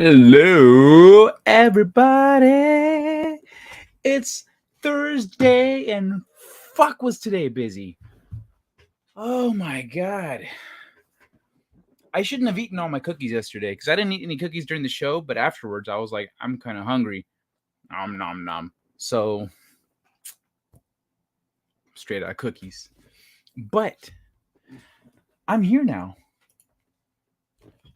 Hello, everybody. It's Thursday, and fuck, was today busy. Oh my god. I shouldn't have eaten all my cookies yesterday because I didn't eat any cookies during the show, but afterwards I was like, I'm kind of hungry. Nom nom nom. So, straight out cookies. But I'm here now.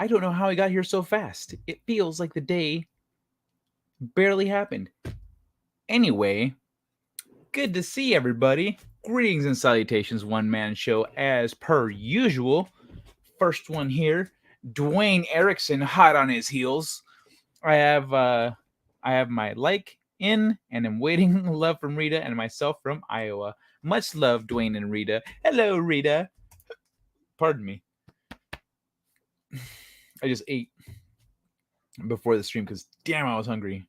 I don't know how I got here so fast. It feels like the day barely happened. Anyway, good to see everybody. Greetings and salutations, one man show as per usual. First one here, Dwayne Erickson, hot on his heels. I have my like in and I'm waiting love from Rita and myself from Iowa. Much love, Dwayne and Rita. Hello, Rita. Pardon me. I just ate before the stream because damn, I was hungry.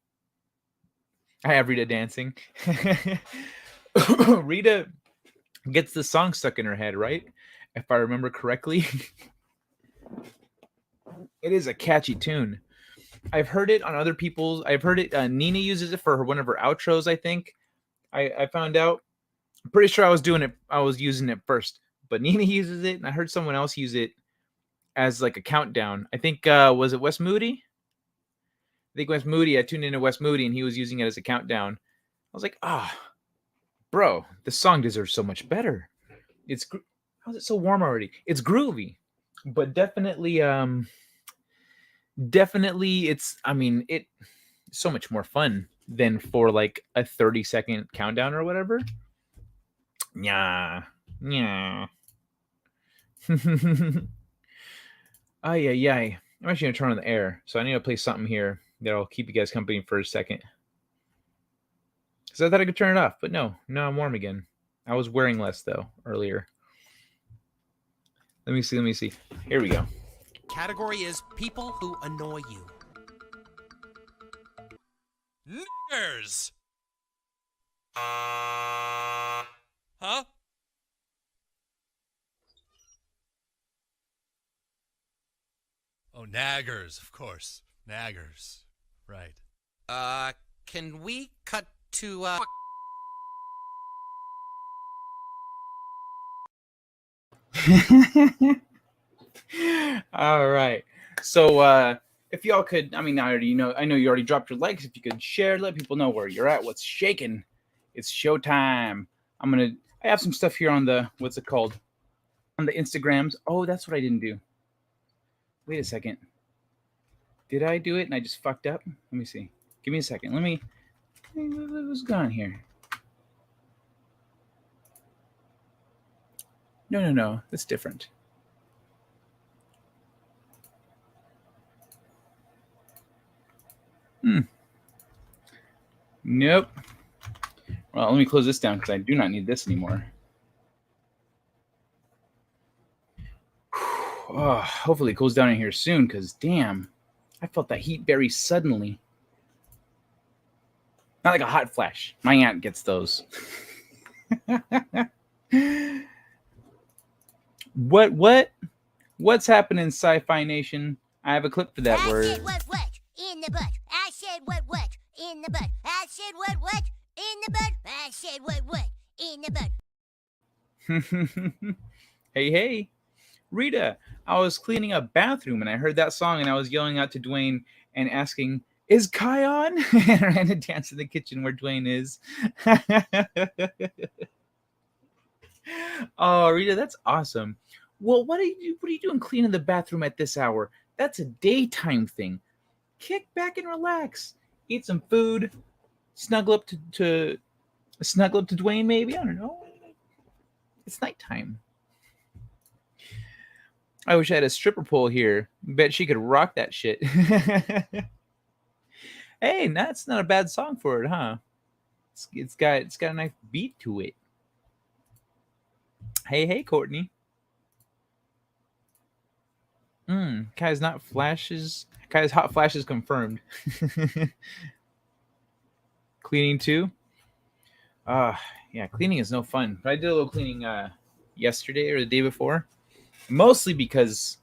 I have Rita dancing. Rita gets the song stuck in her head, right? If I remember correctly. It is a catchy tune. I've heard it on other people's. I've heard it. Nina uses it for one of her outros, I think. I found out. I'm pretty sure I was doing it. I was using it first, but Nina uses it, and I heard someone else use it as like a countdown. I think was it Wes Moody? I think Wes Moody. I tuned into Wes Moody, and he was using it as a countdown. I was like, bro, this song deserves so much better. How's it so warm already? It's groovy, but definitely it's so much more fun than for like a 30-second countdown or whatever. Yeah. I'm actually gonna turn on the air, so I need to play something here that'll keep you guys company for a second. Because I thought I could turn it off, but no, I'm warm again. I was wearing less though earlier. Let me see. Here we go. Category is people who annoy you. Niggers! Huh? Oh, naggers, of course. Naggers. Right. Can we cut to, All right. So if y'all could, I know you already dropped your likes. If you could share, let people know where you're at, what's shaking. It's showtime. I have some stuff here on the, what's it called? On the Instagrams. Oh, that's what I didn't do. Wait a second. Did I do it and I just fucked up? Let me see. Give me a second. What's going on here? No. That's different. Nope. Well, let me close this down because I do not need this anymore. Oh, hopefully it cools down in here soon because damn, I felt that heat very suddenly. Not like a hot flash. My aunt gets those. What's happening, Sci-Fi Nation? I have a clip for that word. I said what in the butt. I said what in the butt. I said what in the butt. I said what in the butt. Hey, Rita, I was cleaning a bathroom and I heard that song and I was yelling out to Dwayne and asking, "Is Kai on?" And I ran to dance in the kitchen where Dwayne is. Oh, Rita, that's awesome. Well, what are you doing cleaning the bathroom at this hour? That's a daytime thing. Kick back and relax. Eat some food. Snuggle up to Dwayne, maybe. I don't know. It's nighttime. I wish I had a stripper pole here. Bet she could rock that shit. Hey, that's not a bad song for it, huh? It's got a nice beat to it. Hey, Courtney. Kai's hot flashes confirmed. Cleaning too? Yeah, cleaning is no fun. But I did a little cleaning yesterday or the day before. Mostly because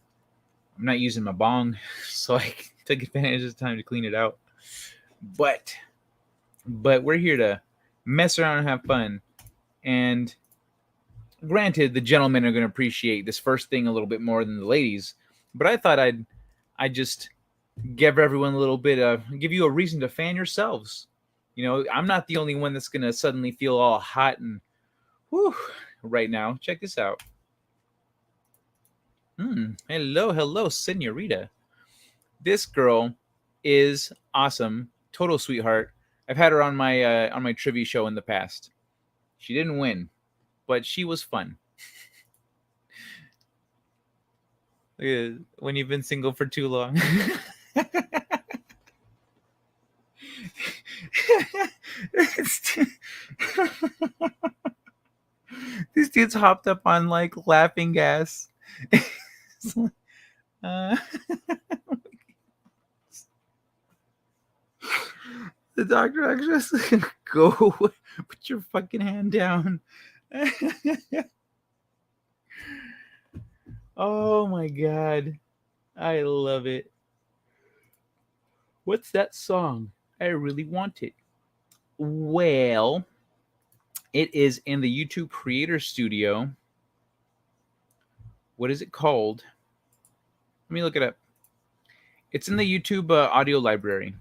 I'm not using my bong, so I took advantage of the time to clean it out. But we're here to mess around and have fun. And granted, the gentlemen are going to appreciate this first thing a little bit more than the ladies. But I thought I'd just give everyone a little bit of, give you a reason to fan yourselves. You know, I'm not the only one that's going to suddenly feel all hot and whew right now. Check this out. Hello, senorita. This girl is awesome, total sweetheart. I've had her on my trivia show in the past. She didn't win, but she was fun. When you've been single for too long. These dudes hopped up on like laughing gas. The doctor actually said, go put your fucking hand down. Oh my god. I love it. What's that song? I really want it. Well, it is in the YouTube Creator Studio. What is it called? Let me look it up. It's in the YouTube audio library.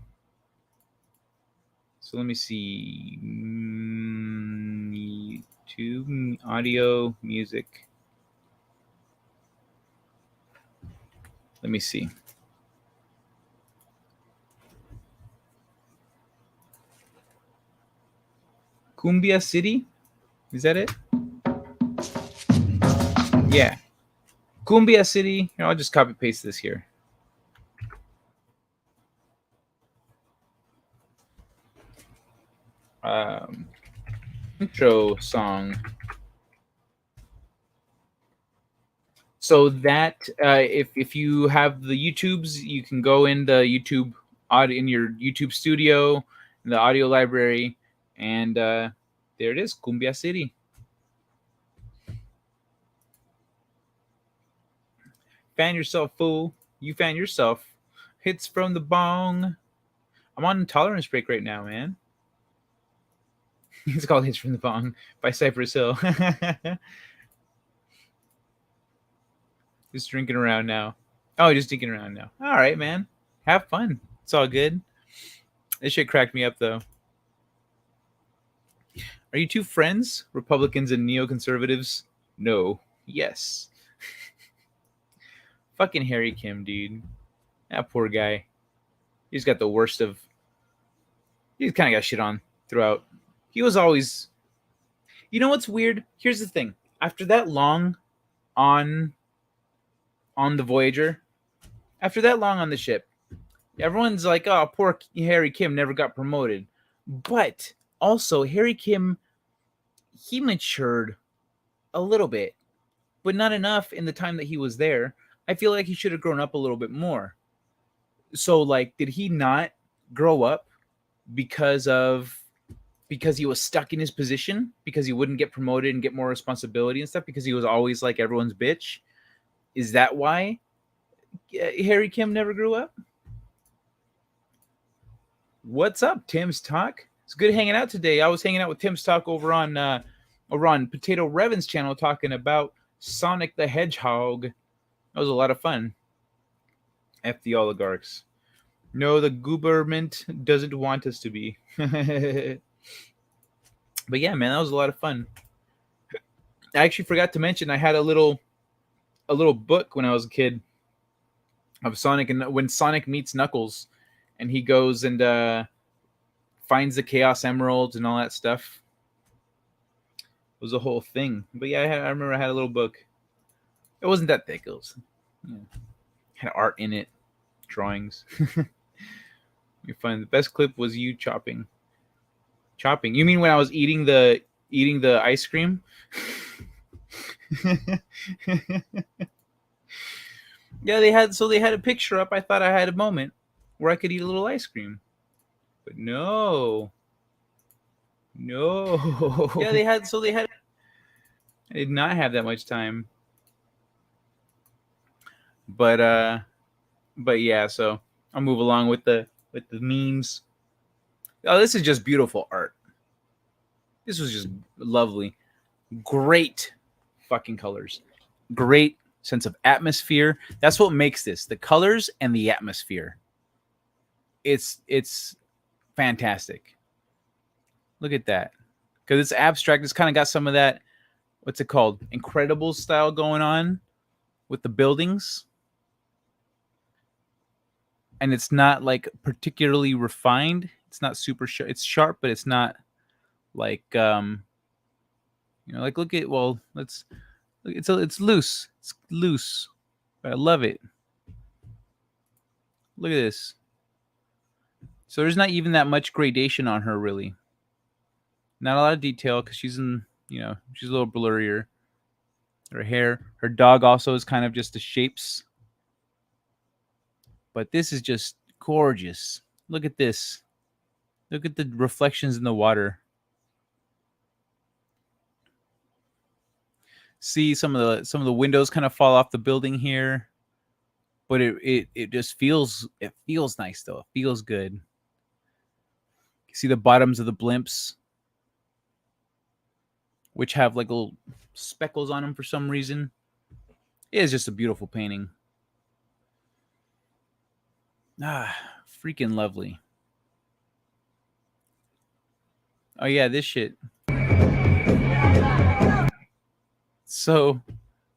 So let me see. YouTube audio music. Let me see. Cumbia City? Is that it? Yeah. Cumbia City. Here, I'll just copy paste this here. Intro song. So that if you have the YouTubes, you can go in the YouTube in your YouTube studio, in the audio library, and there it is, Cumbia City. Fan yourself, fool. You fan yourself. Hits from the bong. I'm on intolerance break right now, man. It's called Hits from the Bong by Cypress Hill. Just drinking around now. Oh, just drinking around now. All right, man. Have fun. It's all good. This shit cracked me up, though. Are you two friends? Republicans and neoconservatives? No. Yes. Fucking Harry Kim, dude. That poor guy. He's got the worst of... He's kind of got shit on throughout. He was always... You know what's weird? Here's the thing. After that long on the Voyager, after that long on the ship, everyone's like, oh, poor Harry Kim never got promoted. But also, Harry Kim, he matured a little bit, but not enough in the time that he was there. I feel like he should have grown up a little bit more. So, like, did he not grow up because he was stuck in his position? Because he wouldn't get promoted and get more responsibility and stuff? Because he was always like everyone's bitch? Is that why Harry Kim never grew up? What's up, Tim's Talk? It's good hanging out today. I was hanging out with Tim's Talk over on Potato Revan's channel talking about Sonic the Hedgehog. That was a lot of fun. F the oligarchs. No, the government doesn't want us to be. But yeah, man, that was a lot of fun. I actually forgot to mention I had a little book when I was a kid of Sonic, and when Sonic meets Knuckles and he goes and finds the Chaos Emeralds and all that stuff. It was a whole thing. But yeah, I remember I had a little book. It wasn't that thick. It was, had art in it, drawings. You find the best clip was you chopping. Chopping? You mean when I was eating the ice cream? Yeah, they had a picture up. I thought I had a moment where I could eat a little ice cream, but no. Yeah, they had. I did not have that much time. But yeah, so I'll move along with the memes. Oh, this is just beautiful art. This was just lovely. Great fucking colors. Great sense of atmosphere. That's what makes this. The colors and the atmosphere. It's fantastic. Look at that. Because it's abstract. It's kind of got some of that, what's it called? Incredible style going on with the buildings. And it's not like particularly refined. It's not super sharp. It's sharp, but it's not like like look at it's loose. It's loose. But I love it. Look at this. So there's not even that much gradation on her really. Not a lot of detail because she's in, she's a little blurrier. Her hair, her dog also is kind of just the shapes. But this is just gorgeous. Look at this. Look at the reflections in the water. See some of the windows kind of fall off the building here. But it just feels nice though. It feels good. See the bottoms of the blimps, which have like little speckles on them for some reason. It is just a beautiful painting. Ah, freaking lovely. Oh yeah, this shit. So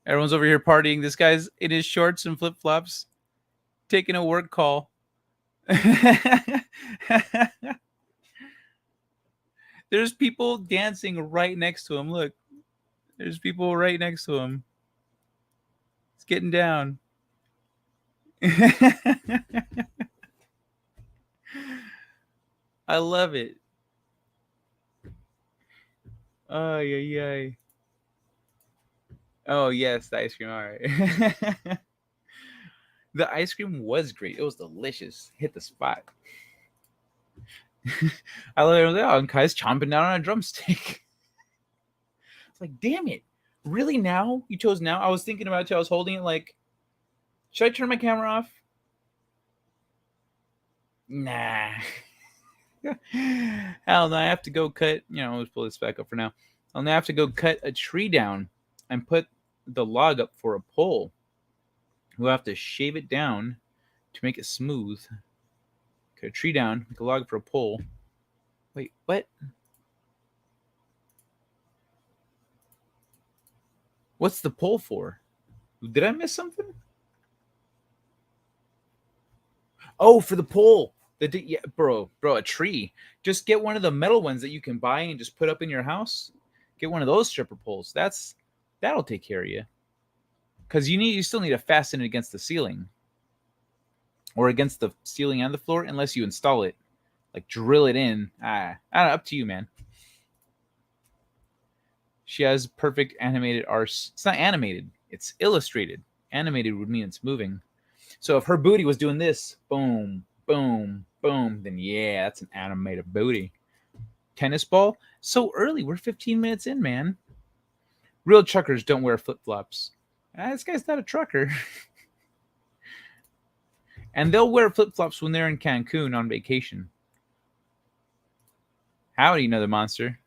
everyone's over here partying. This guy's in his shorts and flip-flops taking a work call. There's people dancing right next to him. Look. There's people right next to him. He's getting down. I love it. Oh, yeah. Oh, yes, the ice cream. All right. The ice cream was great. It was delicious. Hit the spot. I love it. Oh, and Kai's chomping down on a drumstick. It's like, damn it. Really now? You chose now? I was thinking about it too. I was holding it like, should I turn my camera off? Nah. Hell no, I have to go cut. Let's pull this back up for now. I'll now have to go cut a tree down and put the log up for a pole. We'll have to shave it down to make it smooth. Cut a tree down, make a log for a pole. Wait, what? What's the pole for? Did I miss something? Oh, for the pole. Yeah, bro, a tree. Just get one of the metal ones that you can buy and just put up in your house. Get one of those stripper poles. That'll take care of you. Because you still need to fasten it against the ceiling. Or against the ceiling and the floor, unless you install it. Like drill it in. I don't know, up to you, man. She has perfect animated arse. It's not animated. It's illustrated. Animated would mean it's moving. So if her booty was doing this, boom, boom, boom, then yeah, that's an animated booty. Tennis ball? So early. We're 15 minutes in, man. Real truckers don't wear flip-flops. This guy's not a trucker. And they'll wear flip-flops when they're in Cancun on vacation. Howdy, another monster.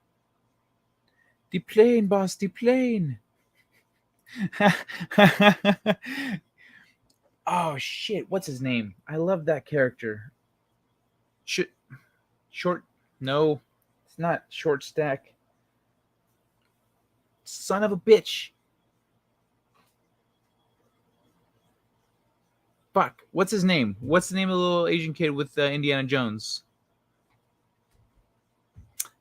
The plane, boss, the plane. Oh, shit. What's his name? I love that character. Short. No, it's not Short Stack. Son of a bitch. Fuck. What's his name? What's the name of the little Asian kid with Indiana Jones?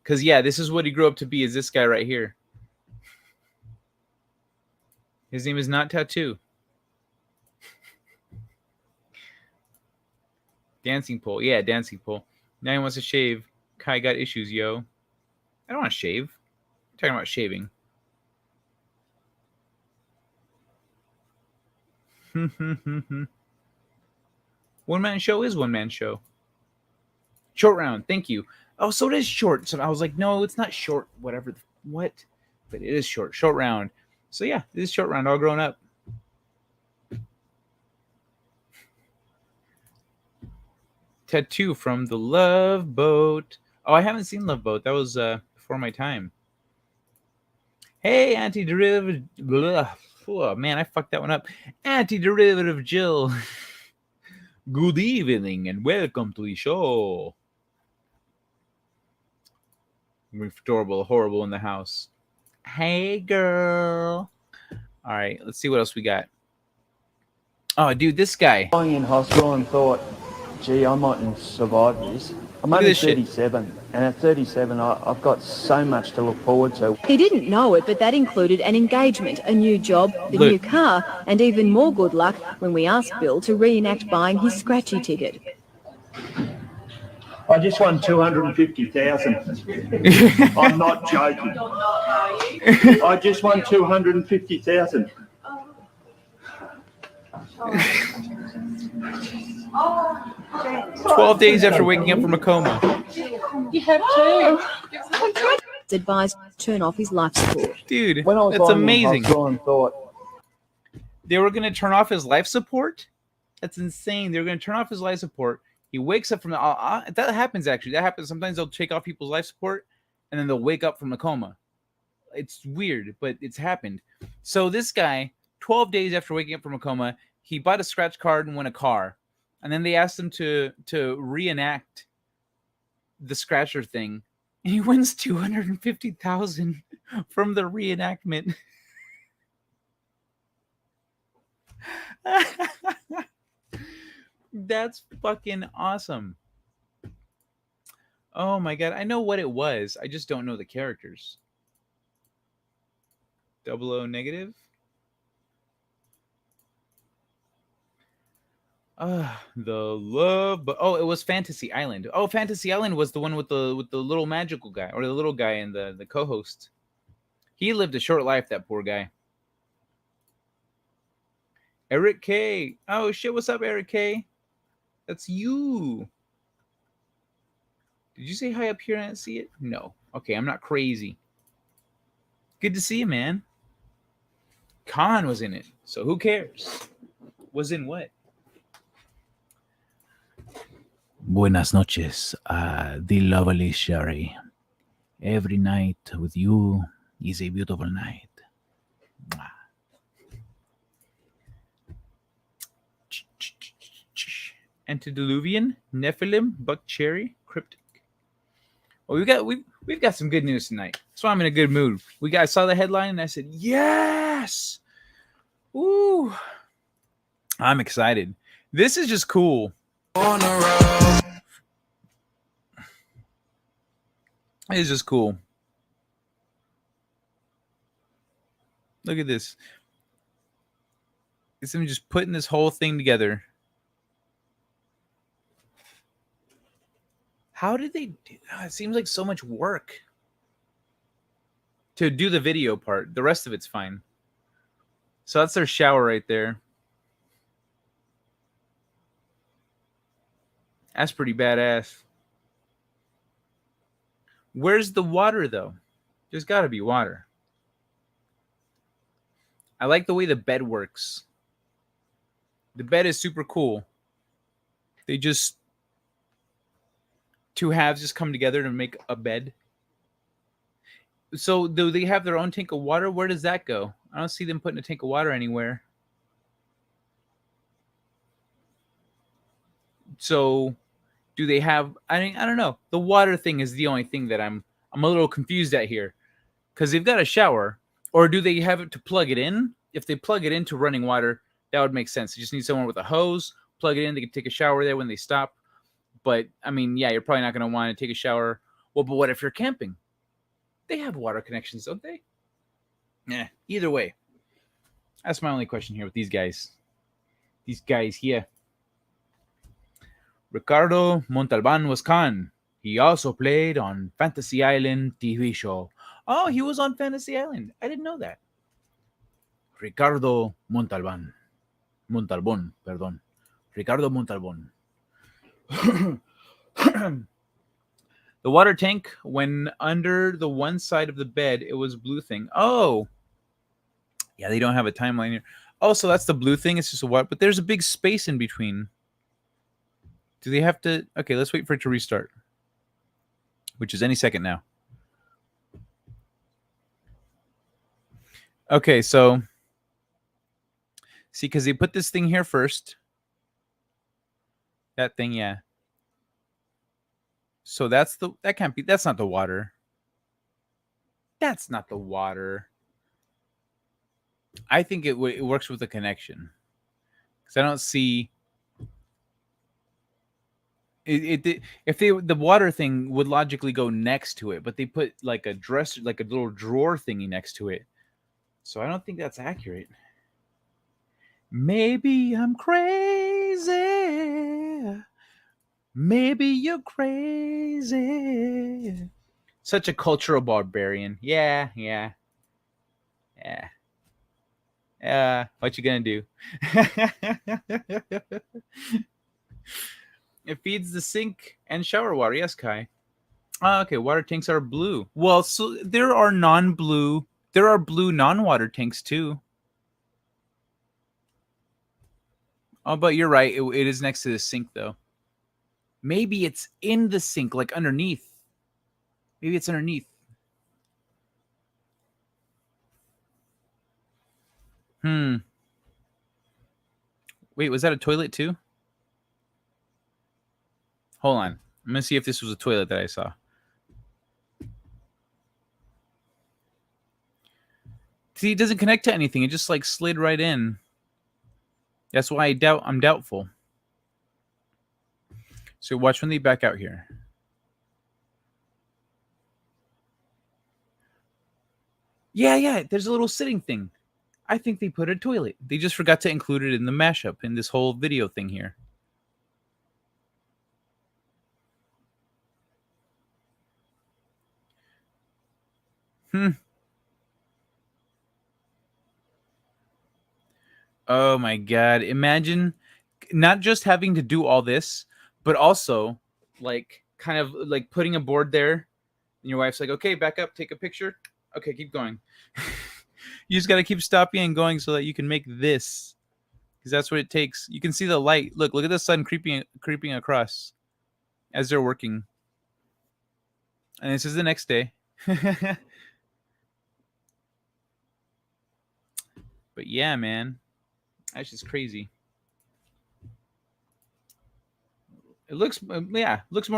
Because, yeah, this is what he grew up to be, is this guy right here. His name is not Tattoo. Dancing pole. Yeah, dancing pole. Now he wants to shave. Kai got issues, yo. I don't want to shave. I'm talking about shaving. One-man show is one-man show. Short round. Thank you. Oh, so it is short. So I was like, no, it's not short. Whatever. What? But it is short. Short round. So yeah, this is short round. All grown up. tattoo from the Love Boat. Oh, I haven't seen Love Boat. That was before my time. Hey, anti-derivative. Oh, man, I fucked that one up. Anti-derivative Jill. Good evening and welcome to the show. Adorable, horrible in the house. Hey, girl. All right, let's see what else we got. Oh, dude, this guy. Lying in hospital and thought, gee, I mightn't survive this. I'm Look at only this shit. 37, and at 37, I've got so much to look forward to. He didn't know it, but that included an engagement, a new job, the Look. new car, and even more good luck when we asked Bill to reenact buying his scratchy ticket. I just won 250,000. I'm not joking. I just won 250,000. 12 days after waking up from a coma. You have to. It's advised to turn off his life support. Dude, When I was that's lying in amazing. hospital and thought, They were going to turn off his life support? That's insane. They were going to turn off his life support. He wakes up from the... that happens, actually. That happens. Sometimes they'll take off people's life support, and then they'll wake up from the coma. It's weird, but it's happened. So this guy, 12 days after waking up from a coma, he bought a scratch card and won a car. And then they asked him to reenact the scratcher thing. And he wins 250,000 from the reenactment. That's fucking awesome. Oh my god, I know what it was. I just don't know the characters. 00 negative. The love, but oh, it was Fantasy Island. Oh, Fantasy Island was the one with the little magical guy, or the little guy and the co-host. He lived a short life, that poor guy. Eric K. Oh shit, what's up, Eric K? That's you. Did you say hi up here and I didn't see it? No. Okay, I'm not crazy. Good to see you, man. Khan was in it, so who cares? Was in what? Buenas noches, the lovely Sherry. Every night with you is a beautiful night. Mwah. Antediluvian, Nephilim, Buck Cherry, Cryptic. Well, we've got some good news tonight. That's why I'm in a good mood. I saw the headline and I said, yes! Ooh. I'm excited. This is just cool. It's just cool. Look at this. It's him just putting this whole thing together. How did they do? It seems like so much work to do the video part. The rest of it's fine. So that's their shower right there. That's pretty badass. Where's the water, though? There's got to be water. I like the way the bed works. The bed is super cool. They just... two halves just come together to make a bed. So do they have their own tank of water? Where does that go? I don't see them putting a tank of water anywhere. So do they have... I don't know. The water thing is the only thing that I'm a little confused at here. Because they've got a shower. Or do they have it to plug it in? If they plug it into running water, that would make sense. You just need someone with a hose, plug it in, they can take a shower there when they stop. But, I mean, yeah, you're probably not going to want to take a shower. Well, but what if you're camping? They have water connections, don't they? Yeah, either way. That's my only question here with these guys. These guys here. Ricardo Montalban was Khan. He also played on Fantasy Island TV show. Oh, he was on Fantasy Island. I didn't know that. Ricardo Montalban. Montalbón, perdón. Ricardo Montalbón. The water tank, when under the one side of the bed, it was blue thing. Oh, yeah, they don't have a timeline here. Oh, so that's the blue thing. It's just a water, but there's a big space in between Do they have to? Okay, let's wait for it to restart, which is any second now. Okay, so see, because they put this thing here first. That thing, yeah. So that can't be. That's not the water. That's not the water. I think it works with the connection, because I don't see. If the water thing would logically go next to it, but they put like a dresser, like a little drawer thingy next to it, so I don't think that's accurate. Maybe I'm crazy. Maybe you're crazy. Such a cultural barbarian. Yeah. What you gonna do? It feeds the sink and shower water. Yes, Kai. Okay, water tanks are blue. Well, so there are non-blue. There are blue non-water tanks too. Oh, but you're right. It is next to the sink, though. Maybe it's in the sink, like underneath. Maybe it's underneath. Wait, was that a toilet too? Hold on. I'm going to see if this was a toilet that I saw. See, it doesn't connect to anything. It just like slid right in. That's why I'm doubtful. So watch when they back out here. Yeah. There's a little sitting thing. I think they put a toilet. They just forgot to include it in the mashup in this whole video thing here. Oh my God. Imagine not just having to do all this, but also like kind of like putting a board there and your wife's like, okay, back up, take a picture. Okay, keep going. You just got to keep stopping and going so that you can make this, because that's what it takes. You can see the light. Look at the sun creeping across as they're working. And this is the next day. But yeah, man, that's just crazy. It looks more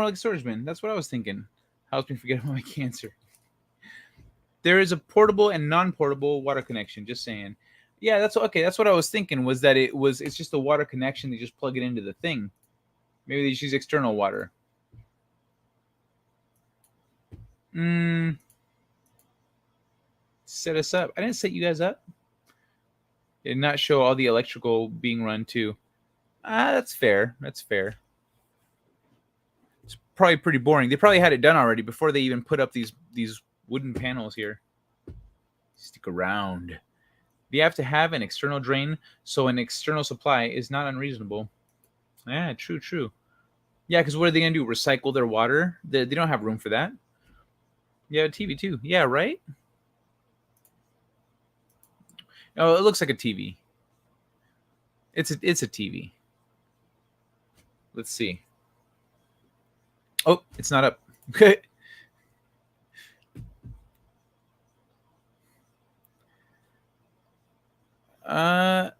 like a storage bin. That's what I was thinking. Helps me forget about my cancer. There is a portable and non-portable water connection. Just saying. Yeah, that's okay. That's what I was thinking. Was that it's just a water connection. They just plug it into the thing. Maybe they just use external water. Set us up. I didn't set you guys up. Did not show all the electrical being run too. That's fair. That's fair. It's probably pretty boring. They probably had it done already before they even put up these wooden panels here. Stick around. You have to have an external drain, so an external supply is not unreasonable. Yeah, true. Yeah, because what are they going to do? Recycle their water? They don't have room for that. Yeah, a TV too. Yeah, right? Oh, it looks like a TV. It's a TV. Let's see. Oh, it's not up. Okay. Oh,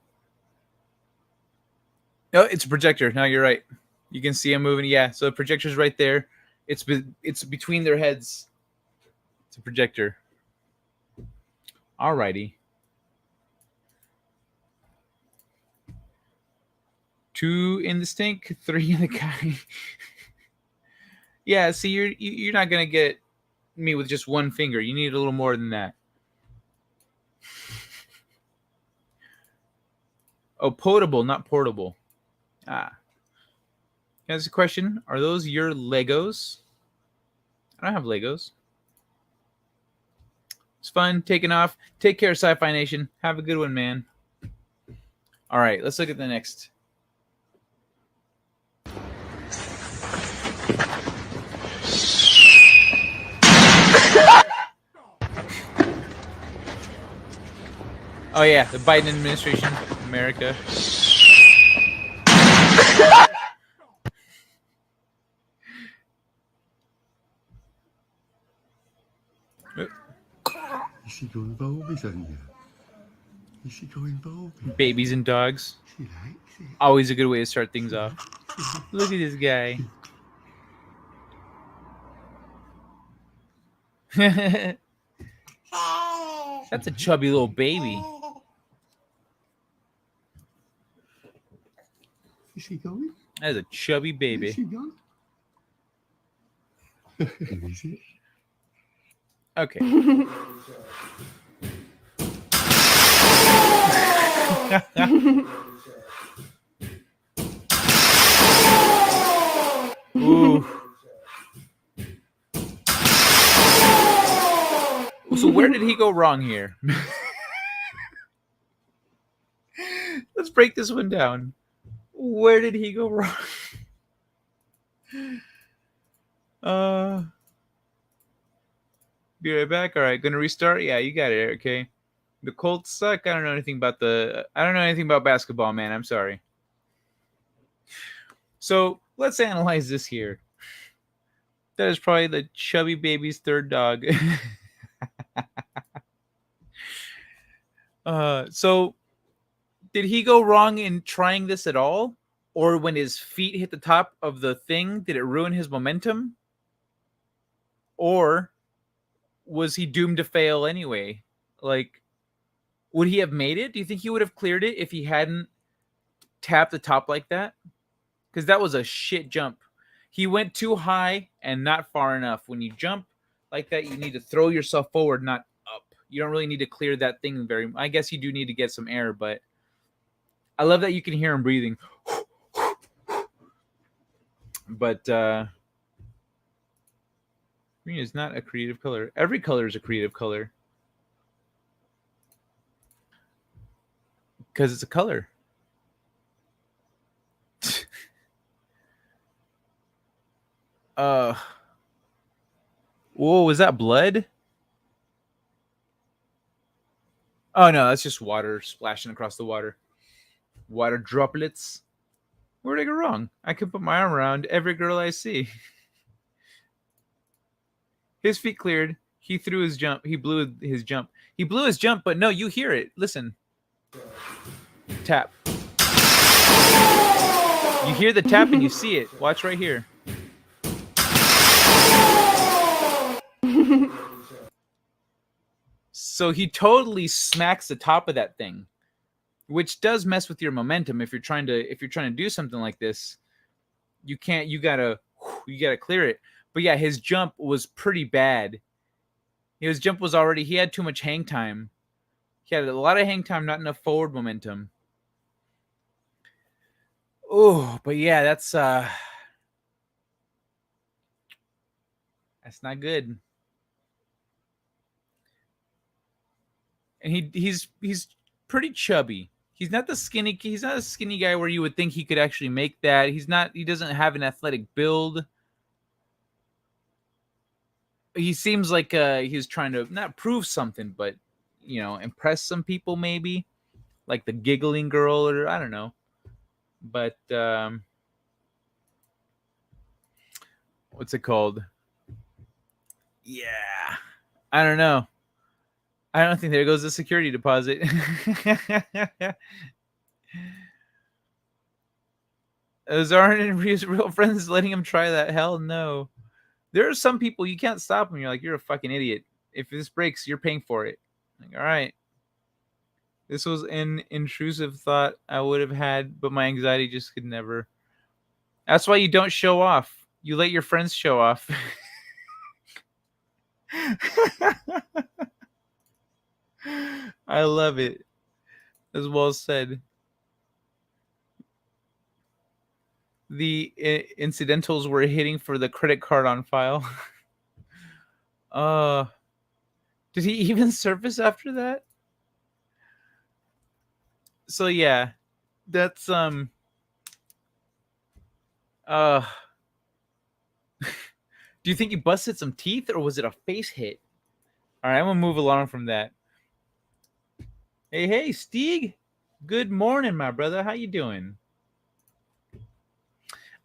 it's a projector. No, you're right. You can see them moving. Yeah, so the projector's right there. It's between their heads. It's a projector. Alrighty. 2 in the stink, 3 in the guy. Yeah, see, you're not gonna get me with just one finger. You need a little more than that. Oh, potable, not portable. Here's a question. Are those your Legos? I don't have Legos. It's fun. Taking off. Take care, Sci-Fi Nation. Have a good one, man. All right, let's look at the next. Oh yeah, the Biden administration, America. Is he going Bobby's on you? Is he going Bobby? Babies and dogs. She likes it. Always a good way to start things off. Look at this guy. That's a chubby little baby. Is he going? That is a chubby Is baby. he gone? Is it? Okay. Ooh. So where did he go wrong here? Let's break this one down. Where did he go wrong? Be right back. All right, gonna restart. Yeah, you got it. Okay. The Colts suck. I don't know anything about basketball, man. I'm sorry. So let's analyze this here. That is probably the chubby baby's third dog. So did he go wrong in trying this at all? Or when his feet hit the top of the thing, did it ruin his momentum? Or was he doomed to fail anyway? Like, would he have made it? Do you think he would have cleared it if he hadn't tapped the top like that? Because that was a shit jump. He went too high and not far enough. When you jump like that, you need to throw yourself forward, not up. You don't really need to clear that thing very. I guess you do need to get some air, but I love that you can hear him breathing. But green is not a creative color. Every color is a creative color because it's a color. Whoa, was that blood? Oh no, that's just water splashing across the water. Water droplets. Where did I go wrong? I can put my arm around every girl I see. His feet cleared. He threw his jump. He blew his jump. He blew his jump, but no, you hear it. Listen. Tap. You hear the tap and you see it. Watch right here. So he totally smacks the top of that thing, which does mess with your momentum. If you're trying to do something like this, you gotta clear it. But yeah, his jump was pretty bad. He had too much hang time. He had a lot of hang time, not enough forward momentum. Oh, but yeah, that's not good. And he's pretty chubby. He's not a skinny guy where you would think he could actually make that. He doesn't have an athletic build. He seems like he's trying to not prove something, but impress some people, maybe like the giggling girl, or I don't know. But what's it called? Yeah, I don't know. I don't think there goes the security deposit. Those aren't his real friends letting him try that. Hell no. There are some people you can't stop them. You're like, you're a fucking idiot. If this breaks, you're paying for it. Like, all right. This was an intrusive thought I would have had, but my anxiety just could never. That's why you don't show off. You let your friends show off. I love it. As well said. The incidentals were hitting for the credit card on file. Did he even surface after that? So yeah, that's Do you think he busted some teeth, or was it a face hit? All right, I'm gonna move along from that. Hey, Stieg. Good morning, my brother. How you doing?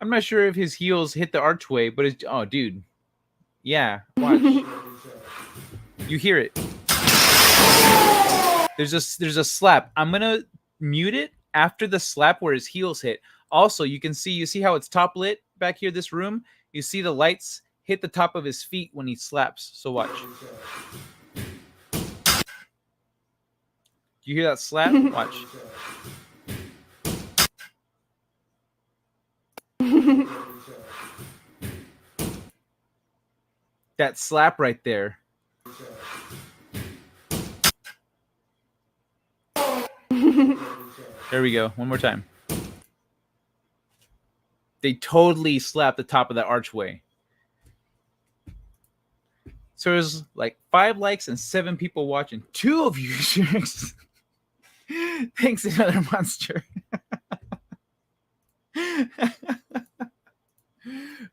I'm not sure if his heels hit the archway, but dude. Yeah, watch. You hear it. There's a slap. I'm gonna mute it after the slap where his heels hit. Also, you see how it's top lit back here, this room? You see the lights hit the top of his feet when he slaps. So watch. You hear that slap? Watch. That slap right there. There we go. One more time. They totally slapped the top of that archway. So there's like 5 likes and 7 people watching. 2 of you shares. Thanks, another monster.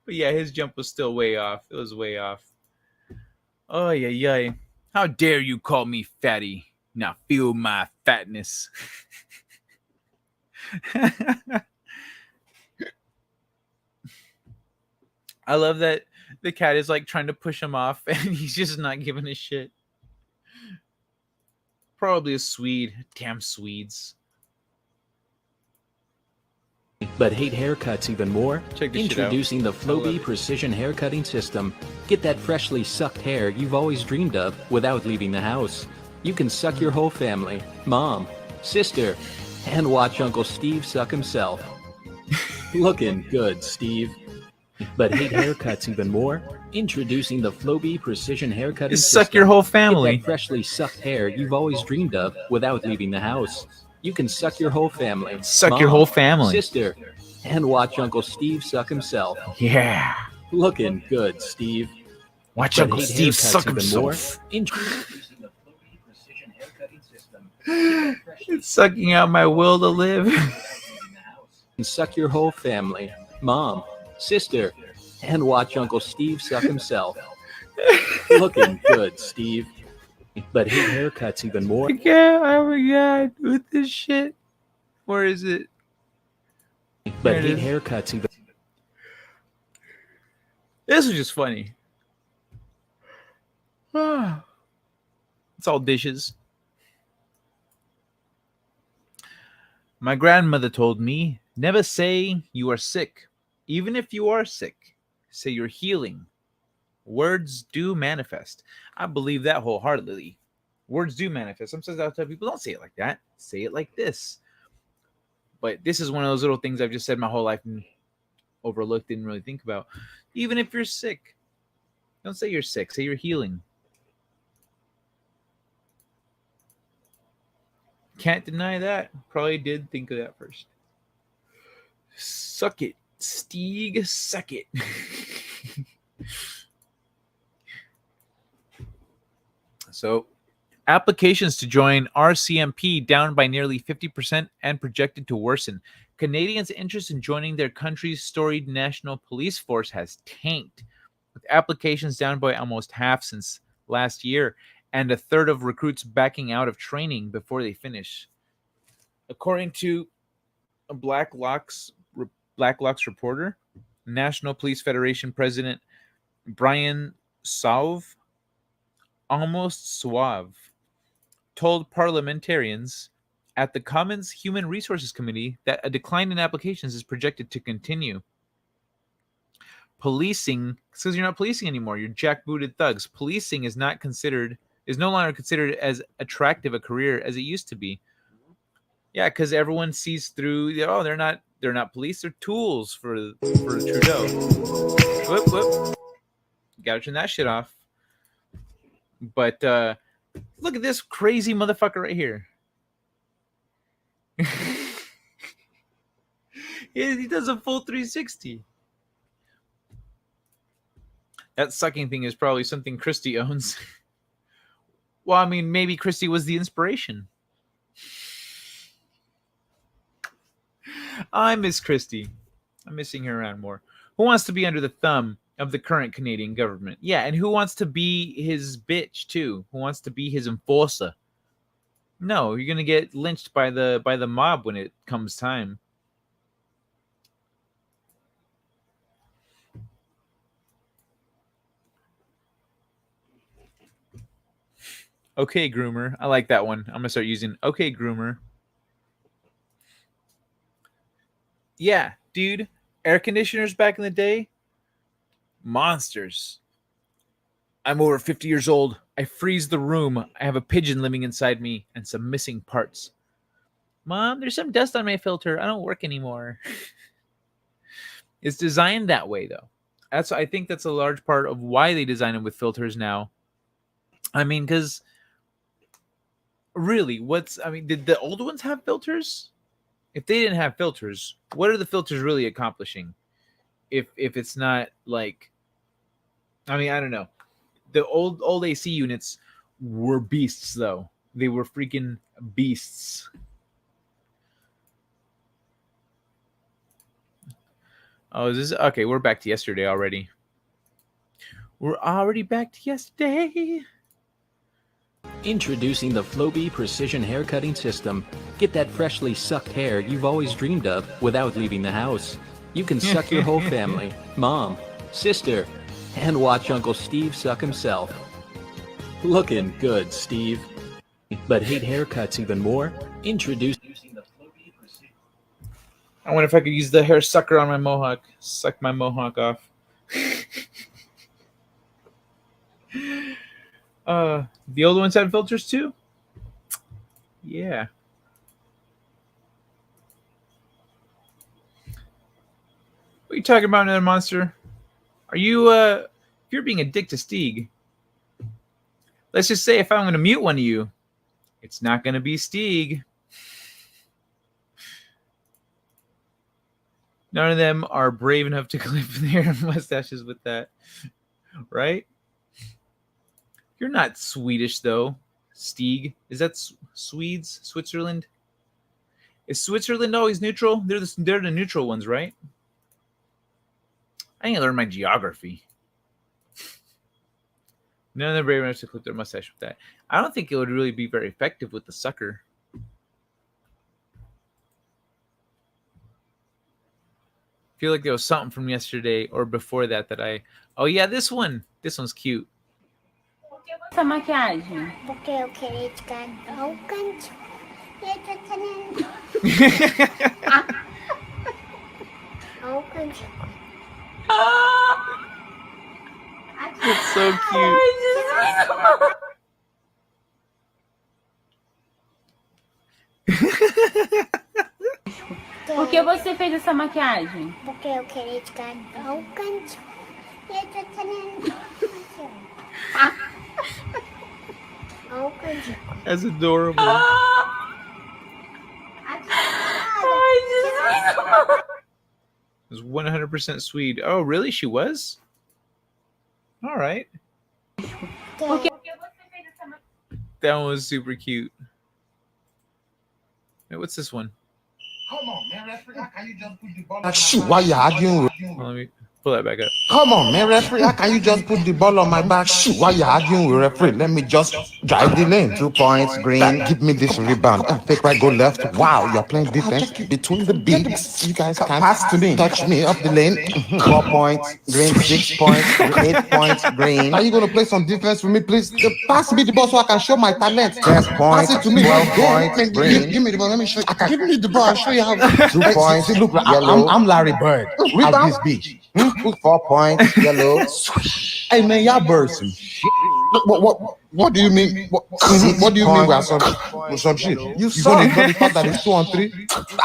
But yeah, his jump was still way off. It was way off. Oh, yeah. How dare you call me fatty? Now feel my fatness. I love that the cat is like trying to push him off and he's just not giving a shit. Probably a Swede. Damn Swedes. But hate haircuts even more? Check this Introducing the Flowbee Precision Haircutting System. Get that freshly sucked hair you've always dreamed of without leaving the house. You can suck your whole family, mom, sister, and watch Uncle Steve suck himself. Looking good, Steve. But hate haircuts even more? Introducing the Flowbee Precision Haircutting System. Suck your whole family. Get that freshly sucked hair you've always dreamed of without leaving the house. You can suck your whole family. Suck mom, your whole family. Sister, and watch Uncle Steve suck himself. Yeah. Looking good, Steve. Watch But Uncle hate Steve haircuts suck even himself. more? Introducing the Flowbee Precision Haircutting System. It's sucking out my will to live. And suck your whole family, mom, sister, and watch Uncle Steve suck himself. Looking good, Steve. But hate haircuts even more? Yeah, oh my god, with this shit. Where is it? But There it hate is. haircuts even. This was just funny. It's all dishes. My grandmother told me, never say you are sick. Even if you are sick, say you're healing. Words do manifest. I believe that wholeheartedly. Words do manifest. Sometimes I'll tell people, don't say it like that. Say it like this. But this is one of those little things I've just said my whole life and overlooked, didn't really think about. Even if you're sick, don't say you're sick. Say you're healing. Can't deny that. Probably did think of that first. Suck it, Steeg. Suck it. So, applications to join RCMP down by nearly 50% and projected to worsen. Canadians' interest in joining their country's storied national police force has tanked, with applications down by almost half since last year, and a third of recruits backing out of training before they finish. According to a Black Locks reporter, National Police Federation President Brian Sauve, almost suave, told parliamentarians at the Commons Human Resources Committee that a decline in applications is projected to continue. Policing, because you're not policing anymore, you're jackbooted thugs. Policing is no longer considered as attractive a career as it used to be. Yeah, because everyone sees through. Oh, they're not police. They're tools for Trudeau. Whoop. Gotta turn that shit off. But look at this crazy motherfucker right here. He does a full 360. That sucking thing is probably something Christy owns. Well, I mean, maybe Christy was the inspiration. I miss Christy. I'm missing her around more. Who wants to be under the thumb of the current Canadian government? Yeah, and who wants to be his bitch too? Who wants to be his enforcer? No, you're gonna get lynched by the mob when it comes time. Okay, groomer. I like that one. I'm gonna start using okay, groomer. Yeah, dude. Air conditioners back in the day, monsters. I'm over 50 years old. I freeze the room. I have a pigeon living inside me and some missing parts. Mom, there's some dust on my filter. I don't work anymore. It's designed that way, though. I think that's a large part of why they design them with filters now. I mean, because really, did the old ones have filters? If they didn't have filters, what are the filters really accomplishing? If it's not like, I don't know. The old AC units were beasts, though. They were freaking beasts. Oh, is this okay? We're back to yesterday already. We're already back to yesterday. Introducing the Flowbee Precision Haircutting System. Get that freshly sucked hair you've always dreamed of without leaving the house. You can suck your whole family, mom, sister, and watch Uncle Steve suck himself. Looking good, Steve. But hate haircuts even more? Introducing the Flowbee Precision. I wonder if I could use the hair sucker on my mohawk. Suck my mohawk off. The old ones had filters too? Yeah. What are you talking about, another monster? Are you, if you're being a dick to Stieg, let's just say if I'm going to mute one of you, it's not going to be Stieg. None of them are brave enough to clip their mustaches with that. Right? You're not Swedish, though, Stieg. Is that Swedes? Switzerland? Is Switzerland always neutral? They're the neutral ones, right? I need to learn my geography. None of them are brave enough to clip their mustache with that. I don't think it would really be very effective with the sucker. I feel like there was something from yesterday or before that I... Oh, yeah, this one. This one's cute. Essa maquiagem. Porque eu queria te cantar o canto. E eu tô tendo. O canto. It's so cute. Por que você fez essa maquiagem? Porque eu queria te cantar o canto. E eu tô tendo. O canto. That's adorable. It was 100% Swede. Oh, really? She was? All right. Por que você fez essa maquiagem? That one was super cute. Wait, what's this one? Come on, man, referee. How can you just put the ball? Shoot, why you arguing with? Well, let me pull that back up. Come on, man, referee. How can you just put the ball on my back? Shoot, why you arguing with referee? Let me just drive the lane. 2 points, green. Give me this rebound. Take right, go left. Wow, you're playing defense between the bigs. You guys can't pass to me. Touch me up the lane. 4 points, green. 6 points, 8 points, green. Are you gonna play some defense with me, please? Pass me the ball so I can show my talent. 10 points, pass it to me. 12 points, green. Give me the ball. Let me show you. Give me the ball. I'll show you how. 2 points. Look, yellow. I'm Larry Bird. At this beach. 4 points, yellow. Hey man, y'all birds some shit. What do you mean? What do you mean with some shit? You saw the fact that it's 2 on 3.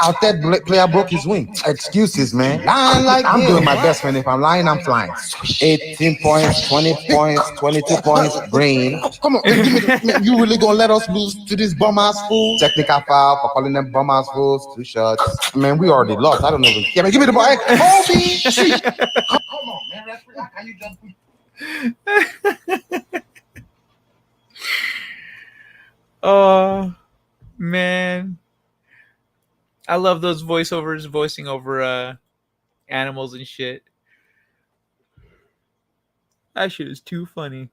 Our third player broke his wing. Excuses, man. Lying like I'm doing my best, man. If I'm lying, I'm flying. 18 points, 20 points, 22 points, green. Come on, man, you really gonna let us lose to this bum ass fool? Technical foul for calling them bum ass fools. 2 shots. Man, we already lost. I don't even care. Man, give me the ball. Hey, Kobe, shit. Come on, man. Referee, how can you just put... Oh, man. I love those voiceovers voicing over animals and shit. That shit is too funny.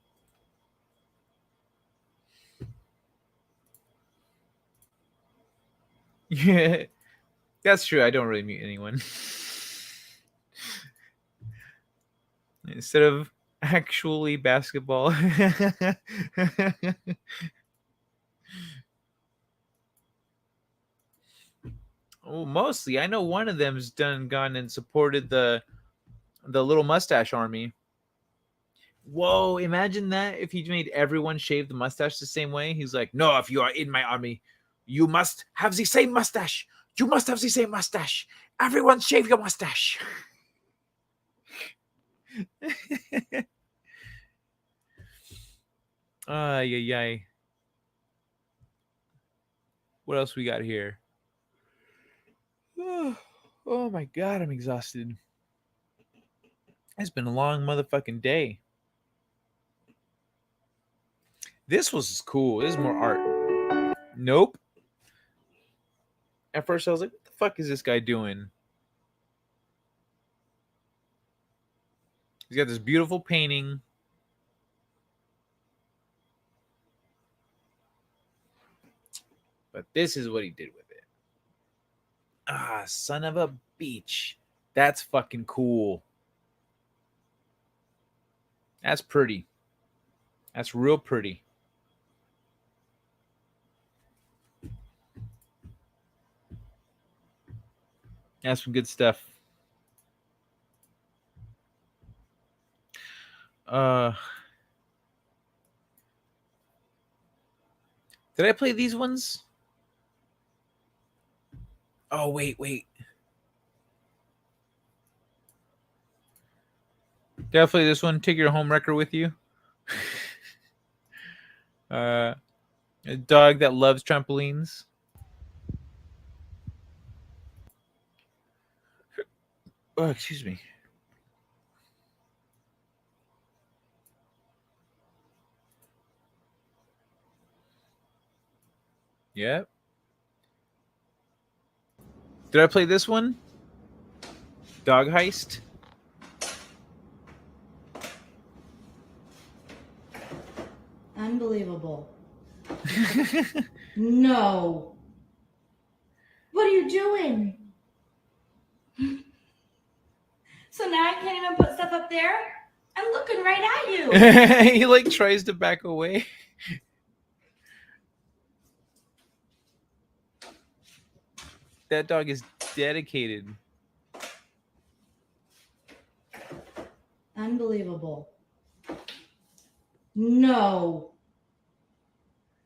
Yeah, that's true. I don't really mute anyone. Instead of actually basketball. Oh, mostly. I know one of them's gone and supported the little mustache army. Whoa, imagine that if he made everyone shave the mustache the same way. He's like, no, if you are in my army, you must have the same mustache. You must have the same mustache. Everyone shave your mustache. Ay, ay, ay. What else we got here? Oh my God, I'm exhausted. It's been a long motherfucking day. This was cool. This is more art. Nope. At first I was like, what the fuck is this guy doing? He's got this beautiful painting. But this is what he did with it. Ah, son of a beach. That's fucking cool. That's pretty. That's real pretty. That's some good stuff. Did I play these ones? Oh, wait. Did I play this one? Take your home wrecker with you. A dog that loves trampolines. Oh, excuse me. Yep. Did I play this one? Dog Heist. Unbelievable. No. What are you doing? So now I can't even put stuff up there? I'm looking right at you. He like tries to back away. That dog is dedicated. Unbelievable. No.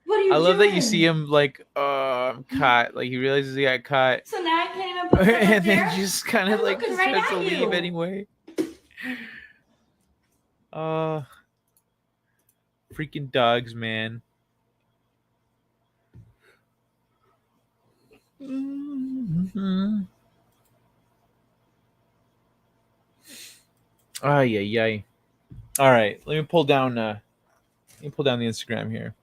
What are you I love doing? that you see him like, I'm caught. Like he realizes he got caught. So now I can't even put stuff up And there? then just kind of I'm like looking right tries to at leave you. anyway. Freaking dogs, man. Mm-hmm. Ay, ay, ay. All right, let me pull down the Instagram here.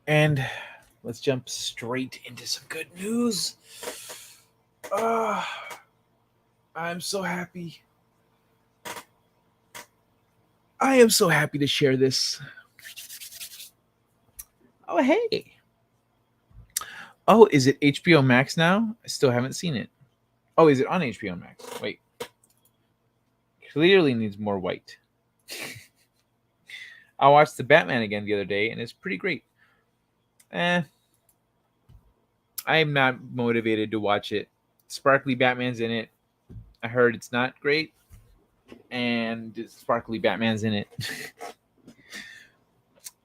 And let's jump straight into some good news. I'm so happy. I am so happy to share this. Oh, hey. Oh, is it HBO Max now? I still haven't seen it. Oh, is it on HBO Max? Wait. Clearly needs more white. I watched the Batman again the other day, and it's pretty great. I am not motivated to watch it. Sparkly Batman's in it. I heard it's not great, and Sparkly Batman's in it.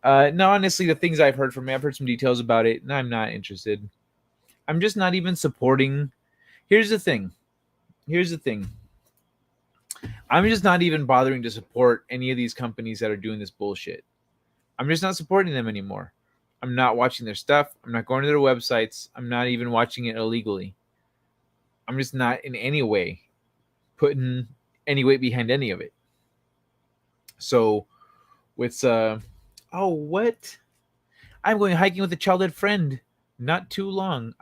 No, honestly, the things I've heard from it, I've heard some details about it, and I'm not interested. I'm just not even supporting. Here's the thing. I'm just not even bothering to support any of these companies that are doing this bullshit. I'm just not supporting them anymore. I'm not watching their stuff. I'm not going to their websites. I'm not even watching it illegally. I'm just not in any way putting any weight behind any of it. So, with what? I'm going hiking with a childhood friend. Not too long.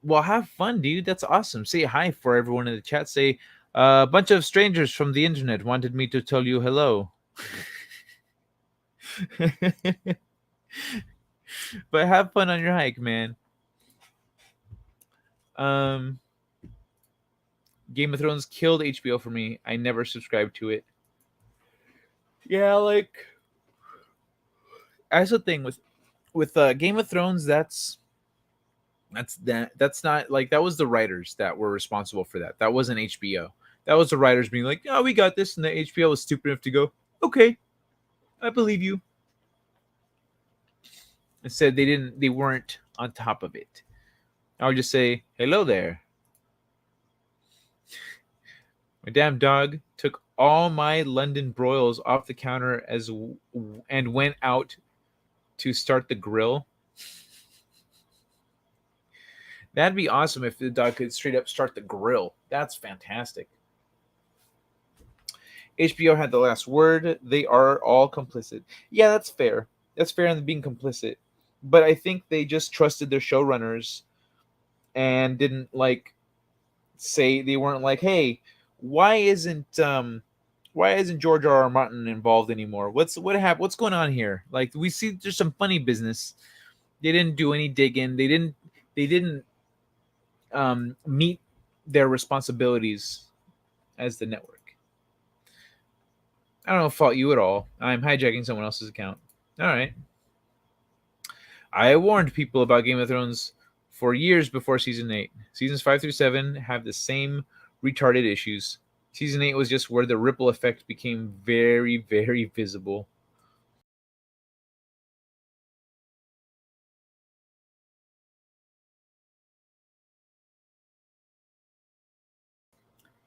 Well, have fun, dude. That's awesome. Say hi for everyone in the chat. Say, a bunch of strangers from the internet wanted me to tell you hello. But have fun on your hike, man. Game of Thrones killed HBO for me. I never subscribed to it. Yeah, like that's the thing with Game of Thrones. That's not like that was the writers that were responsible for that. That wasn't HBO. That was the writers being like, "Oh, we got this," and the HBO was stupid enough to go, "Okay, I believe you." Instead, they weren't on top of it. I would just say, "Hello there." My damn dog took all my London broils off the counter and went out to start the grill. That'd be awesome if the dog could straight up start the grill. That's fantastic. HBO had the last word. They are all complicit. Yeah, that's fair. That's fair in being complicit. But I think they just trusted their showrunners and didn't say, they weren't like, "Hey, why isn't George R. R. Martin involved anymore? What's going on here?" Like, we see there's some funny business. They didn't do any digging. They didn't meet their responsibilities as the network. I don't fault you at all. I'm hijacking someone else's account. All right. I warned people about Game of Thrones for years before season 8. Seasons 5 through 7 have the same retarded issues. Season 8 was just where the ripple effect became very, very visible.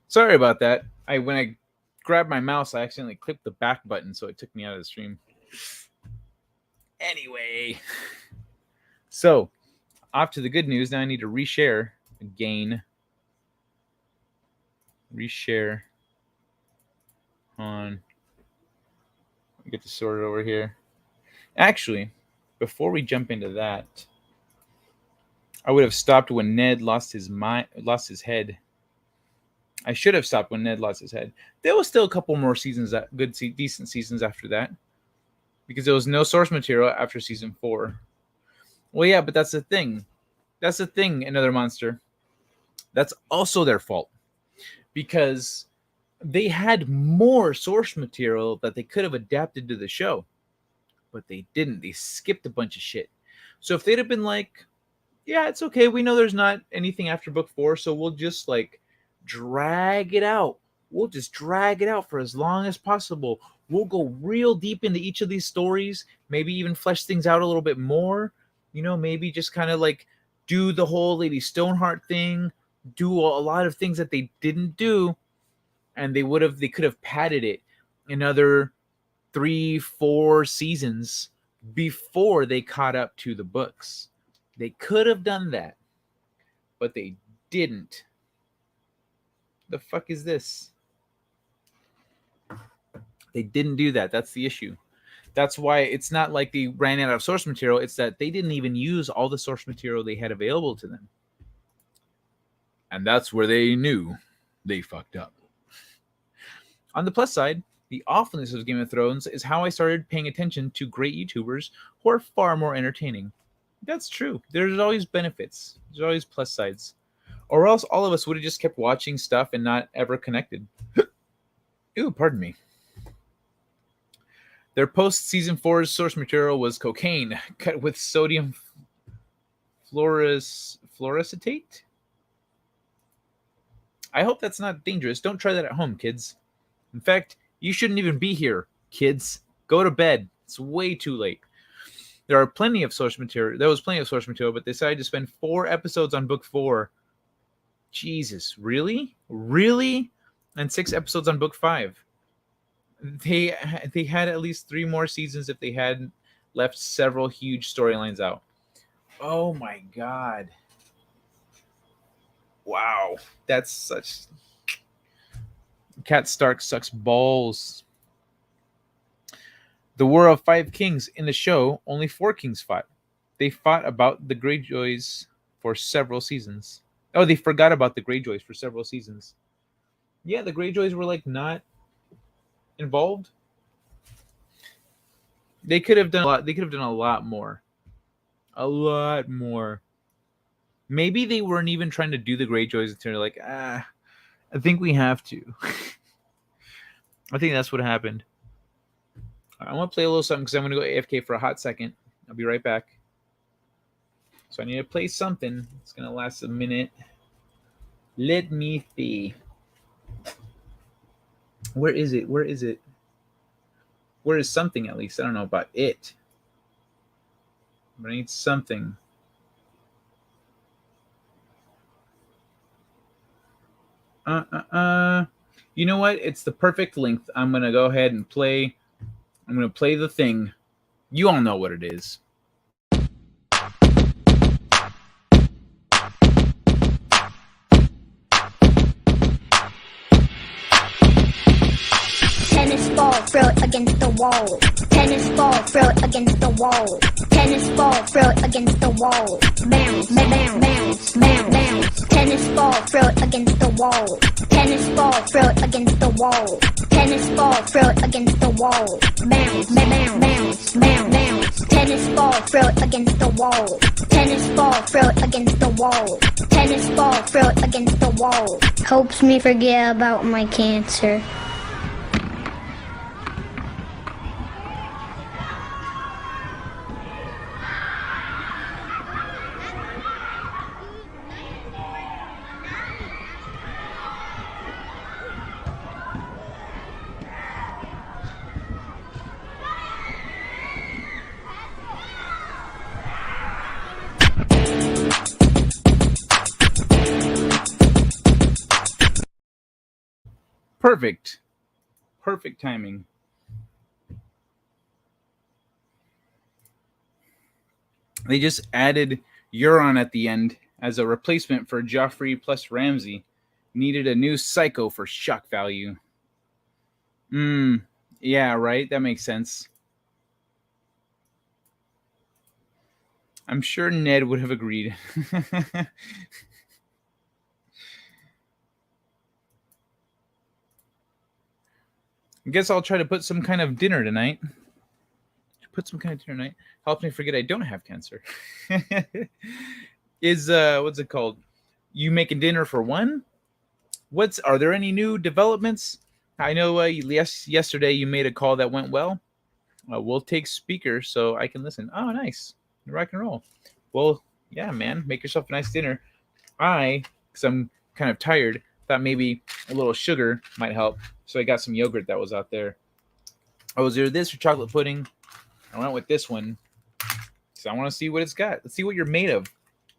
Sorry about that. When I grabbed my mouse, I accidentally clicked the back button, so it took me out of the stream. Anyway, so off to the good news. Now I need to reshare again. Reshare on. Get this sorted over here. Actually, before we jump into that, I would have stopped when Ned lost his head. I should have stopped when Ned lost his head. There was still a couple more seasons, decent seasons after that, because there was no source material after season 4. Well, yeah, but that's the thing. That's the thing, Another Monster. That's also their fault, because they had more source material that they could have adapted to the show, but they didn't. They skipped a bunch of shit. So if they'd have been like, "Yeah, it's okay. We know there's not anything after book 4, so we'll just drag it out. We'll just drag it out for as long as possible. We'll go real deep into each of these stories, maybe even flesh things out a little bit more. Maybe just kind of do the whole Lady Stoneheart thing, do a lot of things that they didn't do, and they could have padded it another 3-4 seasons before they caught up to the books. They could have done that, but they didn't. The fuck is this? They didn't do that. That's the issue. That's why it's not like they ran out of source material. It's that they didn't even use all the source material they had available to them. And that's where they knew they fucked up. On the plus side, the awfulness of Game of Thrones is how I started paying attention to great YouTubers who are far more entertaining. That's true. There's always benefits. There's always plus sides. Or else all of us would have just kept watching stuff and not ever connected. Ooh, pardon me. Their post-season 4's source material was cocaine cut with sodium fluoracetate. I hope that's not dangerous. Don't try that at home, kids. In fact, you shouldn't even be here, kids. Go to bed. It's way too late. There was plenty of source material, but they decided to spend 4 episodes on book 4. Jesus, really? Really? And 6 episodes on book 5. They had at least 3 more seasons if they hadn't left several huge storylines out. Oh my god. Wow. That's such... Cat Stark sucks balls. The War of 5 Kings. In the show, only 4 kings fought. They fought about the Greyjoys for several seasons. Oh, they forgot about the Greyjoys for several seasons. Yeah, the Greyjoys were not involved. They could have done a lot. They could have done a lot more. A lot more. Maybe they weren't even trying to do the Greyjoys until they're like, I think we have to. I think that's what happened. I want to play a little something because I'm going to go AFK for a hot second. I'll be right back. So I need to play something. It's going to last a minute. Let me see. Where is it? Where is it? Where is something at least? I don't know about it. But I need something. You know what? It's the perfect length. I'm going to go ahead and play. I'm going to play the thing. You all know what it is. Tennis ball, throw it against the wall. Tennis ball, throw it against the wall. Tennis ball, throw it against the wall. Bounce, bounce, bounce, bounce, bounce. Tennis ball, throw it against the wall. Tennis ball, throw it against the wall. Tennis ball, throw it against the wall. Bounce, bounce, bounce, bounce, bounce. Tennis ball, throw it against the wall. Tennis ball, throw it against the wall. Tennis ball, throw it against the wall. Helps me forget about my cancer. Perfect. Perfect timing. They just added Euron at the end as a replacement for Joffrey plus Ramsay. Needed a new psycho for shock value. Yeah, right? That makes sense. I'm sure Ned would have agreed. I guess I'll try to put some kind of dinner tonight. Helps me forget I don't have cancer. What's it called? You making dinner for one? Are there any new developments? I know yesterday you made a call that went well. We'll take speaker so I can listen. Oh, nice. Rock and roll. Well, yeah, man. Make yourself a nice dinner. Because I'm kind of tired, thought maybe a little sugar might help. So I got some yogurt that was out there. Oh, was there this or chocolate pudding? I went with this one. So I want to see what it's got. Let's see what you're made of.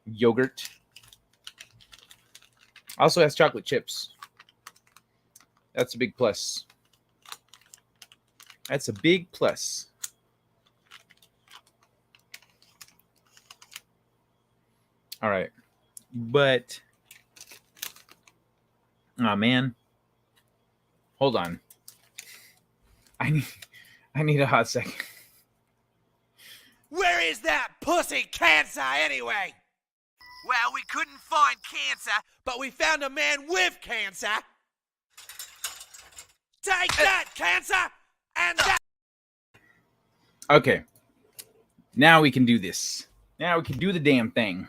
Yogurt. Also has chocolate chips. That's a big plus. That's a big plus. All right. But, oh man. Hold on. I need a hot second. Where is that pussy cancer anyway? Well, we couldn't find cancer, but we found a man with cancer. Take that, cancer! And that. Okay. Now we can do this. Now we can do the damn thing.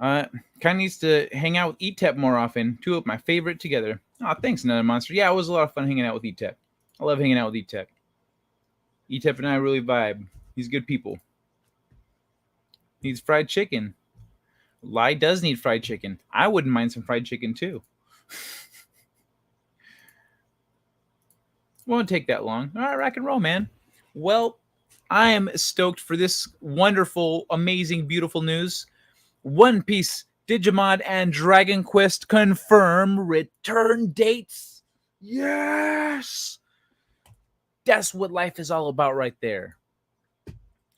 Kind of needs to hang out with ETEP more often. Two of my favorite together. Oh, thanks, Another Monster. Yeah, it was a lot of fun hanging out with ETEP. I love hanging out with ETEP. ETEP and I really vibe. He's good people. Needs fried chicken. Lai does need fried chicken. I wouldn't mind some fried chicken too. Won't take that long. All right, rock and roll, man. Well, I am stoked for this wonderful, amazing, beautiful news. One Piece, Digimon, and Dragon Quest confirm return dates. Yes! That's what life is all about right there.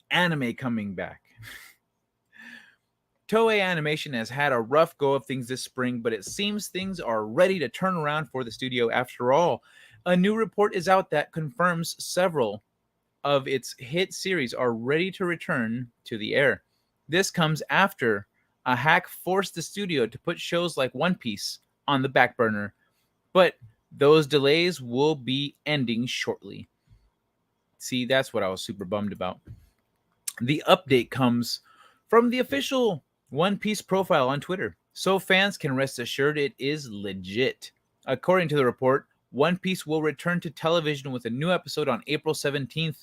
Anime coming back. TOEI Animation has had a rough go of things this spring, but it seems things are ready to turn around for the studio after all. A new report is out that confirms several of its hit series are ready to return to the air. This comes after a hack forced the studio to put shows like One Piece on the back burner, but those delays will be ending shortly. See, that's what I was super bummed about. The update comes from the official One Piece profile on Twitter, so fans can rest assured it is legit. According to the report, One Piece will return to television with a new episode on April 17th.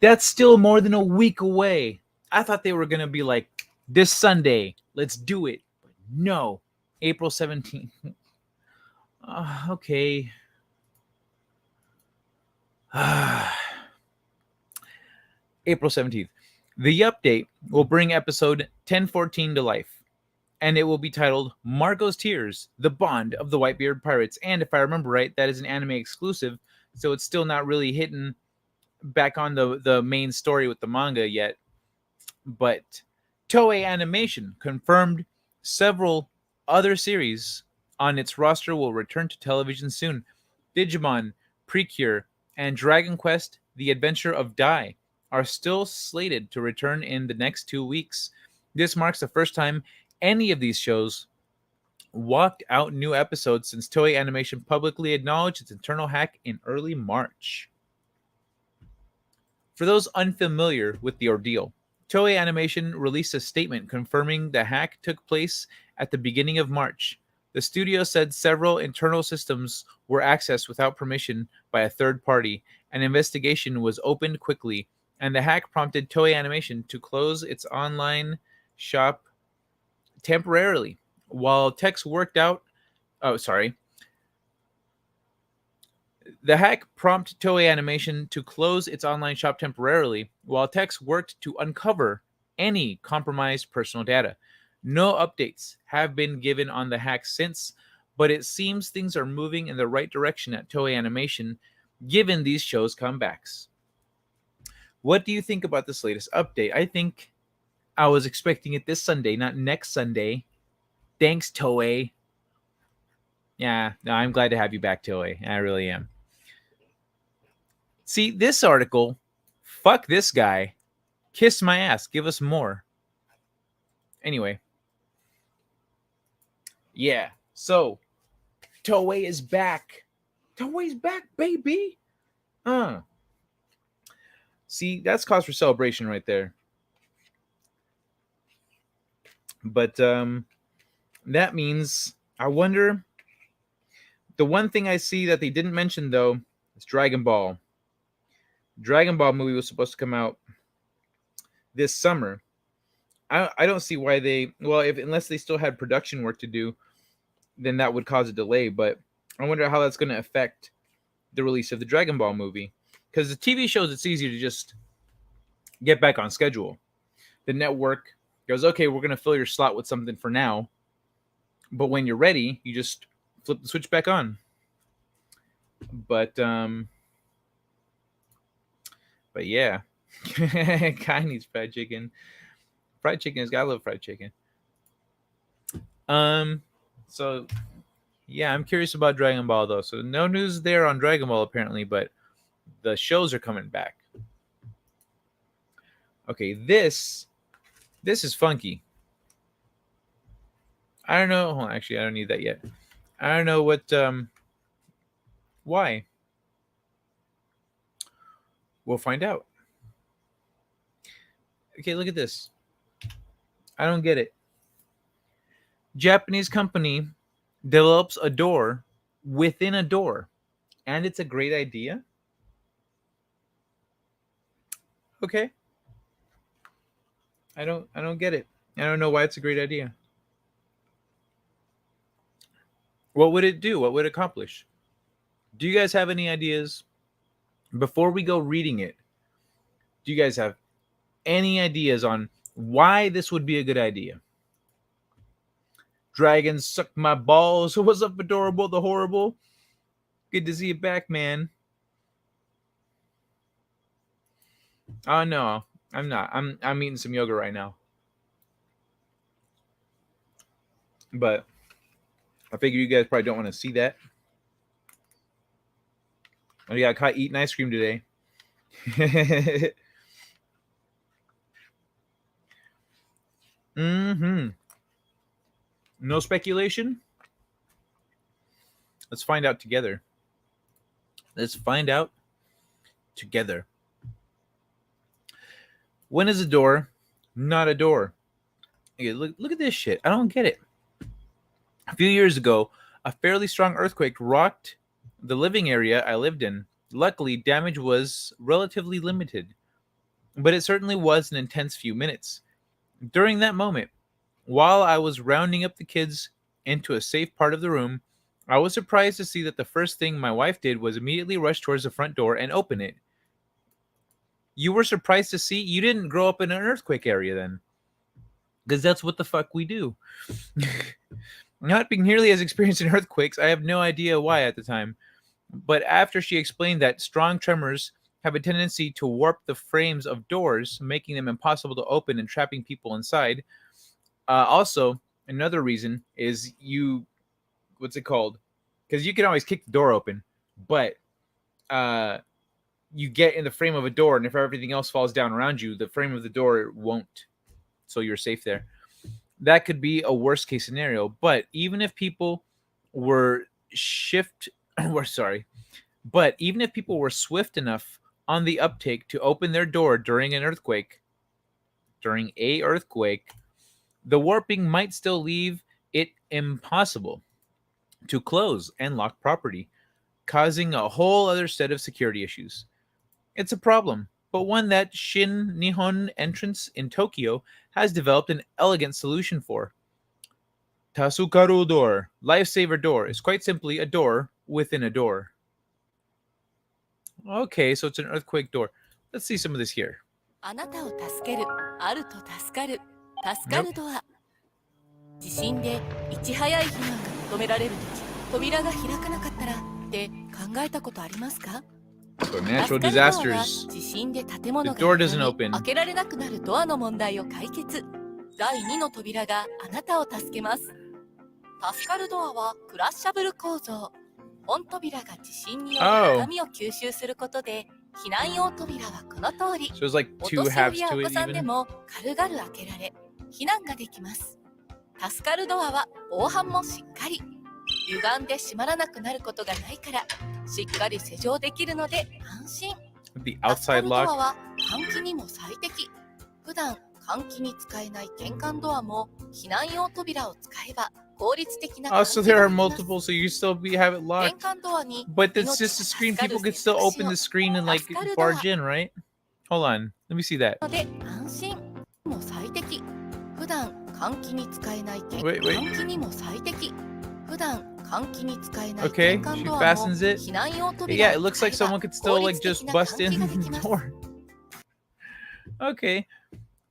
That's still more than a week away. I thought they were going to be like, this Sunday, let's do it. But no, April 17th. Okay. April 17th. The update will bring episode 1014 to life, and it will be titled Marco's Tears, The Bond of the Whitebeard Pirates. And if I remember right, that is an anime exclusive, so it's still not really hitting back on the main story with the manga yet. But Toei Animation confirmed several other series on its roster will return to television soon. Digimon, Precure, and Dragon Quest: The Adventure of Dai are still slated to return in the next 2 weeks. This marks the first time any of these shows walked out new episodes since Toei Animation publicly acknowledged its internal hack in early March. For those unfamiliar with the ordeal, Toei Animation released a statement confirming the hack took place at the beginning of March. The studio said several internal systems were accessed without permission by a third party. An investigation was opened quickly, and the hack prompted Toei Animation to close its online shop temporarily while techs worked out. The hack prompted Toei Animation to close its online shop temporarily while techs worked to uncover any compromised personal data. No updates have been given on the hack since, but it seems things are moving in the right direction at Toei Animation given these shows' comebacks. What do you think about this latest update? I think I was expecting it this Sunday, not next Sunday. Thanks, Toei. Yeah, no, I'm glad to have you back, Toei. I really am. See, this article, fuck this guy. Kiss my ass. Give us more. Anyway. Yeah, so Toei is back. Toei's back, baby. See, that's cause for celebration right there. But that means, I wonder, the one thing I see that they didn't mention, though, is Dragon Ball. Dragon Ball movie was supposed to come out this summer. I don't see why they, well, unless they still had production work to do, then that would cause a delay. But I wonder how that's going to affect the release of the Dragon Ball movie. Because the TV shows, it's easier to just get back on schedule. The network goes, okay, we're going to fill your slot with something for now. But when you're ready, you just flip the switch back on. But yeah. Guy needs fried chicken. Fried chicken is, I love fried chicken. So yeah, I'm curious about Dragon Ball though. So no news there on Dragon Ball apparently, but the shows are coming back. Okay, this is funky. I don't know. Well, actually, I don't need that yet. I don't know what why. We'll find out. Okay, look at this. I don't get it. Japanese company develops a door within a door, and it's a great idea. Okay. I don't get it. I don't know why it's a great idea. What would it do? What would it accomplish? Do you guys have any ideas? Before we go reading it, do you guys have any ideas on why this would be a good idea? Dragons suck my balls. What's up, Adorable the Horrible? Good to see you back, man. Oh no, I'm not. I'm eating some yogurt right now. But I figure you guys probably don't want to see that. Oh, yeah, I caught eating ice cream today. No speculation? Let's find out together. Let's find out together. When is a door not a door. Okay, look at this shit. I don't get it. A few years ago, a fairly strong earthquake rocked the living area I lived in. Luckily, damage was relatively limited, but it certainly was an intense few minutes. During that moment, while I was rounding up the kids into a safe part of the room, I was surprised to see that the first thing my wife did was immediately rush towards the front door and open it. You were surprised to see? You didn't grow up in an earthquake area then. Because that's what the fuck we do. Not being nearly as experienced in earthquakes, I have no idea why at the time. But after she explained that strong tremors have a tendency to warp the frames of doors, making them impossible to open and trapping people inside. Also, another reason is what's it called? Because you can always kick the door open, but you get in the frame of a door, and if everything else falls down around you, the frame of the door won't. So you're safe there. That could be a worst case scenario. But even if people were even if people were swift enough on the uptake to open their door during a earthquake, the warping might still leave it impossible to close and lock property, causing a whole other set of security issues. It's a problem, but one that Shin Nihon Entrance in Tokyo has developed an elegant solution for. Tasukaru door, lifesaver door, is quite simply a door within a door. Okay, so it's an earthquake door. Let's see some of this here. あなたを助ける、あると助かる、助かるとは。地震でいち早い避難が求められるとき、扉が開かなかったらって考えたことありますか？ So natural disasters. 地震で建物 The が door doesn't open. 開けられなくなるドアの問題を解決。第2の扉があなたを助けます。助かるドアはクラッシャブル構造。本扉が地震による痛みを吸収することで、避難用扉はこの通り。So it's like お two 年寄 halves りや to お it 子さんで even. も軽々開けられ、避難ができます。助かるドアは防犯もしっかり。歪んで閉まらなくなることがないから、しっかり施錠できるので安心。 The 助か outside るドア lock. は換気にも最適。普段換気に使えない玄関ドアも避難用扉を使えば効率的な Oh, 換 so 気 there が are できます。 multiple, so you still have it 玄 locked. 関ドアに But it's just a screen. People can still open the screen and like barge in, right? Hold on. Let me see that. ので安心も最適。普段換気に使えない玄 Wait, wait. 換気にも最適。普段換気に使えない Okay, 玄関 she ドアも fastens it. 避難用扉 Yeah, を it looks 使え like ば someone could still 効 like 率的 just な bust 換 in 気がで the きます。 door. Okay.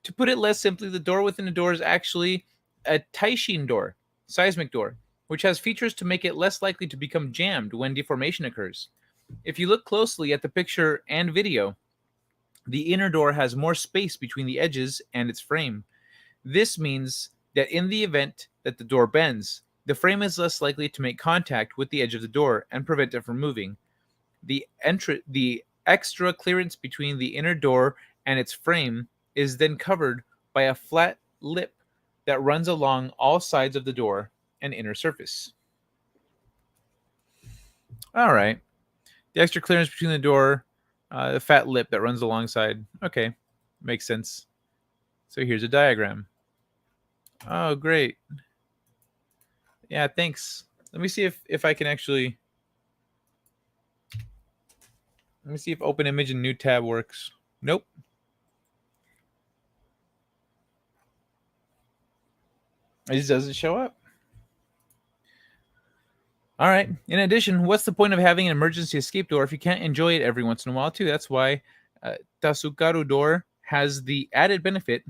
To put it less simply, the door within a door is actually a Taishin door, seismic door, which has features to make it less likely to become jammed when deformation occurs. If you look closely at the picture and video, the inner door has more space between the edges and its frame. This means that in the event that the door bends, the frame is less likely to make contact with the edge of the door and prevent it from moving. The extra clearance between the inner door and its frame is then covered by a flat lip that runs along all sides of the door and inner surface. All right. The extra clearance between the door, the fat lip that runs alongside. Okay. Makes sense. So here's a diagram. Oh, great. Yeah, thanks. Let me see if I can actually... Let me see if open image and new tab works. Nope. It just doesn't show up. All right. In addition, what's the point of having an emergency escape door if you can't enjoy it every once in a while too? That's why Tasukaru door has the added benefit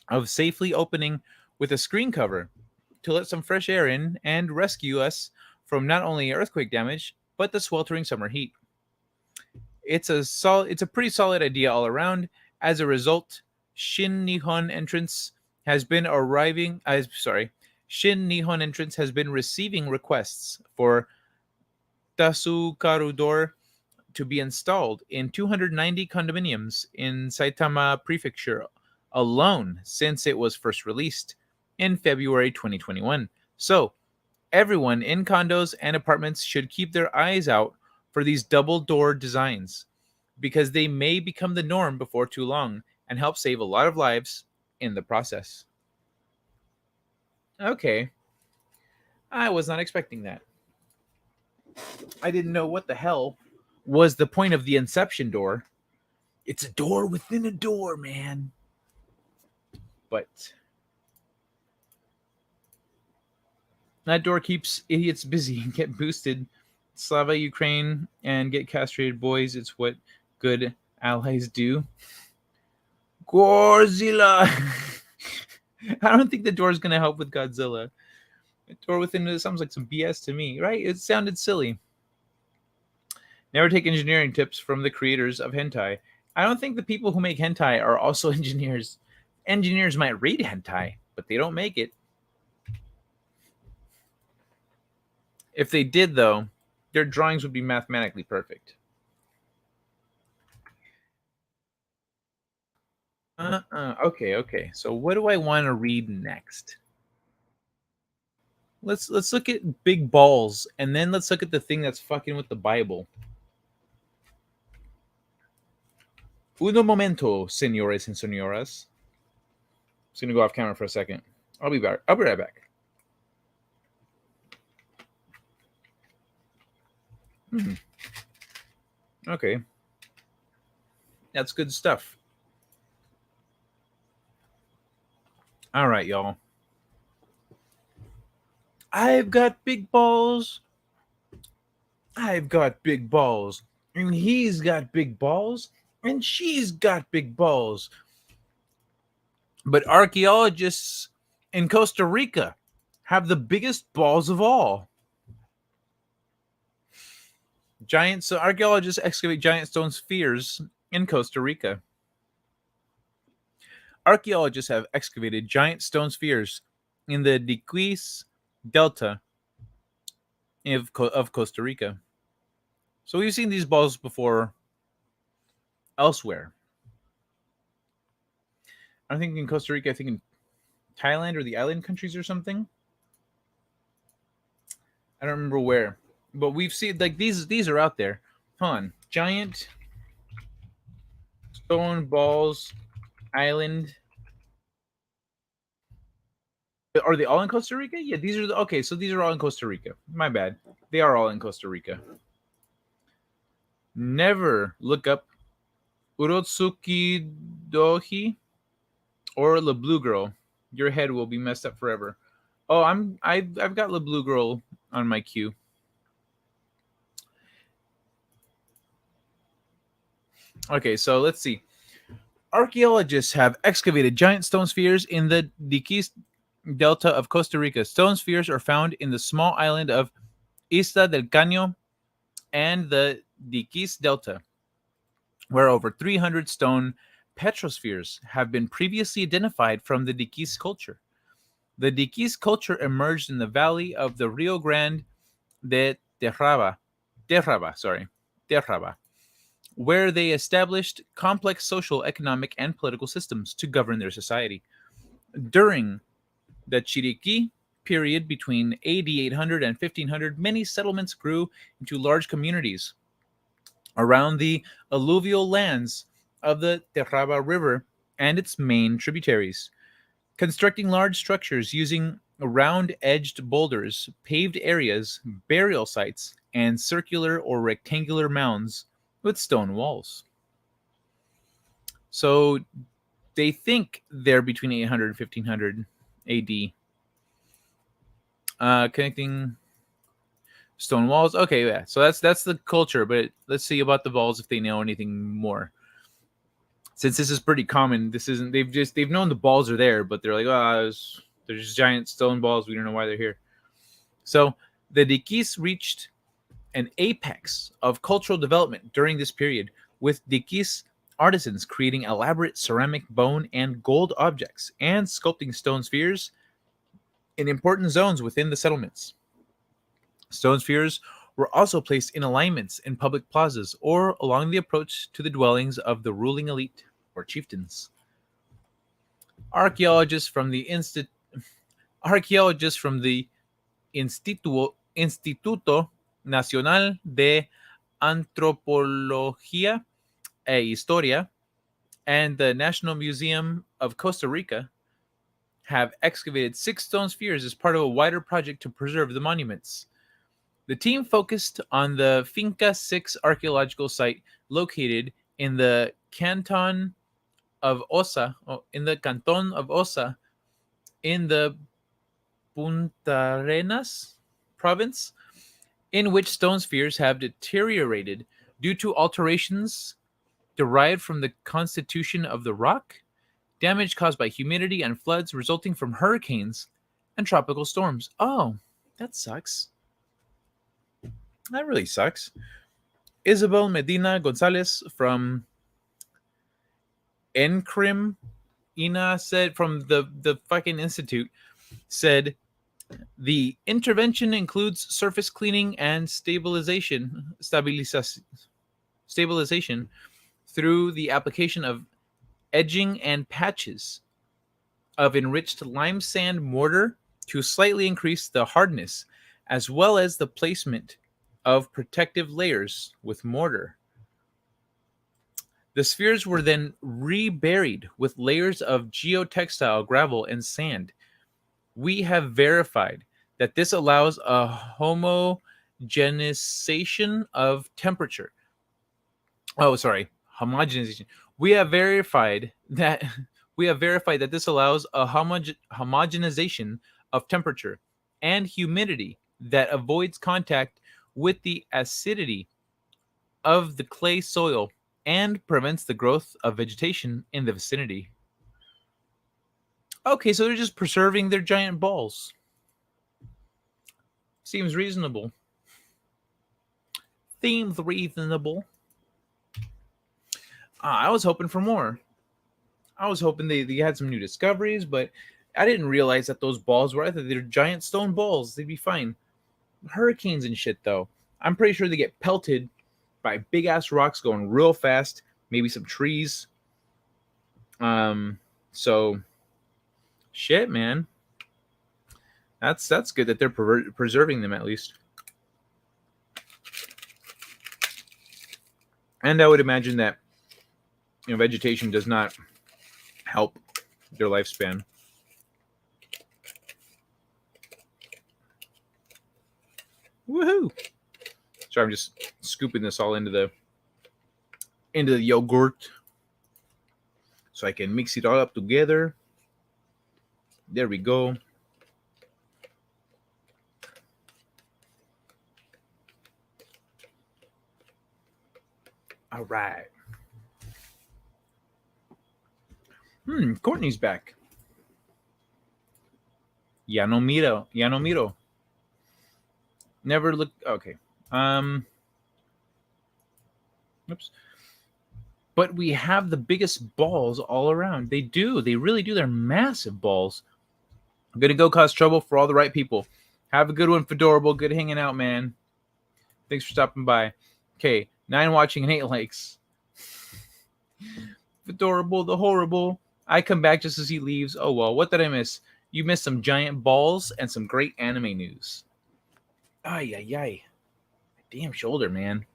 of safely opening with a screen cover to let some fresh air in and rescue us from not only earthquake damage, but the sweltering summer heat. It's a pretty solid idea all around. As a result, Shin Nihon Entrance has been receiving requests for Tasukaru door to be installed in 290 condominiums in Saitama Prefecture alone since it was first released in February 2021. So, everyone in condos and apartments should keep their eyes out for these double door designs because they may become the norm before too long and help save a lot of lives in the process. Okay. I was not expecting that. I didn't know what the hell was the point of the Inception door. It's a door within a door, man. But that door keeps idiots busy and get boosted. Slava Ukraine and get castrated boys. It's what good allies do. Godzilla. I don't think the door is going to help with Godzilla. The door within it sounds like some BS to me, right? It sounded silly. Never take engineering tips from the creators of hentai. I don't think the people who make hentai are also engineers. Engineers might read hentai, but they don't make it. If they did, though, their drawings would be mathematically perfect. Okay. So what do I want to read next? Let's look at big balls, and then let's look at the thing that's fucking with the Bible. Uno momento, señores and señoras. Just gonna go off camera for a second. I'll be back. I'll be right back. Okay. That's good stuff. All right, y'all. I've got big balls. I've got big balls. And he's got big balls. And she's got big balls. But archaeologists in Costa Rica have the biggest balls of all. Archaeologists excavate giant stone spheres in Costa Rica. Archaeologists have excavated giant stone spheres in the Diquis Delta of Costa Rica. So we've seen these balls before elsewhere. I think in Costa Rica, I think in Thailand or the island countries or something. I don't remember where. But we've seen, like, these are out there. Hold on. Giant stone balls island. Are they all in Costa Rica? Yeah, these are okay, so these are all in Costa Rica. My bad. They are all in Costa Rica. Never look up Urotsuki Dohi or La Blue Girl. Your head will be messed up forever. Oh, I've got La Blue Girl on my queue. Okay, so let's see. Archaeologists have excavated giant stone spheres in the Diquis Delta of Costa Rica. Stone spheres are found in the small island of Isla del Caño and the Diquis Delta, where over 300 stone petrospheres have been previously identified from the Diquis culture. The Diquis culture emerged in the valley of the Rio Grande de Terraba, where they established complex social, economic, and political systems to govern their society. During the Chiriqui period between AD 800 and 1500, many settlements grew into large communities around the alluvial lands of the Terraba River and its main tributaries, constructing large structures using round-edged boulders, paved areas, burial sites, and circular or rectangular mounds with stone walls. So they think they're between 800 and 1500 AD. Connecting stone walls. Okay, yeah. So that's the culture, but let's see about the balls if they know anything more. Since this is pretty common, they've known the balls are there, but they're like, they're just giant stone balls. We don't know why they're here. So the Diquis reached an apex of cultural development during this period, with Diquis artisans creating elaborate ceramic, bone, and gold objects and sculpting stone spheres in important zones within the settlements. Stone spheres were also placed in alignments in public plazas or along the approach to the dwellings of the ruling elite or chieftains. Archaeologists from the Instituto Nacional de Antropología e Historia and the National Museum of Costa Rica have excavated 6 stone spheres as part of a wider project to preserve the monuments. The team focused on the Finca 6 archaeological site located in the Canton of Osa, in the Puntarenas province, in which stone spheres have deteriorated due to alterations derived from the constitution of the rock, damage caused by humidity and floods resulting from hurricanes and tropical storms. Oh, that sucks. That really sucks. Isabel Medina Gonzalez from NCRIM, Ina said, from the fucking institute, said the intervention includes surface cleaning and stabilization through the application of edging and patches of enriched lime sand mortar to slightly increase the hardness, as well as the placement of protective layers with mortar. The spheres were then reburied with layers of geotextile gravel and sand. We have verified that this allows a homogenization of temperature. Homogenization. We have verified that this allows a homogenization of temperature and humidity that avoids contact with the acidity of the clay soil and prevents the growth of vegetation in the vicinity. Okay, so they're just preserving their giant balls. Seems reasonable. Seems reasonable. I was hoping for more. I was hoping they had some new discoveries, but I didn't realize that those balls were either they're giant stone balls. They'd be fine. Hurricanes and shit, though. I'm pretty sure they get pelted by big ass rocks going real fast. Maybe some trees. So shit, man. That's good that they're preserving them at least. And I would imagine that vegetation does not help their lifespan. Woohoo! So I'm just scooping this all into the yogurt so I can mix it all up together. There we go. All right. Courtney's back. Ya no miro. Never look. Okay. Oops. But we have the biggest balls all around. They do. They really do. They're massive balls. I'm going to go cause trouble for all the right people. Have a good one, Fedorable. Good hanging out, man. Thanks for stopping by. Okay. 9 watching and 8 likes. Fedorable, the horrible. I come back just as he leaves. Oh, well. What did I miss? You missed some giant balls and some great anime news. Ay, ay, ay. Damn shoulder, man.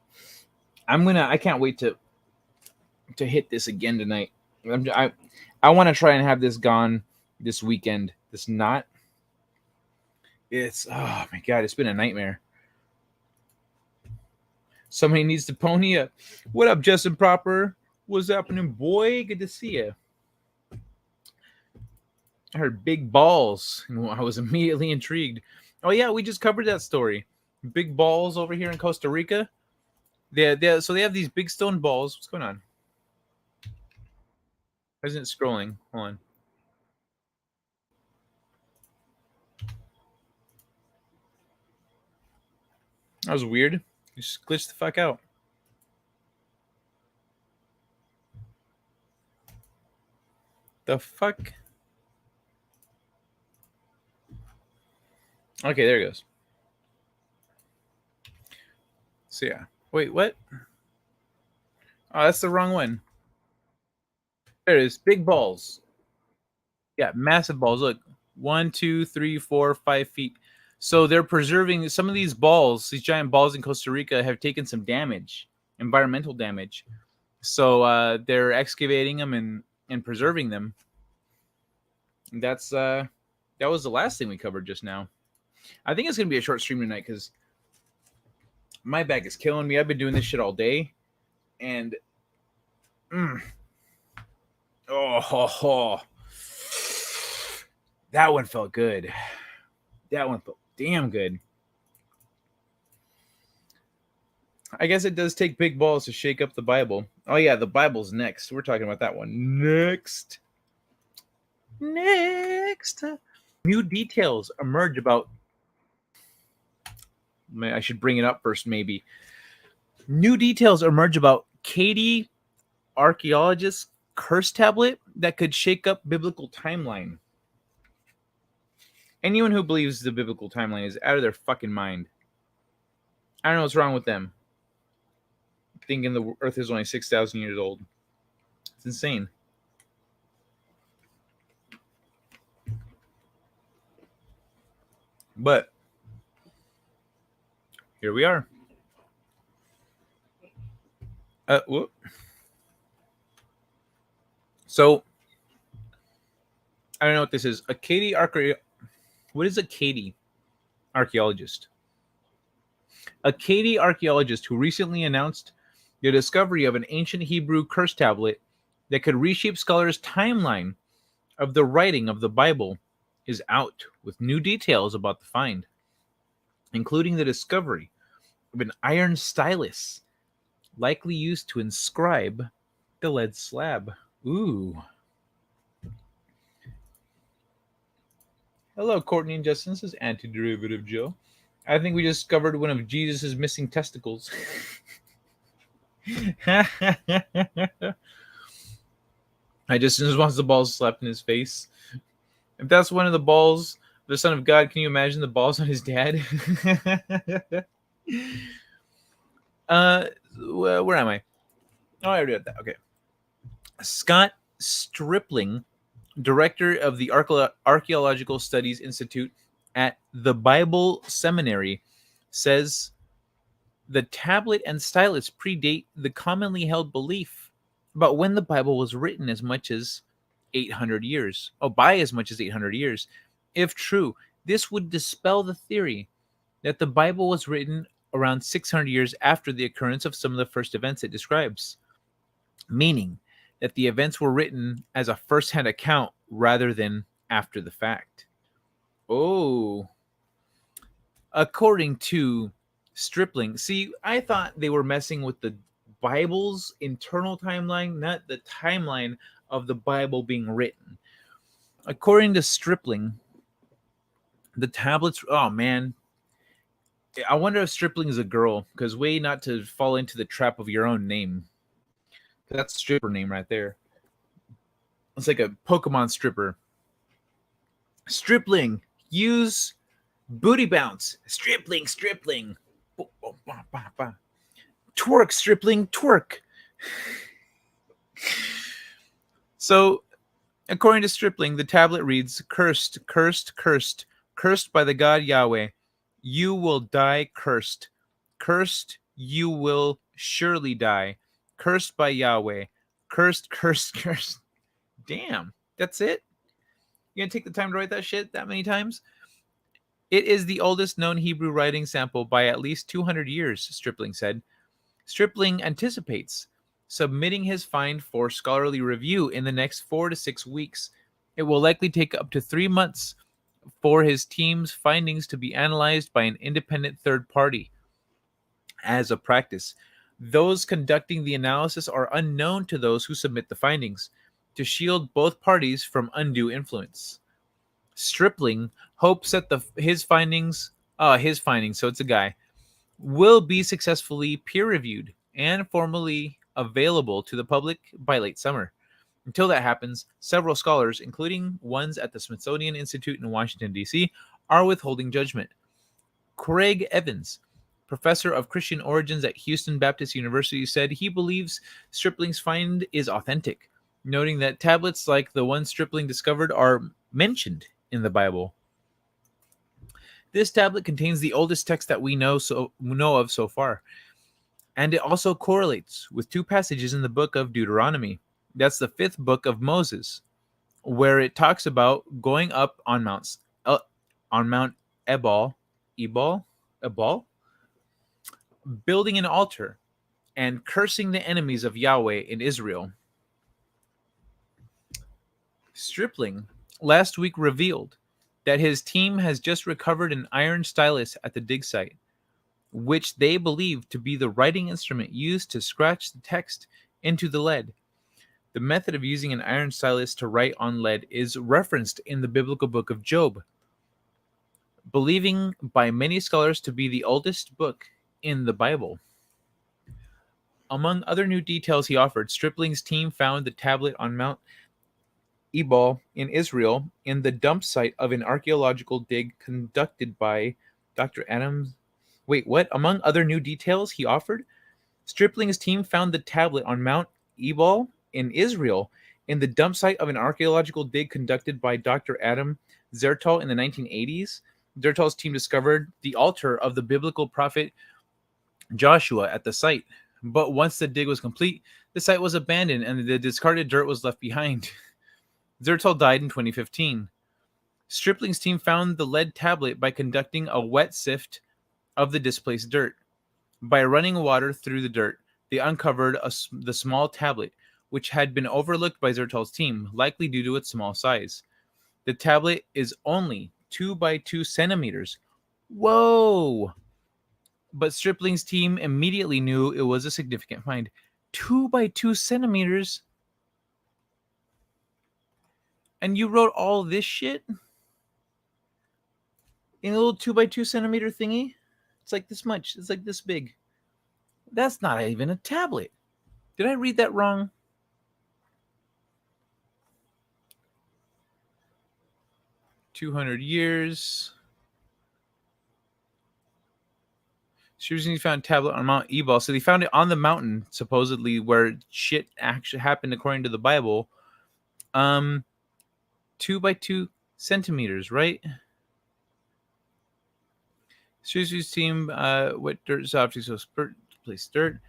I can't wait to hit this again tonight. I want to try and have this gone this weekend. This knot. Oh my God, it's been a nightmare. Somebody needs to pony up. What up, Justin Proper? What's happening, boy? Good to see you. I heard big balls, and I was immediately intrigued. Oh yeah, we just covered that story. Big balls over here in Costa Rica. So they have these big stone balls. What's going on? Why isn't it scrolling? Hold on. That was weird. You just glitched the fuck out. The fuck? Okay, there it goes. So yeah. Wait, what? Oh, that's the wrong one. There it is. Big balls. Yeah, massive balls. Look. 1, 2, 3, 4, 5 feet. So they're preserving some of these balls. These giant balls in Costa Rica have taken some damage, environmental damage. So they're excavating them and preserving them. And that was the last thing we covered just now. I think it's going to be a short stream tonight because my back is killing me. I've been doing this shit all day. And that one felt good. That one felt damn good. I guess it does take big balls to shake up the Bible. Oh yeah, the Bible's next. We're talking about that one next. New details emerge about. I should bring it up first, maybe. New details emerge about Katie, Archaeologists' curse tablet that could shake up biblical timeline. Anyone who believes the biblical timeline is out of their fucking mind. I don't know what's wrong with them. Thinking the Earth is only 6,000 years old. It's insane. But here we are. So I don't know what this is. What is a Katie archaeologist? A Katie archaeologist who recently announced the discovery of an ancient Hebrew curse tablet that could reshape scholars' timeline of the writing of the Bible is out with new details about the find, including the discovery of an iron stylus likely used to inscribe the lead slab. Ooh. Hello, Courtney and Justin. This is Antiderivative Joe. I think we discovered one of Jesus' missing testicles. Justin just wants the balls slapped in his face. If that's one of the balls, the Son of God, can you imagine the balls on his dad? Where am I? Oh, I already had that. Okay. Scott Stripling, director of the Archaeological Studies Institute at the Bible Seminary, says the tablet and stylus predate the commonly held belief about when the Bible was written as much as 800 years. Oh, by as much as 800 years. If true, this would dispel the theory that the Bible was written around 600 years after the occurrence of some of the first events it describes, meaning that the events were written as a first-hand account rather than after the fact. Oh. According to Stripling, see, I thought they were messing with the Bible's internal timeline, not the timeline of the Bible being written. According to Stripling, the tablets, oh man, I wonder if Stripling is a girl, because way not to fall into the trap of your own name. That's a stripper name right there. It's like a Pokemon stripper. Stripling, use booty bounce. Stripling. Twerk, Stripling, twerk. So, according to Stripling, the tablet reads, cursed by the God Yahweh. You will die cursed. Cursed, you will surely die. Cursed by Yahweh. Cursed. Damn, that's it? You gonna take the time to write that shit that many times? It is the oldest known Hebrew writing sample by at least 200 years, Stripling said. Stripling anticipates submitting his find for scholarly review in the next 4 to 6 weeks. It will likely take up to 3 months for his team's findings to be analyzed by an independent third party. As a practice, those conducting the analysis are unknown to those who submit the findings, to shield both parties from undue influence. Stripling hopes that his findings, so it's a guy, will be successfully peer-reviewed and formally available to the public by late summer. Until that happens, several scholars, including ones at the Smithsonian Institute in Washington, D.C., are withholding judgment. Craig Evans, professor of Christian origins at Houston Baptist University, said he believes Stripling's find is authentic, noting that tablets like the one Stripling discovered are mentioned in the Bible. This tablet contains the oldest text that we know of so far. And it also correlates with two passages in the book of Deuteronomy. That's the 5th book of Moses, where it talks about going up on Mount Ebal, building an altar and cursing the enemies of Yahweh in Israel. Stripling last week revealed that his team has just recovered an iron stylus at the dig site, which they believe to be the writing instrument used to scratch the text into the lead. The method of using an iron stylus to write on lead is referenced in the biblical book of Job, believing by many scholars to be the oldest book in the Bible. Among other new details he offered, Stripling's team found the tablet on Mount Ebal in Israel in the dump site of an archaeological dig conducted by Dr. Adam. Wait, what? Among other new details he offered, Stripling's team found the tablet on Mount Ebal in Israel in the dump site of an archaeological dig conducted by Dr. Adam Zertal in the 1980s. Zertal's team discovered the altar of the biblical prophet Joshua at the site. But once the dig was complete, the site was abandoned and the discarded dirt was left behind. Zertal died in 2015. Stripling's team found the lead tablet by conducting a wet sift of the displaced dirt. By running water through the dirt, they uncovered the small tablet, which had been overlooked by Zertal's team, likely due to its small size. The tablet is only 2 by 2 centimeters. Whoa! But Stripling's team immediately knew it was a significant find. 2 by 2 centimeters? And you wrote all this shit in a little 2 by 2 centimeter thingy? It's like this much. It's like this big. That's not even a tablet. Did I read that wrong? "200 years. Seriously found tablet on Mount Ebal." So they found it on the mountain, supposedly, where shit actually happened according to the Bible. 2 by 2 centimeters, right? Seriously's team, what dirt is objects so place dirt.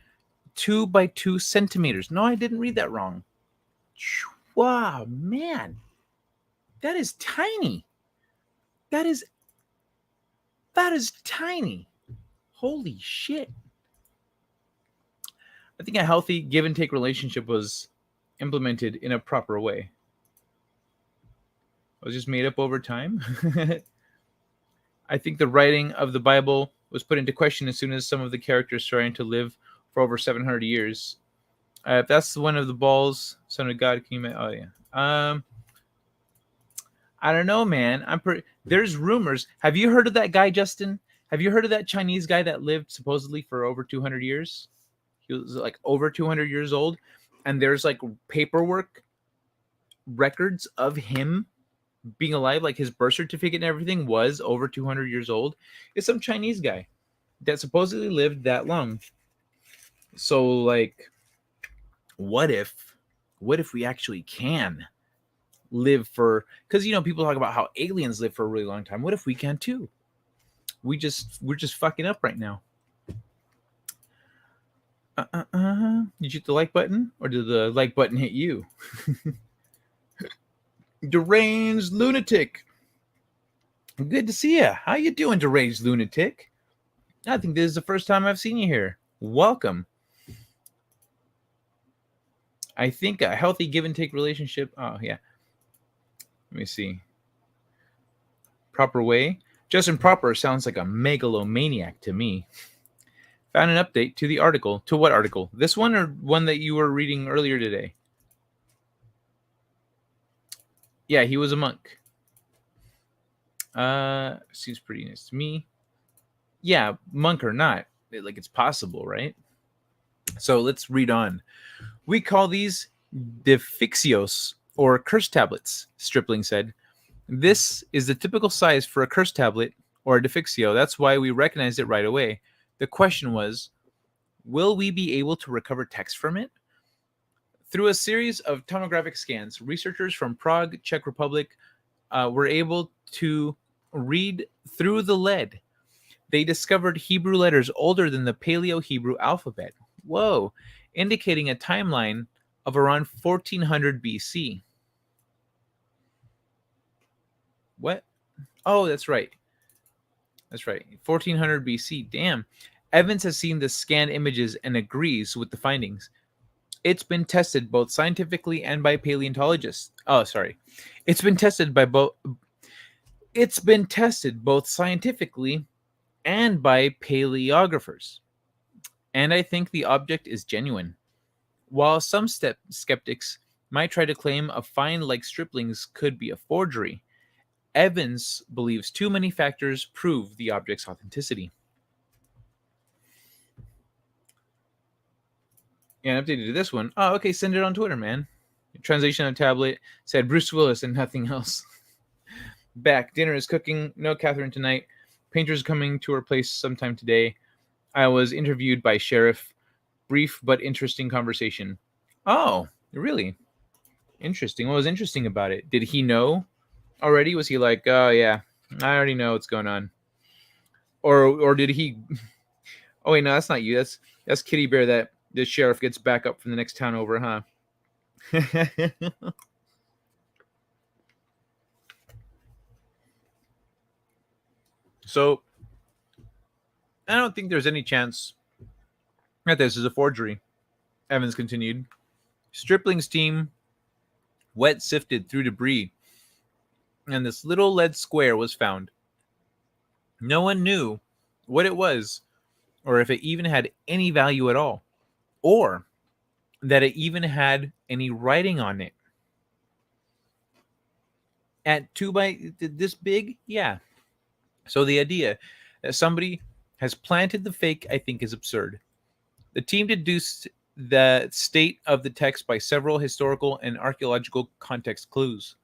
2 by 2 centimeters. No, I didn't read that wrong. Wow, man. That is tiny. That is tiny. Holy shit. I think a healthy give and take relationship was implemented in a proper way. It was just made up over time. I think the writing of the Bible was put into question as soon as some of the characters started to live for over 700 years. If that's one of the balls, Son of God, can you? Oh yeah. I don't know, man. There's rumors. Have you heard of that guy, Justin? Have you heard of that Chinese guy that lived supposedly for over 200 years? He was like over 200 years old, and there's like paperwork records of him being alive, like his birth certificate and everything was over 200 years old. It's some Chinese guy that supposedly lived that long. So like, what if we actually can live for, because people talk about how aliens live for a really long time. What if we can too? We're just fucking up right now. Did you hit the like button, or did the like button hit you? Deranged lunatic. Good to see you. How you doing, deranged lunatic? I think this is the first time I've seen you here. Welcome. I think a healthy give and take relationship. Oh yeah. Let me see. Proper way. Justin Proper sounds like a megalomaniac to me. Found an update to the article. To what article? This one or one that you were reading earlier today? Yeah, he was a monk. Seems pretty nice to me. Yeah, monk or not, like it's possible, right? So let's read on. We call these defixios, or curse tablets, Stripling said. This is the typical size for a curse tablet or a defixio. That's why we recognized it right away. The question was, will we be able to recover text from it? Through a series of tomographic scans, researchers from Prague, Czech Republic, were able to read through the lead. They discovered Hebrew letters older than the Paleo-Hebrew alphabet. Whoa, indicating a timeline of around 1400 BC. What? Oh, that's right. That's right. 1400 BC. Damn. Evans has seen the scanned images and agrees with the findings. It's been tested both scientifically and by paleontologists. Oh, sorry. It's been tested both scientifically and by paleographers. And I think the object is genuine. While some skeptics might try to claim a find like Stripling's could be a forgery, Evans believes too many factors prove the object's authenticity. Yeah, and updated to this one. Oh, okay, send it on Twitter, man. Translation of tablet said Bruce Willis and nothing else. Back. Dinner is cooking. No Catherine tonight. Painter's coming to her place sometime today. I was interviewed by Sheriff. Brief but interesting conversation. Oh, really? Interesting. What was interesting about it? Did he know already? Was he like, oh yeah, I already know what's going on? Or did he? Oh wait, no, that's not you. That's Kitty Bear. That the sheriff gets back up from the next town over, huh? So I don't think there's any chance that this is a forgery. Evans continued. Stripling's team wet sifted through debris, and this little lead square was found. No one knew what it was, or if it even had any value at all, or that it even had any writing on it. At 2 by this big, yeah. So the idea that somebody has planted the fake, I think, is absurd. The team deduced the state of the text by several historical and archaeological context clues.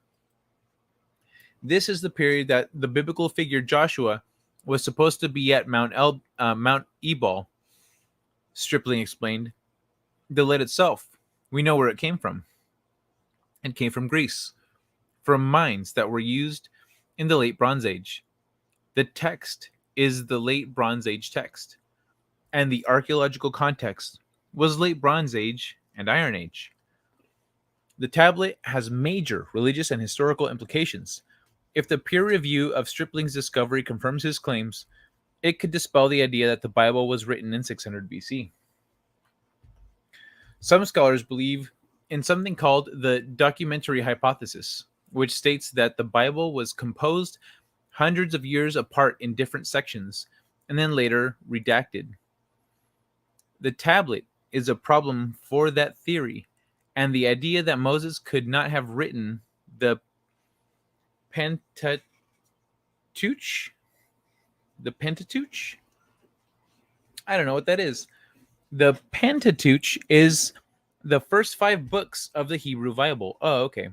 This is the period that the biblical figure Joshua was supposed to be at Mount Ebal, Stripling explained. The lead itself, we know where it came from. It came from Greece, from mines that were used in the late Bronze Age. The text is the late Bronze Age text, and the archaeological context was late Bronze Age and Iron Age. The tablet has major religious and historical implications. If the peer review of Stripling's discovery confirms his claims, it could dispel the idea that the Bible was written in 600 BC. Some scholars believe in something called the documentary hypothesis, which states that the Bible was composed hundreds of years apart in different sections and then later redacted. The tablet is a problem for that theory, and the idea that Moses could not have written the Pentateuch? The Pentateuch? I don't know what that is. The Pentateuch is the first 5 books of the Hebrew Bible. Oh, okay.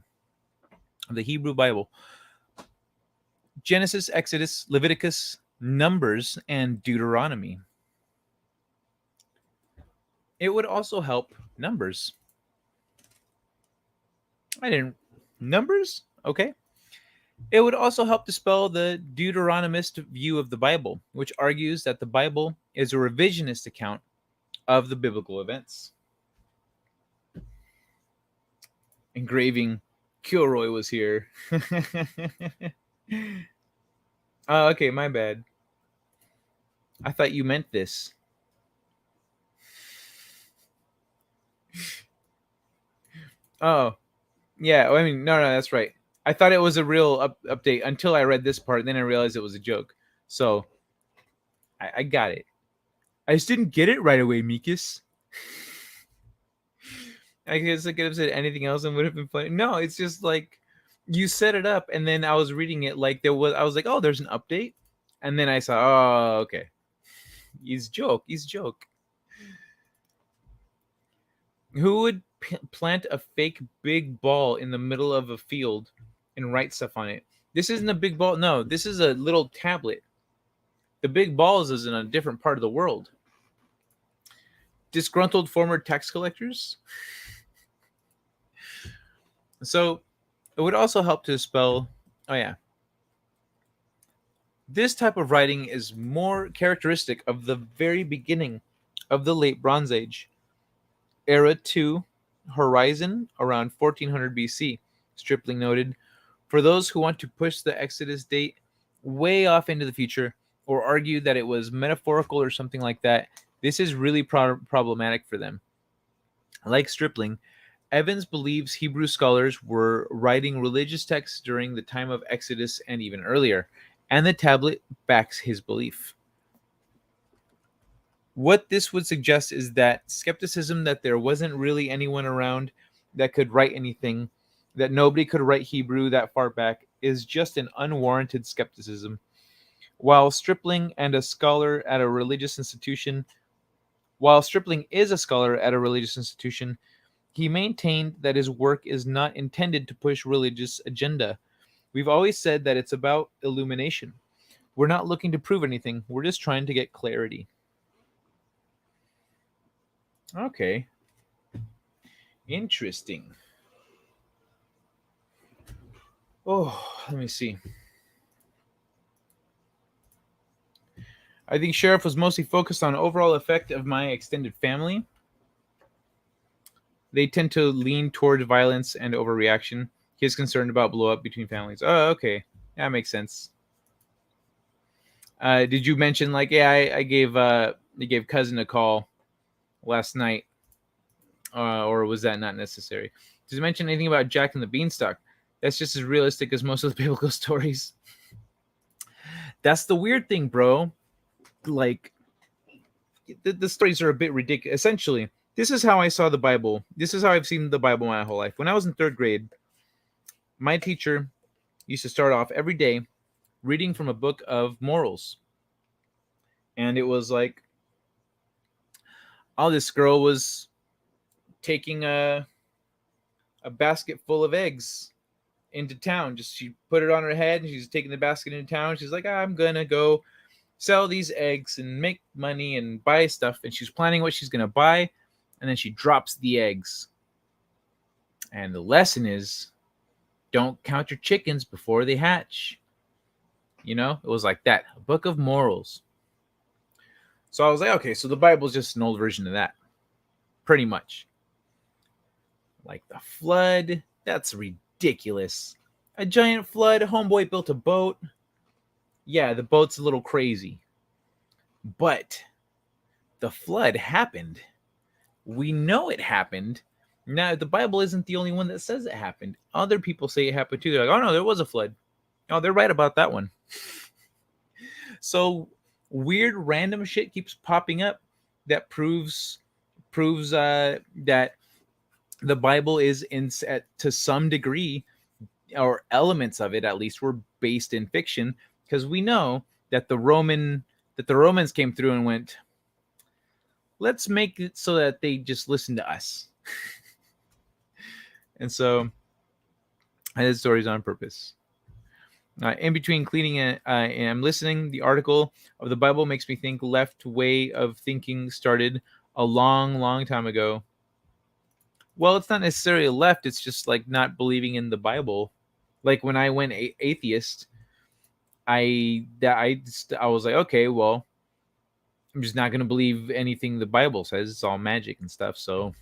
The Hebrew Bible. Genesis, Exodus, Leviticus, Numbers, and Deuteronomy. It would also help Numbers. Numbers? Okay. It would also help dispel the Deuteronomist view of the Bible, which argues that the Bible is a revisionist account of the biblical events. Engraving. Kilroy was here. Oh, okay, my bad. I thought you meant this. Oh, yeah. I mean, no, that's right. I thought it was a real update until I read this part. Then I realized it was a joke. So I got it. I just didn't get it right away, Mikas. I guess I could have said anything else and would have been funny. No, it's just like you set it up, and then I was reading it like I was like, oh, there's an update, and then I saw, oh, okay, he's joke. Who would plant a fake big ball in the middle of a field and write stuff on it? This isn't a big ball. No, this is a little tablet. The big balls is in a different part of the world. Disgruntled former tax collectors. So it would also help to dispel. Oh yeah. This type of writing is more characteristic of the very beginning of the late Bronze Age. Era 2, horizon around 1400 BC. Stripling noted, for those who want to push the Exodus date way off into the future or argue that it was metaphorical or something like that, this is really problematic for them. Like Stripling, Evans believes Hebrew scholars were writing religious texts during the time of Exodus and even earlier, and the tablet backs his belief. What this would suggest is that skepticism that there wasn't really anyone around that could write anything, that nobody could write Hebrew that far back, is just an unwarranted skepticism. While Stripling is a scholar at a religious institution, he maintained that his work is not intended to push religious agenda. We've always said that it's about illumination. We're not looking to prove anything. We're just trying to get clarity. Okay. Interesting. Oh, let me see. I think Sheriff was mostly focused on overall effect of my extended family. They tend to lean toward violence and overreaction. He is concerned about blow up between families. Oh, okay. That makes sense. Did you mention, like, yeah, I gave cousin a call last night, or was that not necessary? Did you mention anything about Jack and the Beanstalk? That's just as realistic as most of the biblical stories. That's the weird thing, bro. Like, the stories are a bit ridiculous. Essentially, this is how I saw the Bible. This is how I've seen the Bible my whole life. When I was in 3rd grade, my teacher used to start off every day reading from a book of morals. And it was like, this girl was taking a basket full of eggs into town. She put it on her head and she's taking the basket into town. She's like, I'm gonna go sell these eggs and make money and buy stuff. And she's planning what she's gonna buy, and then she drops the eggs. And the lesson is, don't count your chickens before they hatch. You know, it was like that. A book of morals. So I was like, okay, so the Bible's just an old version of that. Pretty much. Like the flood, that's ridiculous. A giant flood, homeboy built a boat. Yeah, the boat's a little crazy. But the flood happened. We know it happened. Now, the Bible isn't the only one that says it happened. Other people say it happened too. They're like, oh no, there was a flood. Oh, they're right about that one. So weird random shit keeps popping up that proves that the Bible is to some degree, or elements of it at least, were based in fiction, because we know that the Romans came through and went, let's make it so that they just listen to us. And so I did stories on purpose. In between cleaning and I'm listening, the article of the Bible makes me think left way of thinking started a long, long time ago. Well, it's not necessarily left. It's just like not believing in the Bible. Like when I went atheist, I was like, okay, well, I'm just not going to believe anything the Bible says. It's all magic and stuff. So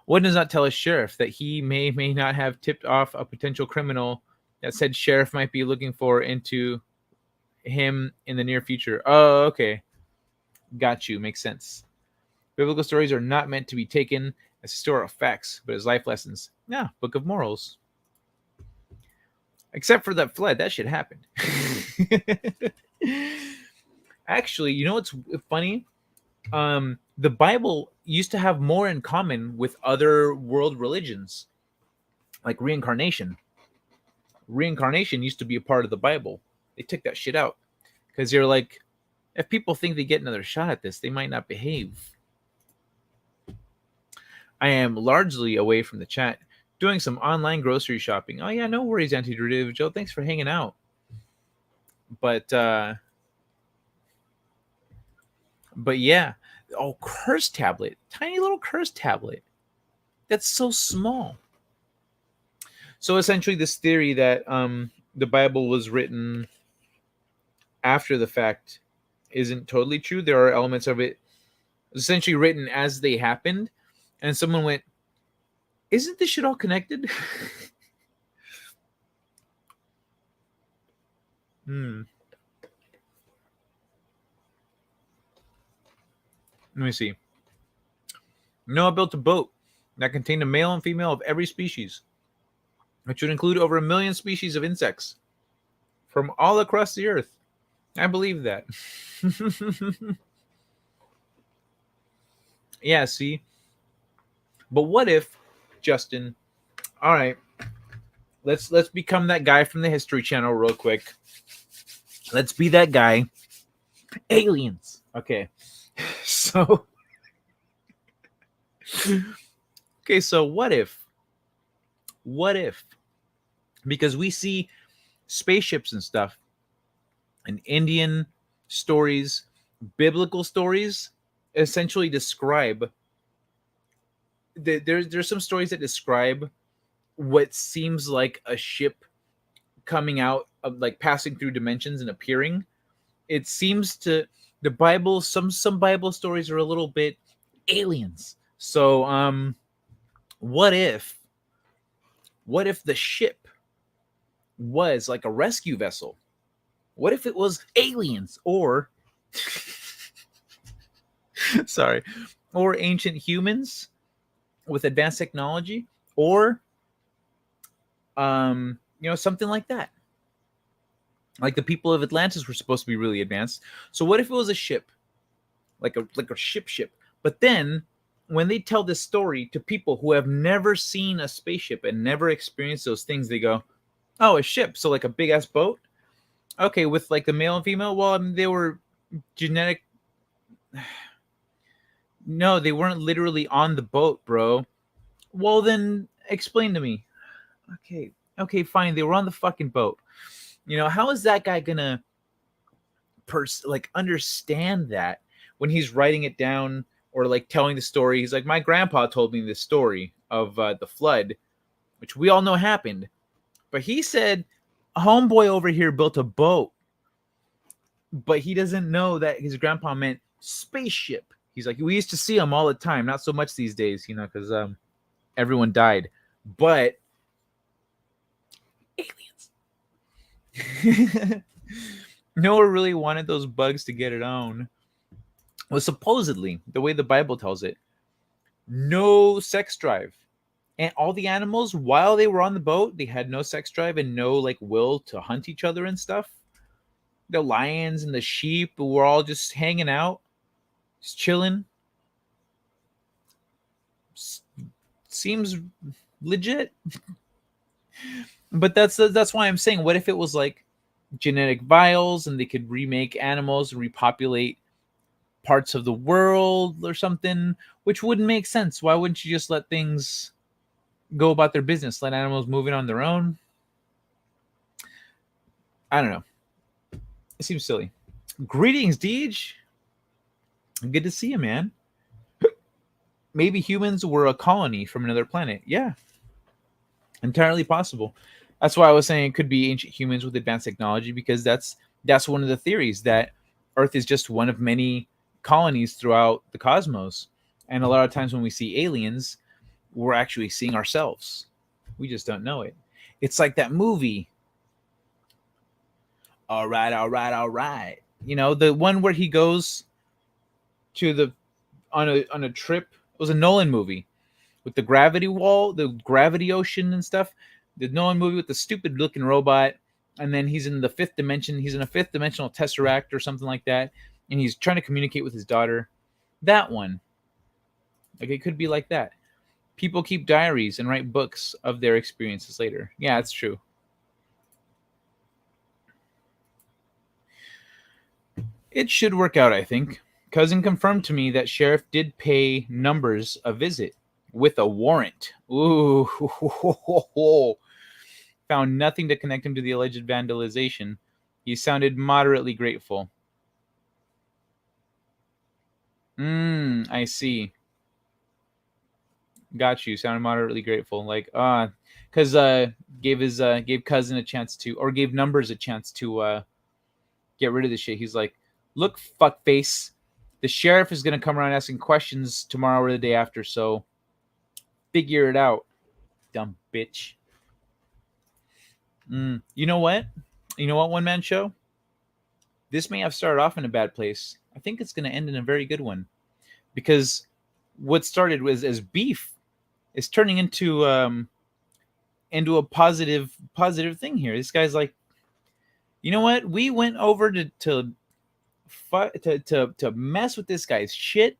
what does that tell a sheriff? That he may not have tipped off a potential criminal that said sheriff might be looking for into him in the near future. Oh, okay. Got you. Makes sense. Biblical stories are not meant to be taken as historical facts, but as life lessons. Yeah, book of morals. Except for that flood. That shit happened. Actually, you know what's funny? The Bible used to have more in common with other world religions, like reincarnation. Reincarnation used to be a part of the Bible. They took that shit out because they're like, if people think they get another shot at this, they might not behave. I am largely away from the chat, doing some online grocery shopping. Oh yeah, no worries, Anti-Derivative Joe. Thanks for hanging out. But yeah, curse tablet, tiny little curse tablet. That's so small. So essentially, this theory that the Bible was written after the fact isn't totally true. There are elements of it essentially written as they happened, and someone went, isn't this shit all connected? Let me see. Noah built a boat that contained a male and female of every species, which would include over 1 million species of insects from all across the earth. I believe that. Yeah, see? But what if, Justin, all right, let's become that guy from the History Channel real quick. Let's be that guy. Aliens. Okay. So what if because we see spaceships and stuff and Indian stories, biblical stories essentially describe there's some stories that describe what seems like a ship coming out of, like, passing through dimensions and appearing. It seems to the Bible, some Bible stories are a little bit aliens. So what if the ship was like a rescue vessel? What if it was aliens or sorry, or ancient humans with advanced technology, or something like that? Like the people of Atlantis were supposed to be really advanced. So what if it was a ship, like a ship? But then when they tell this story to people who have never seen a spaceship and never experienced those things, they go, "Oh, a ship, so like a big ass boat." Okay, with like the male and female. Well, I mean, they were genetic. No, they weren't literally on the boat, bro. Well, then explain to me. Okay, fine. They were on the fucking boat. How is that guy gonna understand that when he's writing it down or like telling the story? He's like, my grandpa told me this story of the flood, which we all know happened, but he said a homeboy over here built a boat, but he doesn't know that his grandpa meant spaceship. He's like, we used to see them all the time, not so much these days, because everyone died, but aliens. Noah really wanted those bugs to get it on. Well, supposedly, the way the Bible tells it, no sex drive. And all the animals, while they were on the boat, they had no sex drive and no like will to hunt each other and stuff. The lions and the sheep were all just hanging out, just chilling. Seems legit. But that's why I'm saying, what if it was like genetic vials and they could remake animals and repopulate parts of the world or something, which wouldn't make sense. Why wouldn't you just let things go about their business, let animals move in on their own? I don't know. It seems silly. Greetings, Deej. Good to see you, man. Maybe humans were a colony from another planet. Yeah, entirely possible. That's why I was saying it could be ancient humans with advanced technology, because that's one of the theories, that Earth is just one of many colonies throughout the cosmos. And a lot of times when we see aliens, we're actually seeing ourselves. We just don't know it. It's like that movie. All right. The one where he goes to on a trip. It was a Nolan movie with the gravity wall, the gravity ocean and stuff. The Nolan movie with the stupid looking robot, and then he's in the fifth dimension. He's in a fifth dimensional tesseract or something like that, and he's trying to communicate with his daughter. That one. Like, it could be like that. People keep diaries and write books of their experiences later. Yeah, it's true. It should work out, I think. Cousin confirmed to me that Sheriff did pay Numbers a visit with a warrant. Ooh. Found nothing to connect him to the alleged vandalization. He sounded moderately grateful. I see. Got you. Sounded moderately grateful. Like, because gave Cousin a chance to, or gave Numbers a chance to get rid of this shit. He's like, look, fuckface, the sheriff is going to come around asking questions tomorrow or the day after, so figure it out, dumb bitch. You know what? One man show? This may have started off in a bad place. I think it's going to end in a very good one, because what started was as beef is turning into a positive thing here. This guy's like, you know what? We went over to mess with this guy's shit,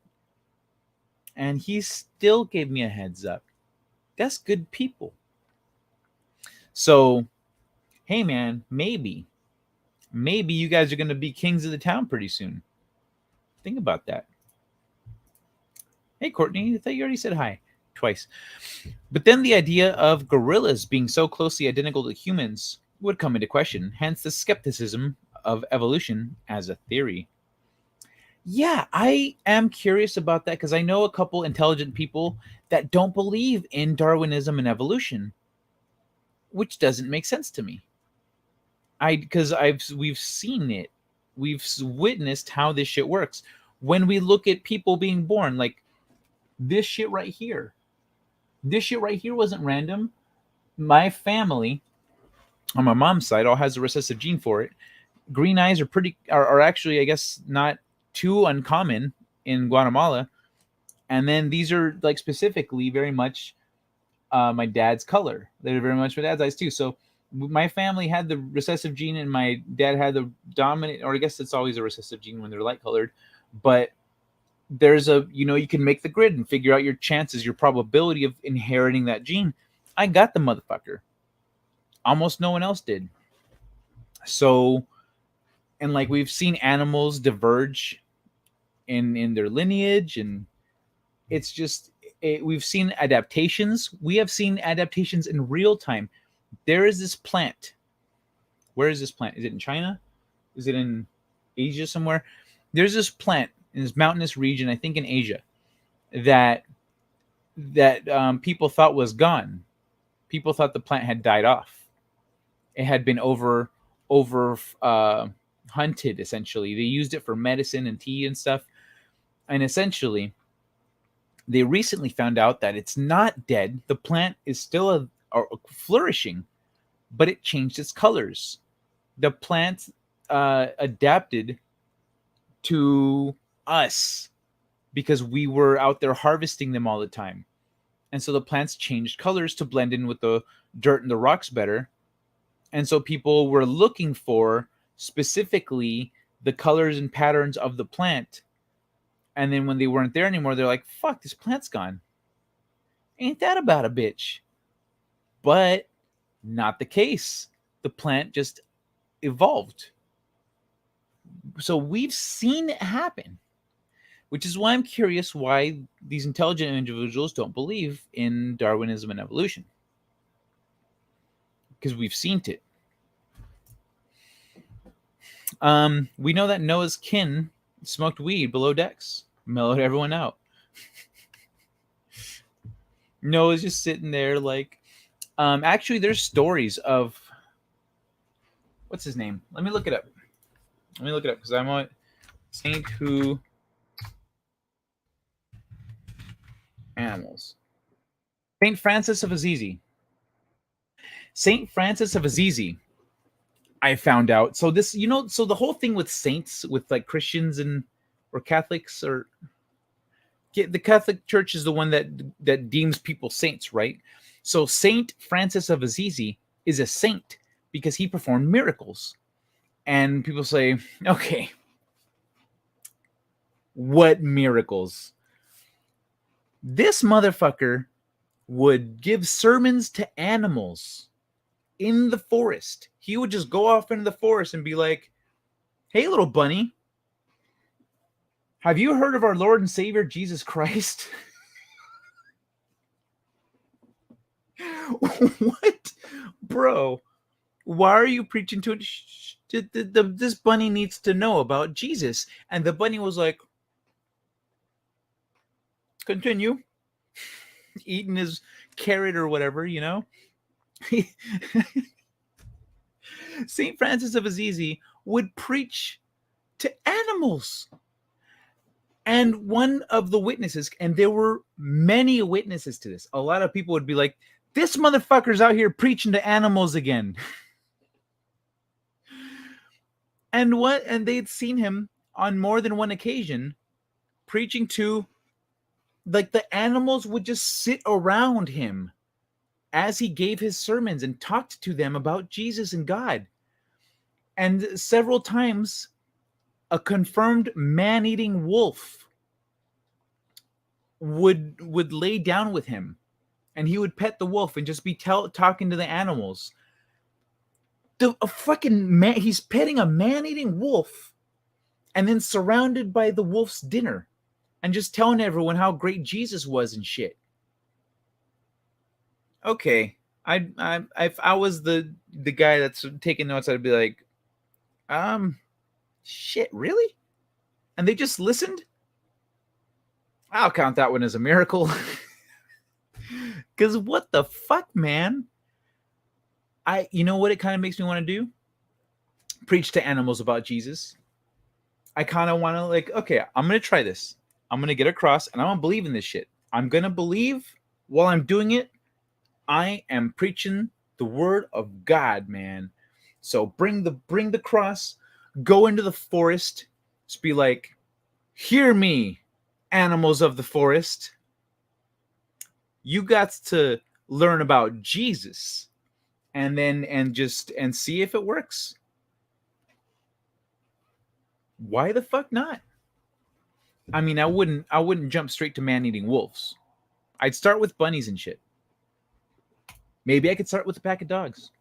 and he still gave me a heads up. That's good people. So, hey man, maybe you guys are going to be kings of the town pretty soon. Think about that. Hey Courtney, I thought you already said hi twice. But then the idea of gorillas being so closely identical to humans would come into question, hence the skepticism of evolution as a theory. Yeah, I am curious about that, because I know a couple intelligent people that don't believe in Darwinism and evolution, which doesn't make sense to me. Because we've seen it. We've witnessed how this shit works. When we look at people being born, like this shit right here. This shit right here wasn't random. My family, on my mom's side, all has a recessive gene for it. Green eyes are actually, I guess, not too uncommon in Guatemala. And then these are like specifically very much my dad's color. They're very much my dad's eyes too. So my family had the recessive gene, and my dad had the dominant, or I guess it's always a recessive gene when they're light colored. But there's you can make the grid and figure out your chances, your probability of inheriting that gene. I got the motherfucker. Almost no one else did. So, and like we've seen animals diverge in their lineage, and it's just, we've seen adaptations. We have seen adaptations in real time. There is this plant. Where is this plant? Is it in China? Is it in Asia somewhere? There's this plant in this mountainous region, I think in Asia, that people thought was gone. People thought the plant had died off. It had been over hunted, essentially. They used it for medicine and tea and stuff. And essentially, they recently found out that it's not dead. The plant is still flourishing, but it changed its colors. The plant adapted to us because we were out there harvesting them all the time. And so the plants changed colors to blend in with the dirt and the rocks better. And so people were looking for specifically the colors and patterns of the plant. And then when they weren't there anymore, they're like, fuck, this plant's gone. Ain't that about a bitch? But not the case. The plant just evolved. So we've seen it happen, which is why I'm curious why these intelligent individuals don't believe in Darwinism and evolution. Because we've seen it. We know that Noah's kin smoked weed below decks, mellowed everyone out. Noah's just sitting there like, actually there's stories of, what's his name? Let me look it up. Because I'm on Saint Who Animals. Saint Francis of Assisi. Saint Francis of Assisi, I found out. So this, so the whole thing with saints, with like Christians or Catholics, or the Catholic Church is the one that deems people saints, right? So Saint Francis of Assisi is a saint because he performed miracles. And people say, okay, what miracles? This motherfucker would give sermons to animals in the forest. He would just go off into the forest and be like, hey, little bunny, have you heard of our Lord and Savior, Jesus Christ? What? Bro, why are you preaching to this bunny needs to know about Jesus? And the bunny was like, continue. Eating his carrot or whatever, St. Francis of Assisi would preach to animals. And one of the witnesses, and there were many witnesses to this, a lot of people would be like, this motherfucker's out here preaching to animals again. And they'd seen him on more than one occasion preaching to, like, the animals would just sit around him as he gave his sermons and talked to them about Jesus and God. And several times, a confirmed man-eating wolf would lay down with him, and he would pet the wolf and just be talking to the animals. A fucking man, he's petting a man-eating wolf, and then surrounded by the wolf's dinner, and just telling everyone how great Jesus was and shit. Okay, if I was the guy that's taking notes, I'd be like, shit, really? And they just listened? I'll count that one as a miracle. Because what the fuck, man? You know what it kind of makes me want to do? Preach to animals about Jesus. I kind of want to, like, okay, I'm going to try this. I'm going to get across, and I'm going to believe in this shit. I'm going to believe while I'm doing it, I am preaching the word of God, man. So bring the cross, go into the forest, just be like, hear me, animals of the forest. You got to learn about Jesus, and see if it works. Why the fuck not? I mean, I wouldn't jump straight to man-eating wolves. I'd start with bunnies and shit. Maybe I could start with a pack of dogs.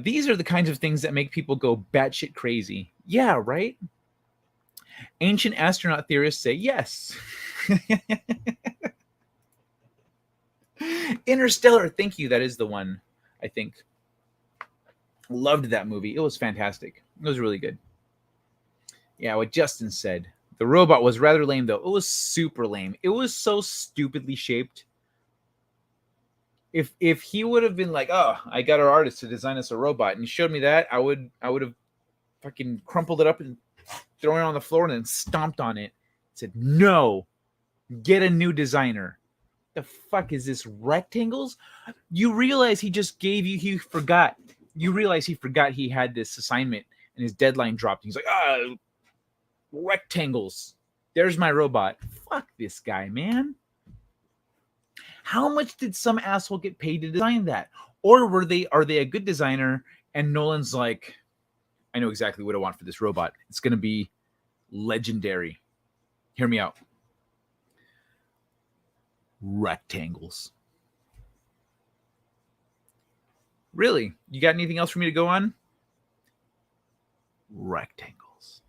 These are the kinds of things that make people go batshit crazy. Yeah, right? Ancient astronaut theorists say yes. Interstellar, thank you. That is the one, I think. Loved that movie. It was fantastic. It was really good. Yeah, what Justin said. The robot was rather lame, though. It was super lame. It was so stupidly shaped. If he would have been like, oh, I got our artist to design us a robot, and he showed me that, I would have fucking crumpled it up and thrown it on the floor and then stomped on it. Said, no, get a new designer. The fuck is this, rectangles? You realize he forgot. You realize he forgot he had this assignment and his deadline dropped. He's like, rectangles. There's my robot. Fuck this guy, man. How much did some asshole get paid to design that? Or are they a good designer and Nolan's like, I know exactly what I want for this robot. It's going to be legendary. Hear me out. Rectangles. Really? You got anything else for me to go on? Rectangles.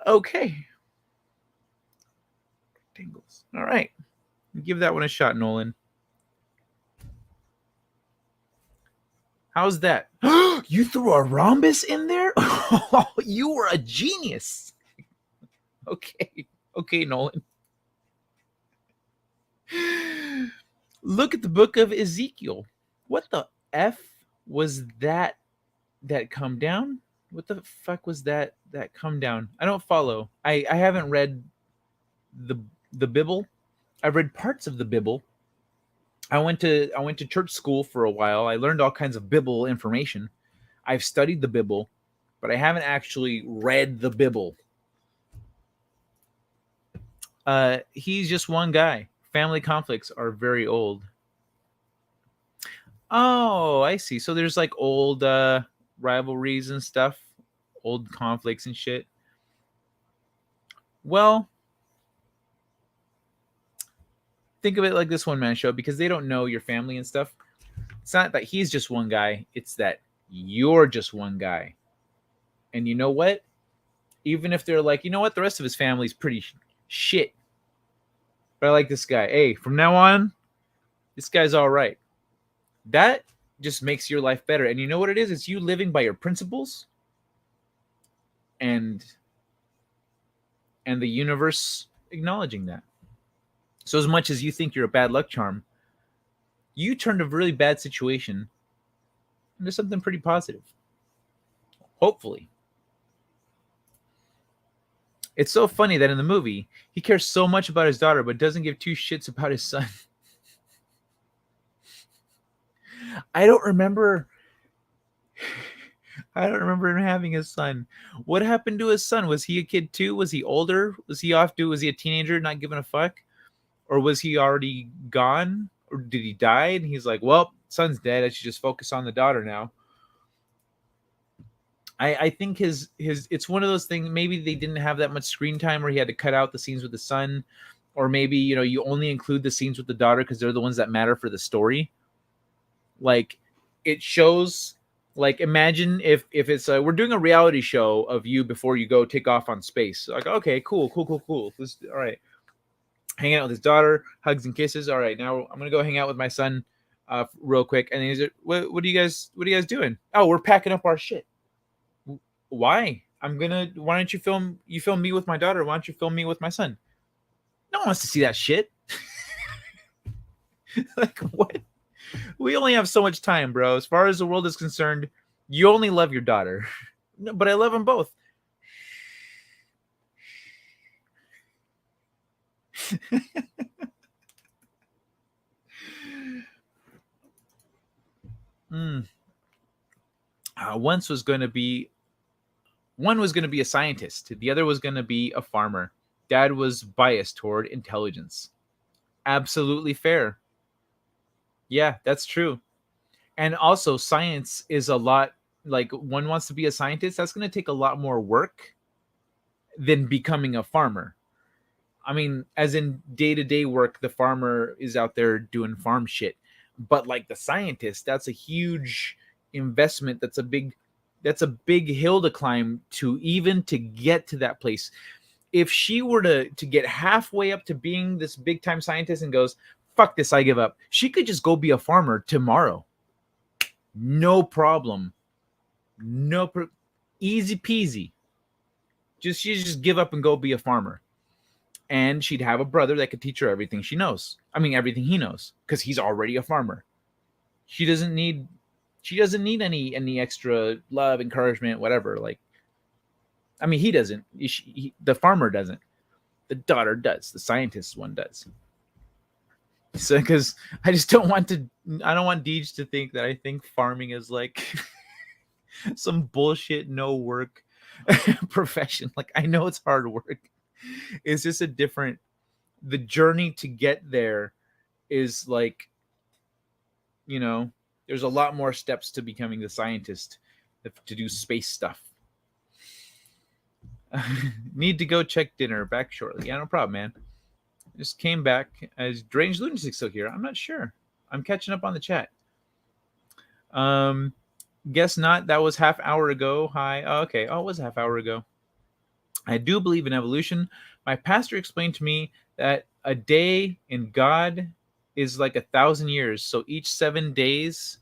Okay. Rectangles. All right. Give that one a shot, Nolan. How's that? You threw a rhombus in there? You were a genius. Okay, Nolan. Look at the book of Ezekiel. What the F was that come down? What the fuck was that come down? I don't follow. I haven't read the Bible. I've read parts of the Bible. I went to church school for a while. I learned all kinds of Bible information. I've studied the Bible, but I haven't actually read the Bible. He's just one guy. Family conflicts are very old. Oh, I see. So there's like old rivalries and stuff, old conflicts and shit. Well, think of it like this one-man show, because they don't know your family and stuff. It's not that he's just one guy. It's that you're just one guy. And you know what? Even if they're like, you know what? The rest of his family's pretty shit. But I like this guy. Hey, from now on, this guy's all right. That just makes your life better. And you know what it is? It's you living by your principles and the universe acknowledging that. So as much as you think you're a bad luck charm, you turned a really bad situation into something pretty positive. Hopefully. It's so funny that in the movie, he cares so much about his daughter, but doesn't give two shits about his son. I don't remember him having a son. What happened to his son? Was he a kid too? Was he older? Was he a teenager not giving a fuck? Or was he already gone? Or did he die? And he's like, well, son's dead. I should just focus on the daughter now. I think his it's one of those things. Maybe they didn't have that much screen time, or he had to cut out the scenes with the son, or maybe you only include the scenes with the daughter because they're the ones that matter for the story. Like it shows. Like imagine if it's we're doing a reality show of you before you go take off on space. Like okay, cool. All right, hanging out with his daughter, hugs and kisses. All right, now I'm gonna go hang out with my son, real quick. And he's like, what are you guys doing? Oh, we're packing up our shit. Why? Why don't you film me with my daughter? Why don't you film me with my son? No one wants to see that shit. Like, what? We only have so much time, bro. As far as the world is concerned, you only love your daughter. No, but I love them both. One was going to be a scientist. The other was going to be a farmer. Dad was biased toward intelligence. Absolutely fair. Yeah, that's true. And also science is a lot, like one wants to be a scientist. That's going to take a lot more work than becoming a farmer. I mean, as in day-to-day work, the farmer is out there doing farm shit. But like the scientist, that's a huge investment. That's a big hill to climb to get to that place. If she were to get halfway up to being this big time scientist and goes, fuck this, I give up, she could just go be a farmer tomorrow. No problem. Easy peasy. She just give up and go be a farmer. And she'd have a brother that could teach her everything she knows. I mean, everything he knows, because he's already a farmer. She doesn't need any extra love, encouragement, whatever. Like, I mean, he doesn't. The farmer doesn't. The daughter does. The scientist one does. So, because I don't want Deej to think that I think farming is like some bullshit, no work profession. Like, I know it's hard work. It's just the journey to get there is like, there's a lot more steps to becoming the scientist to do space stuff. Need to go check dinner. Back shortly. Yeah, no problem, man. Just came back. Is Strange Lunatic still here? I'm not sure. I'm catching up on the chat. Guess not. That was half hour ago. Hi. Oh, okay. Oh, it was a half hour ago. I do believe in evolution. My pastor explained to me that a day in God is like 1,000 years. So each 7 days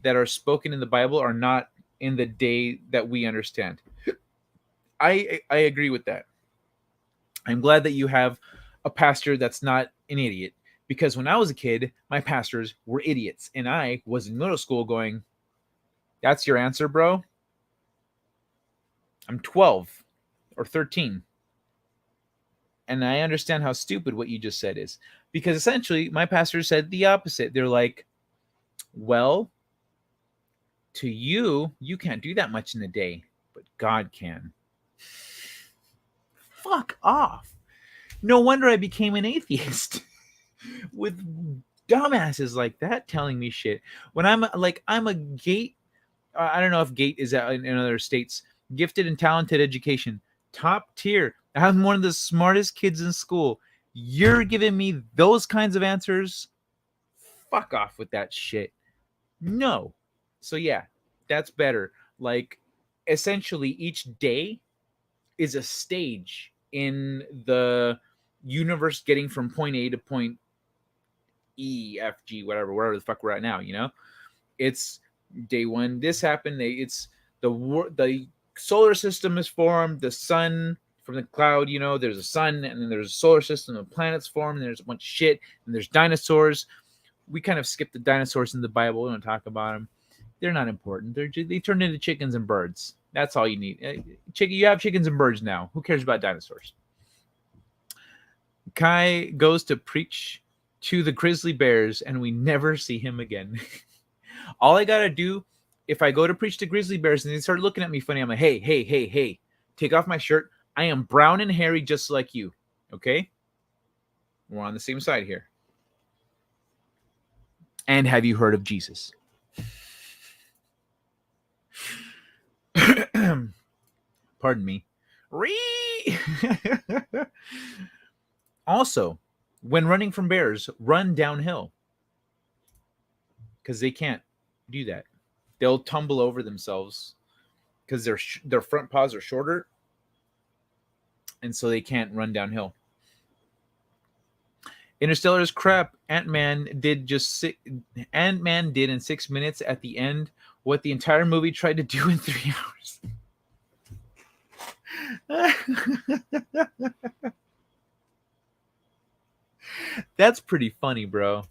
that are spoken in the Bible are not in the day that we understand. I agree with that. I'm glad that you have a pastor that's not an idiot, because when I was a kid, my pastors were idiots, and I was in middle school going, that's your answer, bro? I'm 12 or 13. And I understand how stupid what you just said is, because essentially my pastor said the opposite. They're like, well, to you can't do that much in a day, but God can. Fuck off. No wonder I became an atheist with dumbasses like that telling me shit. When I'm a GATE, I don't know if GATE is in other states, gifted and talented education, top tier. I'm one of the smartest kids in school. You're giving me those kinds of answers? Fuck off with that shit. No. So yeah, that's better. Like, essentially each day is a stage in the universe getting from point A to point E, F, G, wherever the fuck we're at now, It's day one, this happened. It's the solar system is formed, the sun from the cloud, you know, there's a sun, and then there's a solar system, and planets form, and there's a bunch of shit, and there's dinosaurs. We kind of skip the dinosaurs in the Bible. We don't talk about them. They're not important. They turn into chickens and birds. That's all you need. You have chickens and birds now. Who cares about dinosaurs? Kai goes to preach to the grizzly bears, and we never see him again. All I gotta do, if I go to preach to grizzly bears and they start looking at me funny, I'm like, hey, take off my shirt. I am brown and hairy just like you. Okay? We're on the same side here. And have you heard of Jesus? Pardon me. Also, when running from bears, run downhill. Because they can't do that. They'll tumble over themselves because their front paws are shorter. And so they can't run downhill. Interstellar is crap. Ant-Man did in 6 minutes at the end what the entire movie tried to do in 3 hours. That's pretty funny, bro.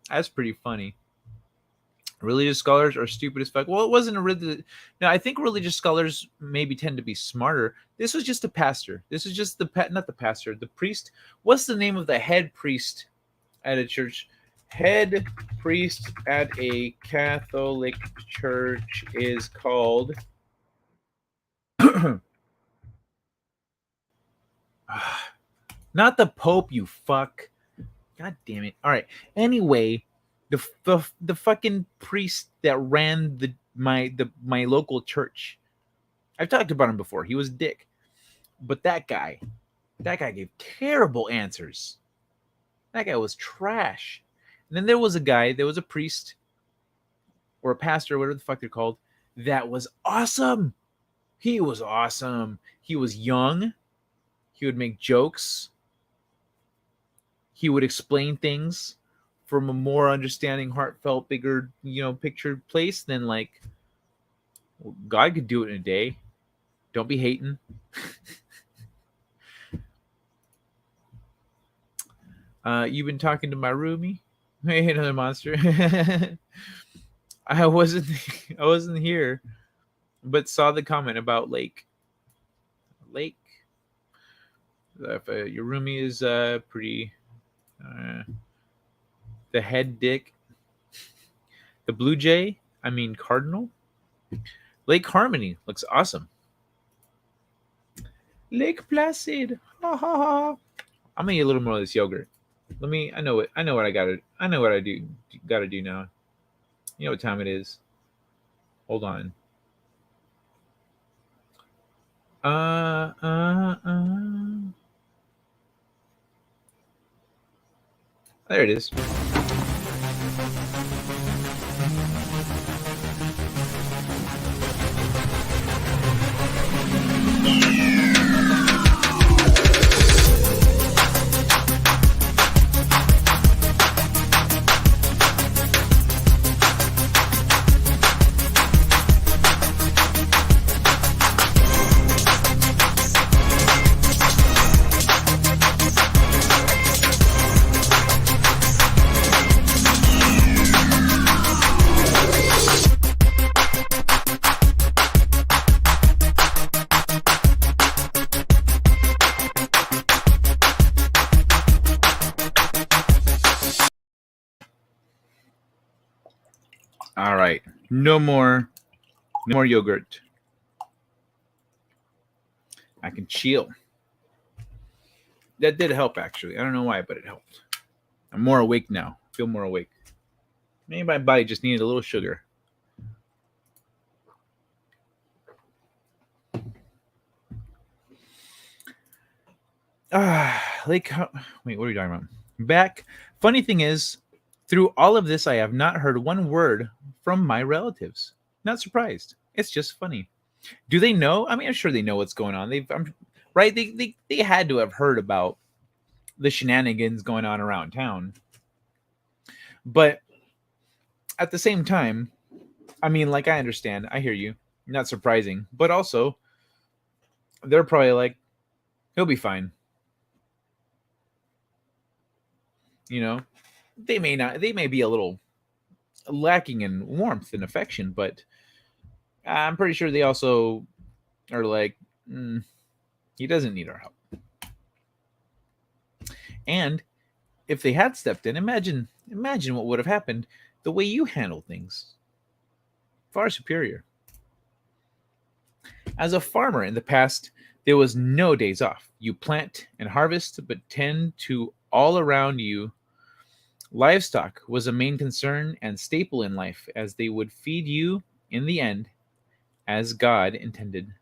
That's pretty funny. Religious scholars are stupid as fuck. Well, it wasn't a religious. No, I think religious scholars maybe tend to be smarter. This was just a pastor. This is just not the pastor, the priest. What's the name of the head priest at a church? Head priest at a Catholic church is called. Not the Pope, you fuck. God damn it. All right. Anyway. The fucking priest that ran my local church. I've talked about him before. He was a dick. But that guy gave terrible answers. That guy was trash. And then there was a priest or a pastor, whatever the fuck they're called, that was awesome. He was awesome. He was young. He would make jokes. He would explain things from a more understanding, heartfelt, bigger, pictured place than like, well, God could do it in a day. Don't be hating. You've been talking to my roomie? Hey, another monster. I wasn't here, but saw the comment about Lake. If your roomie is pretty. The head dick, the blue jay, cardinal. Lake Harmony looks awesome. Lake Placid. Ha ha ha. I'm gonna eat a little more of this yogurt. I know what I gotta do now. You know what time it is. Hold on. There it is. All right. No more yogurt. I can chill. That did help, actually. I don't know why, but it helped. I'm more awake now. Feel more awake. Maybe my body just needed a little sugar. Wait, what are you talking about? Back. Funny thing is, through all of this, I have not heard one word from my relatives. Not surprised. It's just funny. Do they know? I'm sure they know what's going on. Right? They had to have heard about the shenanigans going on around town. But at the same time, I understand. I hear you. Not surprising. But also, they're probably like, He'll be fine. You know, they may be a little lacking in warmth and affection, but I'm pretty sure they also are like, he doesn't need our help. And if they had stepped in, imagine what would have happened. The way you handle things, far superior. As a farmer in the past, there was no days off. You plant and harvest, but tend to all around you. Livestock was a main concern and staple in life, as they would feed you in the end, as God intended.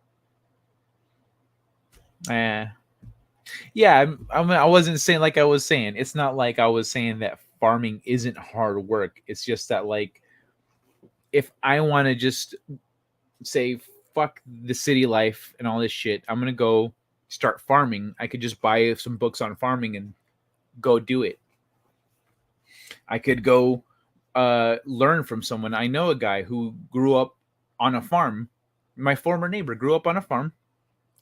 Yeah, I wasn't saying like I was saying. It's not like I was saying that farming isn't hard work. It's just that, like, if I want to just say fuck the city life and all this shit, I'm gonna go start farming. I could just buy some books on farming and go do it. I could go learn from someone. I know a guy who grew up on a farm. My former neighbor grew up on a farm,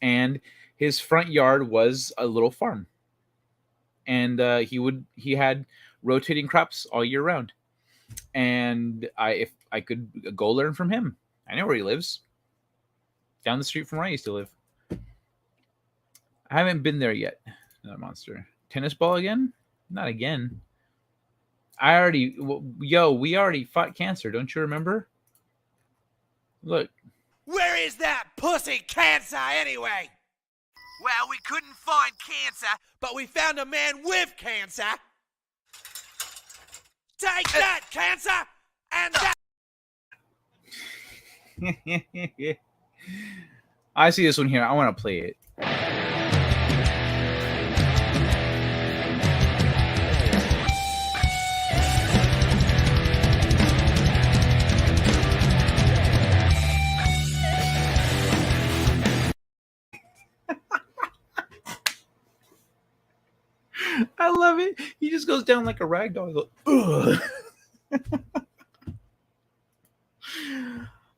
and his front yard was a little farm, and he had rotating crops all year round. And if I could go learn from him, I know where he lives, down the street from where I used to live. I haven't been there yet. Another monster. Tennis ball again? Not again. We already fought cancer. Don't you remember? Look. Where is that pussy cancer anyway? Well, we couldn't find cancer, but we found a man with cancer. Take that, cancer! And that... I see this one here. I want to play it. I love it. He just goes down like a rag doll. Goes, ugh.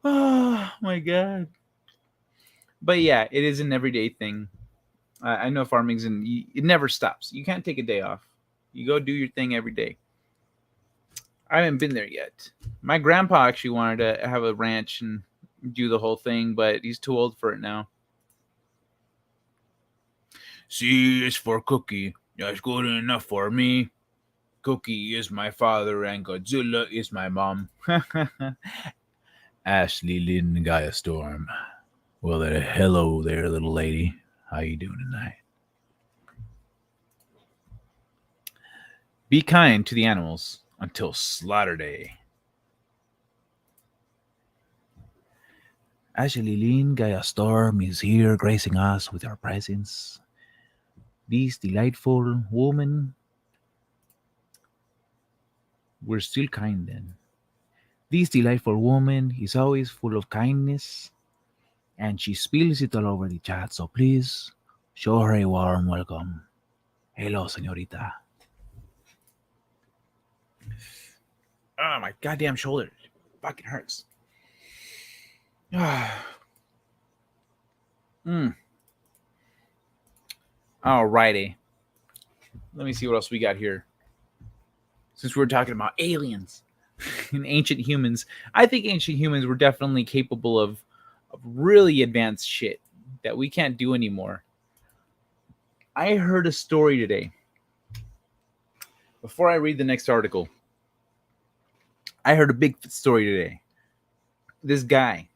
Oh my god. But yeah, it is an everyday thing. I know farming's it never stops. You can't take a day off. You go do your thing every day. I haven't been there yet. My grandpa actually wanted to have a ranch and do the whole thing, but he's too old for it now. C is for Cookie. That's good enough for me. Cookie is my father and Godzilla is my mom. Ashley Lynn Gaia Storm. Well, hello there, little lady. How you doing tonight? Be kind to the animals until slaughter day. Ashley Lynn Gaia Storm is here gracing us with her presence. This delightful woman. We're still kind then. This delightful woman is always full of kindness, and she spills it all over the chat, so please show her a warm welcome. Hello, señorita. Oh, my goddamn shoulder. It fucking hurts. Alrighty. Let me see what else we got here. Since we're talking about aliens and ancient humans, I think ancient humans were definitely capable of really advanced shit that we can't do anymore. I heard a story today. Before I read the next article, I heard a big story today. This guy.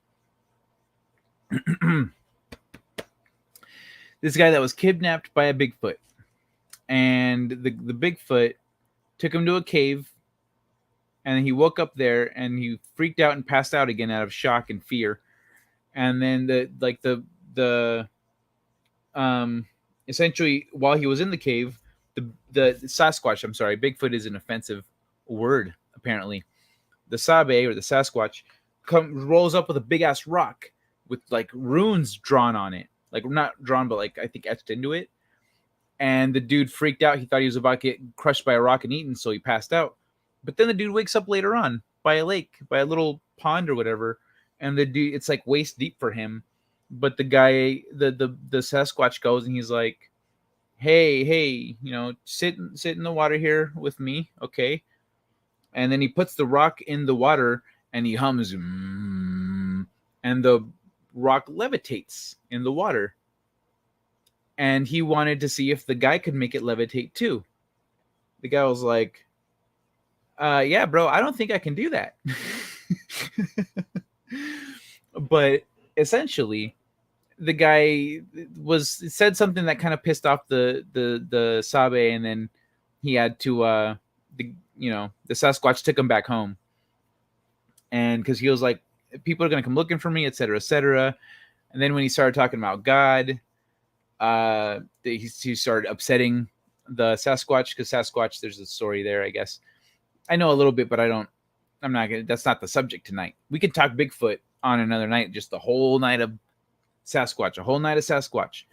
This guy that was kidnapped by a Bigfoot. And the Bigfoot took him to a cave. And he woke up there and he freaked out and passed out again out of shock and fear. And then essentially while he was in the cave, the Sasquatch, I'm sorry, Bigfoot is an offensive word, apparently. The Sabe, or the Sasquatch, rolls up with a big ass rock with like runes drawn on it. Like not drawn, but like I think etched into it. And the dude freaked out. He thought he was about to get crushed by a rock and eaten, so he passed out. But then the dude wakes up later on by a lake, by a little pond or whatever. And the dude, it's like waist deep for him. But the guy, the Sasquatch goes and he's like, hey, sit in the water here with me, okay? And then he puts the rock in the water and he hums, and the rock levitates in the water. And he wanted to see if the guy could make it levitate too. The guy was like, yeah, bro, I don't think I can do that. But essentially, the guy said something that kind of pissed off the Sabe, and then he had to the Sasquatch took him back home, and because he was like, people are gonna come looking for me, etc., etc. And then when he started talking about God, he started upsetting the Sasquatch, because Sasquatch, there's a story there, I guess. I know a little bit, but I'm not gonna. That's not the subject tonight. We could talk Bigfoot on another night, just the whole night of Sasquatch, a whole night of Sasquatch.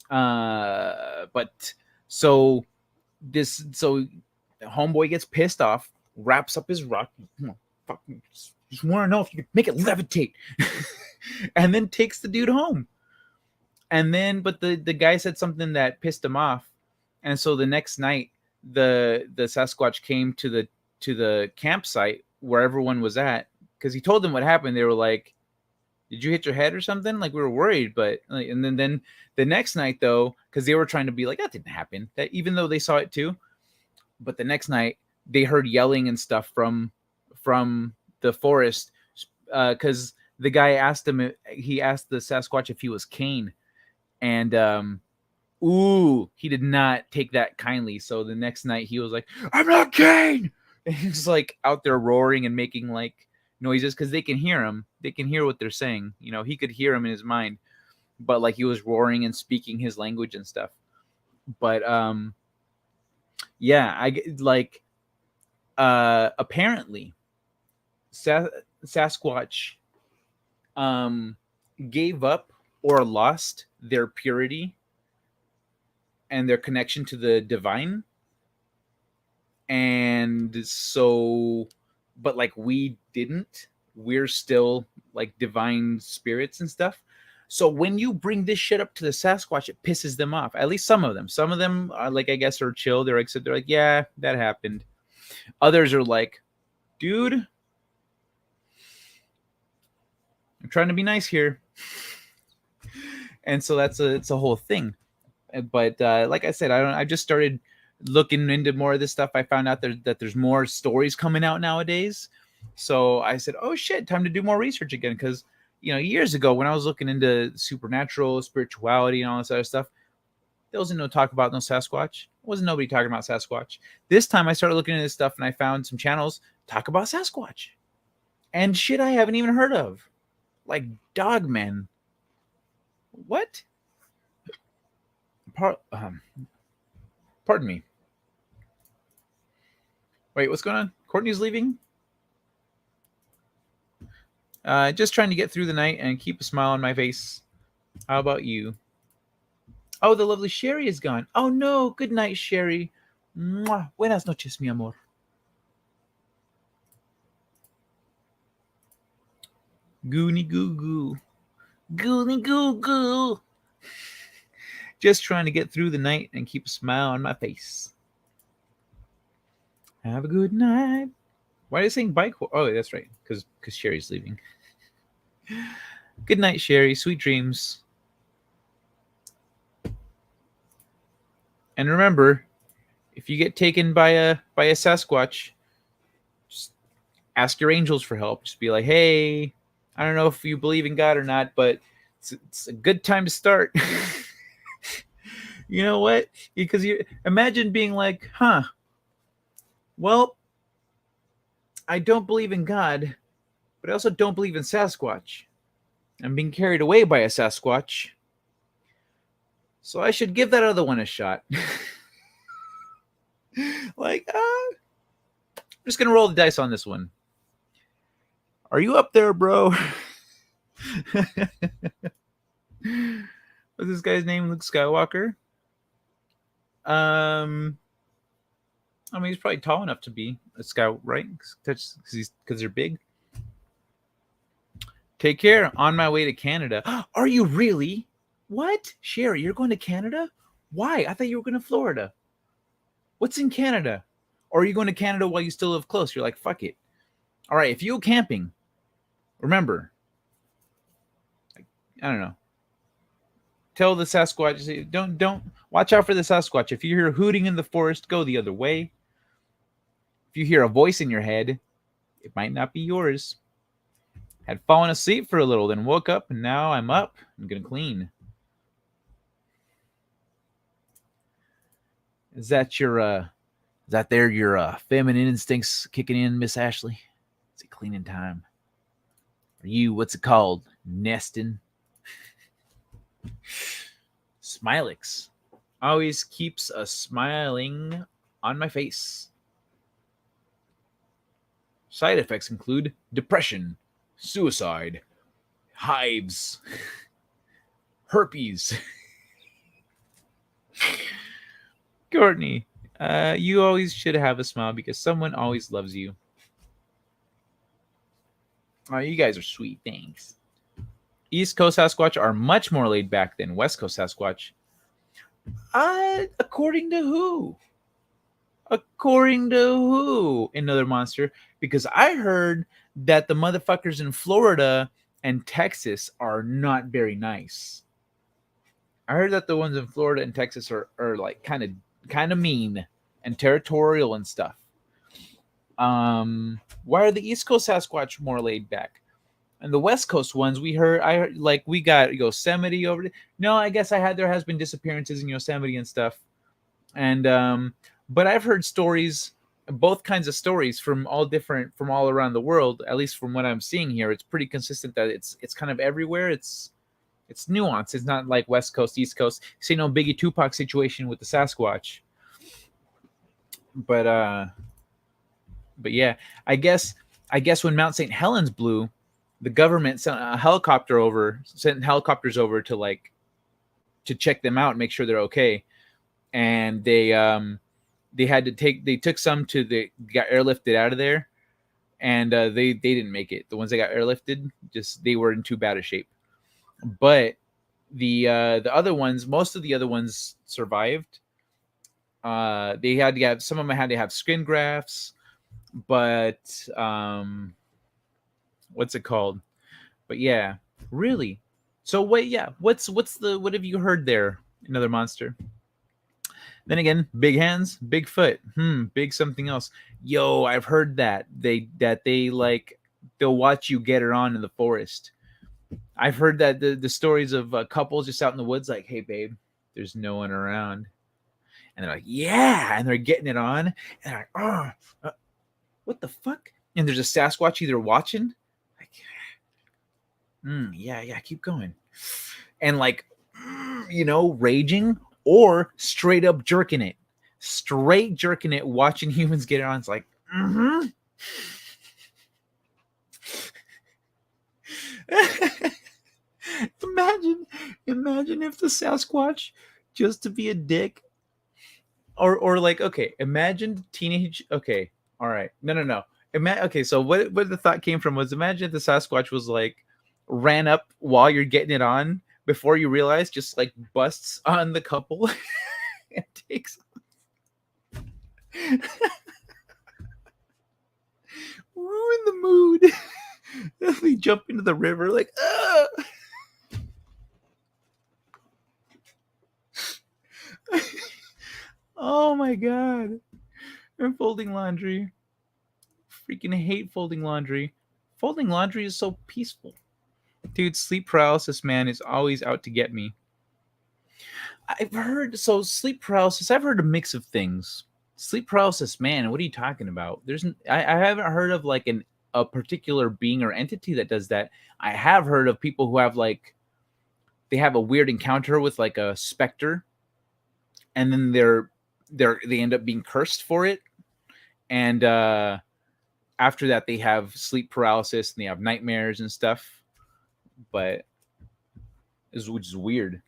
But so homeboy gets pissed off, wraps up his rock. Just want to know if you can make it levitate, and then takes the dude home. And then, but the guy said something that pissed him off, and so the next night, the Sasquatch came to the campsite where everyone was at, because he told them what happened. They were like, did you hit your head or something? Like, we were worried. But and then the next night, though, because they were trying to be like, that didn't happen, that even though they saw it too. But the next night they heard yelling and stuff from the forest, because the guy asked the Sasquatch if he was Cain, and he did not take that kindly. So the next night he was like, I'm not Cain, and he's like out there roaring and making like noises, because they can hear him. They can hear what they're saying. He could hear him in his mind, but like he was roaring and speaking his language and stuff. But yeah, apparently Sasquatch gave up or lost their purity and their connection to the divine. And so, but like we didn't, we're still like divine spirits and stuff. So when you bring this shit up to the Sasquatch, it pisses them off. At least some of them. Some of them are like, I guess, are chill. They're like, yeah, that happened. Others are like, dude, I'm trying to be nice here. And so it's a whole thing. But like I said, I just started looking into more of this stuff. I found out that there's more stories coming out nowadays. So I said, oh shit, time to do more research again. Because years ago when I was looking into supernatural, spirituality, and all this other stuff, there wasn't no talk about no Sasquatch. There wasn't nobody talking about Sasquatch. This time I started looking into this stuff and I found some channels talk about Sasquatch and shit I haven't even heard of, like Dogman. What? Pardon me. Wait, what's going on? Courtney's leaving? Just trying to get through the night and keep a smile on my face. How about you? Oh, the lovely Sherry is gone. Oh no, good night, Sherry. Mwah. Buenas noches, mi amor. Goony goo goo. Goony goo goo. Just trying to get through the night and keep a smile on my face. Have a good night. Why are they saying bye? Oh, that's right. Because Sherry's leaving. Good night, Sherry. Sweet dreams. And remember, if you get taken by a Sasquatch, just ask your angels for help. Just be like, hey, I don't know if you believe in God or not, but it's a good time to start. You know what? Because you imagine being like, well, I don't believe in God, but I also don't believe in Sasquatch. I'm being carried away by a Sasquatch, so I should give that other one a shot. Like, I'm just going to roll the dice on this one. Are you up there, bro? What's this guy's name? Luke Skywalker? I mean, he's probably tall enough to be a scout, right? Because they're big. Take care. On my way to Canada. Are you really? What? Sherry, you're going to Canada? Why? I thought you were going to Florida. What's in Canada? Or are you going to Canada while you still live close? You're like, fuck it. All right, if you go camping, remember, I don't know. Tell the Sasquatch, don't watch out for the Sasquatch. If you hear hooting in the forest, go the other way. If you hear a voice in your head, it might not be yours. Had fallen asleep for a little, then woke up, and now I'm up. I'm gonna clean. Is that your feminine instincts kicking in, Miss Ashley? Is it cleaning time? Are you, what's it called? Nesting? Smilix always keeps a smiling on my face. Side effects include depression, suicide, hives, herpes. Courtney, you always should have a smile because someone always loves you. Oh, you guys are sweet. Thanks. East Coast Sasquatch are much more laid back than West Coast Sasquatch. According to who? According to who? Another monster. Because I heard that the motherfuckers in Florida and Texas are not very nice. I heard that the ones in Florida and Texas are like kind of mean and territorial and stuff. Why are the East Coast Sasquatch more laid back? And the West Coast ones, I heard like we got Yosemite over there. No, I guess there has been disappearances in Yosemite and stuff. And but I've heard stories, both kinds of stories from all around the world. At least from what I'm seeing here, it's pretty consistent that it's kind of everywhere. It's nuanced. It's not like West Coast, East Coast. See, no Biggie Tupac situation with the Sasquatch. But yeah, I guess when Mount St. Helens blew, the government sent helicopters over to check them out and make sure they're okay. And they took some got airlifted out of there, and they didn't make it. The ones that got airlifted, they were in too bad a shape. But the other ones, most of the other ones survived. They had to have, some of them had to have skin grafts, but what's it called? But yeah, really. So wait, yeah, what have you heard there? Another monster. Then again, big hands, big foot, big something else. Yo, I've heard that they'll watch you get it on in the forest. I've heard that the stories of couples just out in the woods, like, hey babe, there's no one around, and they're like, yeah, and they're getting it on, and they're like, what the fuck? And there's a Sasquatch either watching, like, yeah, keep going, and raging, or straight up jerking it, watching humans get it on. It's like, Imagine if the Sasquatch, just to be a dick, or like, okay, imagine teenage. Okay, all right, no. Okay, so what the thought came from was, imagine if the Sasquatch was like, ran up while you're getting it on, before you realize, just like busts on the couple and takes ruin the mood. They jump into the river like, oh my god. I'm folding laundry. Freaking hate folding laundry. Folding laundry is so peaceful. Dude, sleep paralysis, man, is always out to get me. I've heard sleep paralysis, I've heard a mix of things. Sleep paralysis, man, what are you talking about? I haven't heard of like a particular being or entity that does that. I have heard of people who have they have a weird encounter with like a specter, and then they end up being cursed for it, and after that they have sleep paralysis and they have nightmares and stuff. But which is weird.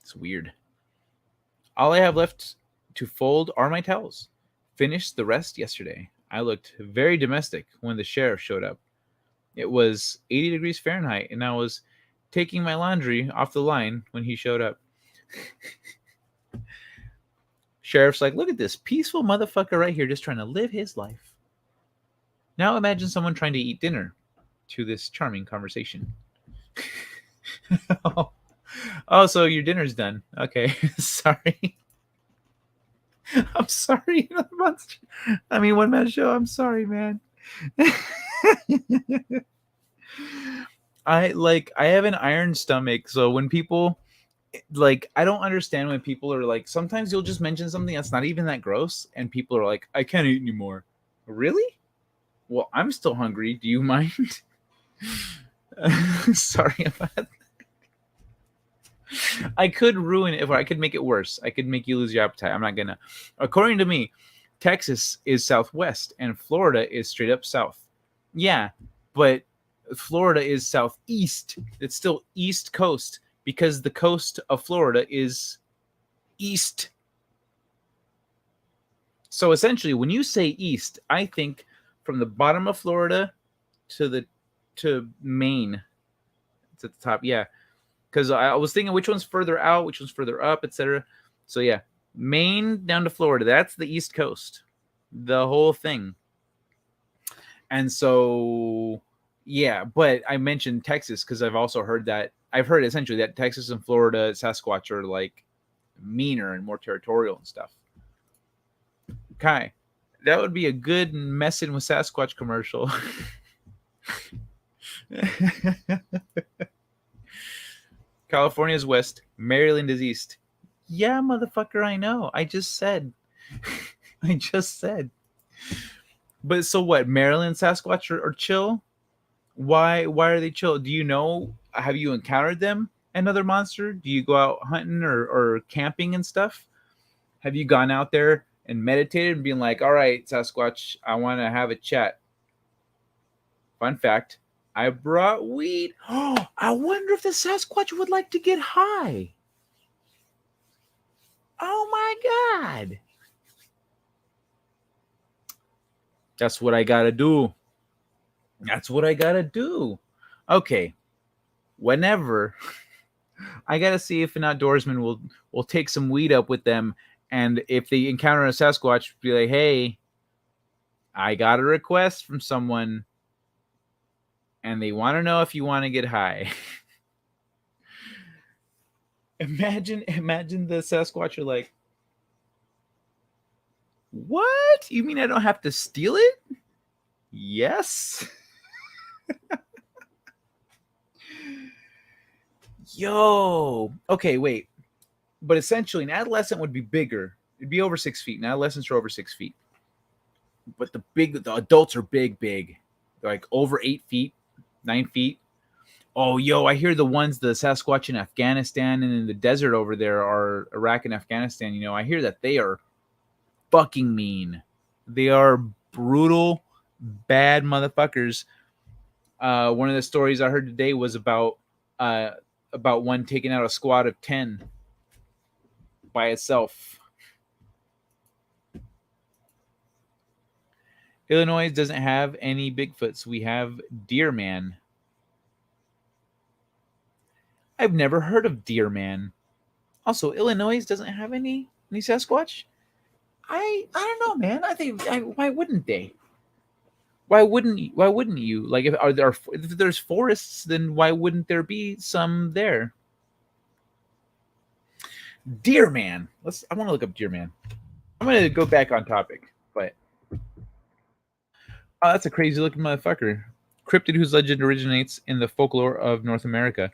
It's weird. All I have left to fold are my towels. Finished the rest yesterday. I looked very domestic when the sheriff showed up. It was 80 degrees Fahrenheit, and I was taking my laundry off the line when he showed up. Sheriff's like, look at this peaceful motherfucker right here just trying to live his life. Now imagine someone trying to eat dinner to this charming conversation. Oh, so your dinner's done. Okay, sorry. I'm sorry. I mean, one man show. I'm sorry, man. I have an iron stomach, so when people like, I don't understand when people are like, sometimes you'll just mention something that's not even that gross, and people are like, I can't eat anymore. Really? Well, I'm still hungry. Do you mind? Sorry about that. I could ruin it, if I could make it worse. I could make you lose your appetite. I'm not gonna. According to me, Texas is southwest and Florida is straight up south. Yeah, but Florida is southeast. It's still East Coast because the coast of Florida is east. So essentially, when you say east, I think from the bottom of Florida to Maine. It's at the top, yeah. Because I was thinking which one's further out, which one's further up, etc. So yeah, Maine down to Florida. That's the East Coast, the whole thing. And so yeah, but I mentioned Texas because I've also heard that. I've heard essentially that Texas and Florida Sasquatch are like meaner and more territorial and stuff. Okay, that would be a good messing with Sasquatch commercial. California is west, Maryland is east. Yeah, motherfucker, I know. I just said. I just said. But so what? Maryland Sasquatch are chill? Why are they chill? Do you know? Have you encountered them? Another monster? Do you go out hunting or camping and stuff? Have you gone out there and meditated and being like, all right, Sasquatch, I want to have a chat? Fun fact. I brought weed. Oh, I wonder if the Sasquatch would like to get high. Oh my God. That's what I gotta do. That's what I gotta do. Okay. Whenever I gotta see if an outdoorsman will take some weed up with them, and if they encounter a Sasquatch, be like, hey, I got a request from someone. And they want to know if you want to get high. Imagine the Sasquatch are like, what? You mean I don't have to steal it? Yes. Yo. Okay, wait. But essentially, an adolescent would be bigger. It'd be over 6 feet. And adolescents are over 6 feet. But the adults are big. They're like over 8 feet. 9 feet. Oh, yo, I hear the Sasquatch in Afghanistan and in the desert over there are Iraq and Afghanistan. You know, I hear that they are fucking mean. They are brutal, bad motherfuckers. One of the stories I heard today was about one taking out a squad of 10 by itself. Illinois doesn't have any Bigfoots. We have Deer Man. I've never heard of Deer Man. Also, Illinois doesn't have any Sasquatch. I don't know, man. I think why wouldn't they? Why wouldn't you? Like if there's forests, then why wouldn't there be some there? Deer Man. I want to look up Deer Man. I'm gonna go back on topic, but oh, that's a crazy looking motherfucker. Cryptid whose legend originates in the folklore of North America.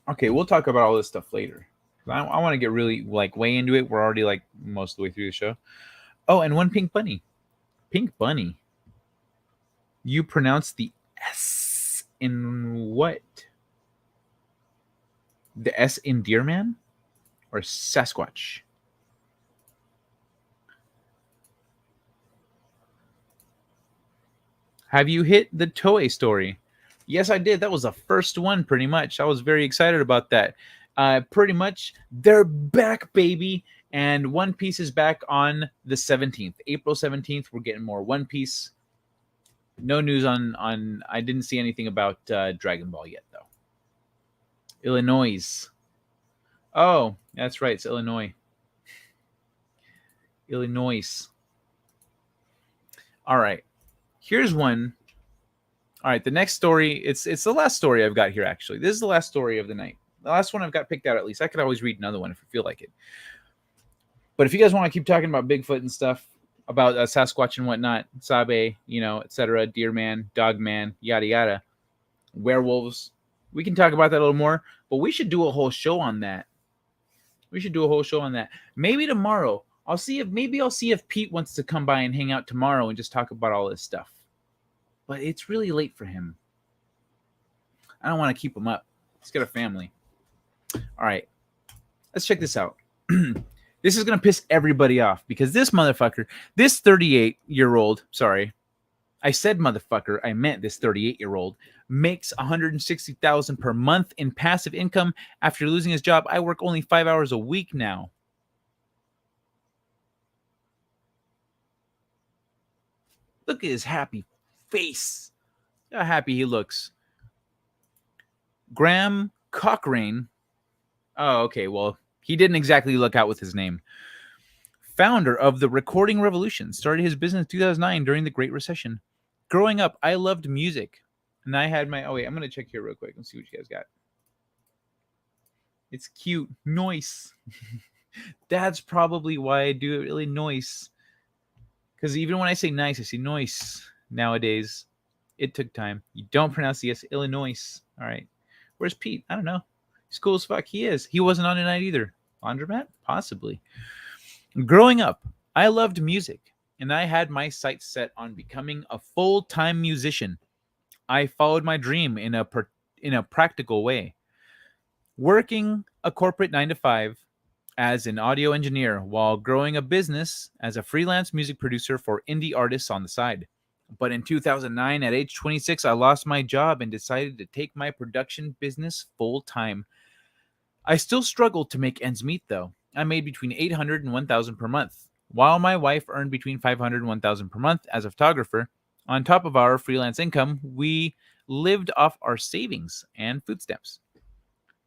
Okay, we'll talk about all this stuff later. I want to get really way into it. We're already most of the way through the show. Oh, and one pink bunny. Pink bunny. You pronounce the S in what? The S in Deer Man or Sasquatch? Have you hit the TOEI story? Yes, I did. That was the first one, pretty much. I was very excited about that. Pretty much, they're back, baby. And One Piece is back on the 17th. April 17th, we're getting more One Piece. No news on I didn't see anything about Dragon Ball yet, though. Illinois. Oh, that's right. It's Illinois. Illinois. All right. Here's one. All right. The next story, it's the last story I've got here, actually. This is the last story of the night. The last one I've got picked out, at least. I could always read another one if I feel like it. But if you guys want to keep talking about Bigfoot and stuff, about Sasquatch and whatnot, Sabe, etc., Deer Man, Dog Man, yada yada, werewolves, we can talk about that a little more. But we should do a whole show on that. Maybe tomorrow. I'll see if Pete wants to come by and hang out tomorrow and just talk about all this stuff. But it's really late for him. I don't want to keep him up. He's got a family. All right. Let's check this out. This is going to piss everybody off because this motherfucker, this 38-year-old, sorry, I said motherfucker, I meant this 38-year-old, makes $160,000 per month in passive income after losing his job. I work only 5 hours a week now. Look at his happy face. How happy he looks. Graham Cochrane. Oh, okay. Well, he didn't exactly look out with his name. Founder of the Recording Revolution, started his business in 2009 during the Great Recession. Growing up, I loved music. And I had my... Oh, wait. I'm going to check here real quick and see what you guys got. It's cute. Nice. That's probably why I do it really nice. Because even when I say nice, I say nice nowadays. It took time. You don't pronounce the S. Illinois. All right. Where's Pete? I don't know. He's cool as fuck. He is. He wasn't on tonight either. Laundromat? Possibly. Growing up, I loved music, and I had my sights set on becoming a full-time musician. I followed my dream in a practical way, working a corporate 9-to-5 as an audio engineer while growing a business as a freelance music producer for indie artists on the side. But in 2009, at age 26, I lost my job and decided to take my production business full-time. I still struggled to make ends meet, though. I made between $800 and $1,000 per month, while my wife earned between $500 and $1,000 per month as a photographer. On top of our freelance income, we lived off our savings and food stamps.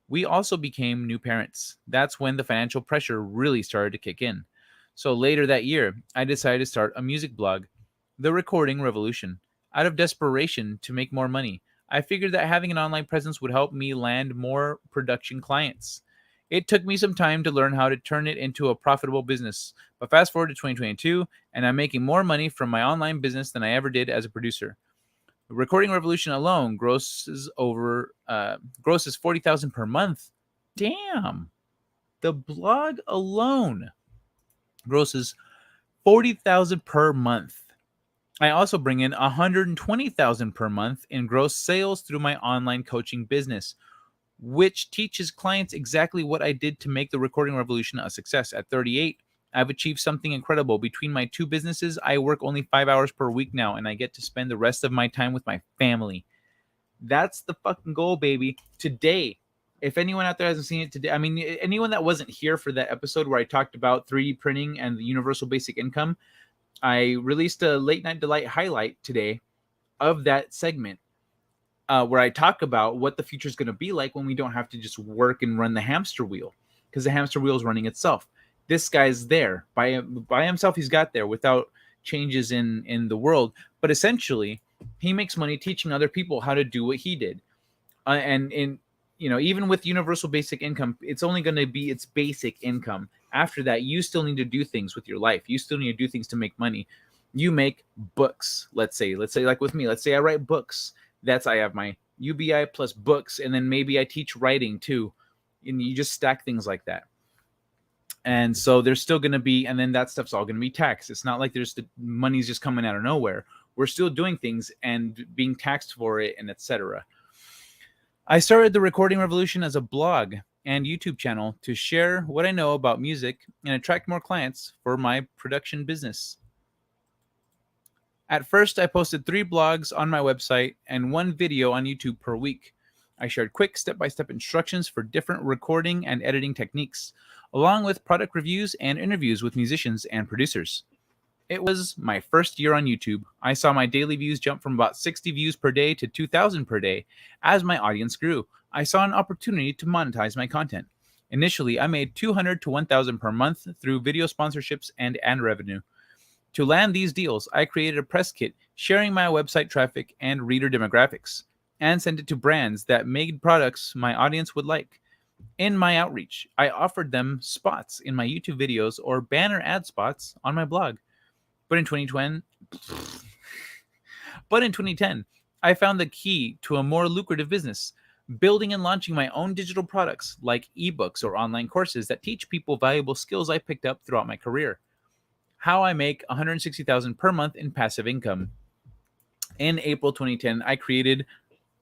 We also became new parents. That's when the financial pressure really started to kick in. So later that year, I decided to start a music blog, The Recording Revolution, out of desperation to make more money. I figured that having an online presence would help me land more production clients. It took me some time to learn how to turn it into a profitable business. But fast forward to 2022, and I'm making more money from my online business than I ever did as a producer. The Recording Revolution alone grosses $40,000 per month. Damn. The blog alone grosses $40,000 per month. I also bring in $120,000 per month in gross sales through my online coaching business, which teaches clients exactly what I did to make the Recording Revolution a success. At 38, I've achieved something incredible. Between my two businesses, I work only 5 hours per week now, and I get to spend the rest of my time with my family. That's the fucking goal, baby. Today, if anyone out there hasn't seen it today, I mean, anyone that wasn't here for that episode where I talked about 3D printing and the universal basic income, I released a Late Night Delight highlight today of that segment where I talk about what the future is going to be like when we don't have to just work and run the hamster wheel, because the hamster wheel is running itself. This guy's there by himself. He's got there without changes in the world. But essentially, he makes money teaching other people how to do what he did. Even with universal basic income, it's only going to be its basic income. After that, you still need to do things with your life. You still need to do things to make money. You make books. Let's say like with me, let's say I write books. I have my UBI plus books, and then maybe I teach writing too. And you just stack things like that. And so there's still going to be, and then that stuff's all going to be taxed. It's not like there's the money's just coming out of nowhere. We're still doing things and being taxed for it, and etc. I started the Recording Revolution as a blog and YouTube channel to share what I know about music and attract more clients for my production business. At first, I posted 3 blogs on my website and 1 video on YouTube per week. I shared quick step-by-step instructions for different recording and editing techniques, along with product reviews and interviews with musicians and producers. It was my first year on YouTube. I saw my daily views jump from about 60 views per day to 2,000 per day. As my audience grew, I saw an opportunity to monetize my content. Initially, I made 200 to 1,000 per month through video sponsorships and ad revenue. To land these deals, I created a press kit sharing my website traffic and reader demographics, and sent it to brands that made products my audience would like. In my outreach, I offered them spots in my YouTube videos or banner ad spots on my blog. But in 2010, I found the key to a more lucrative business, building and launching my own digital products like ebooks or online courses that teach people valuable skills I picked up throughout my career. How I make $160,000 per month in passive income. In April 2010, I created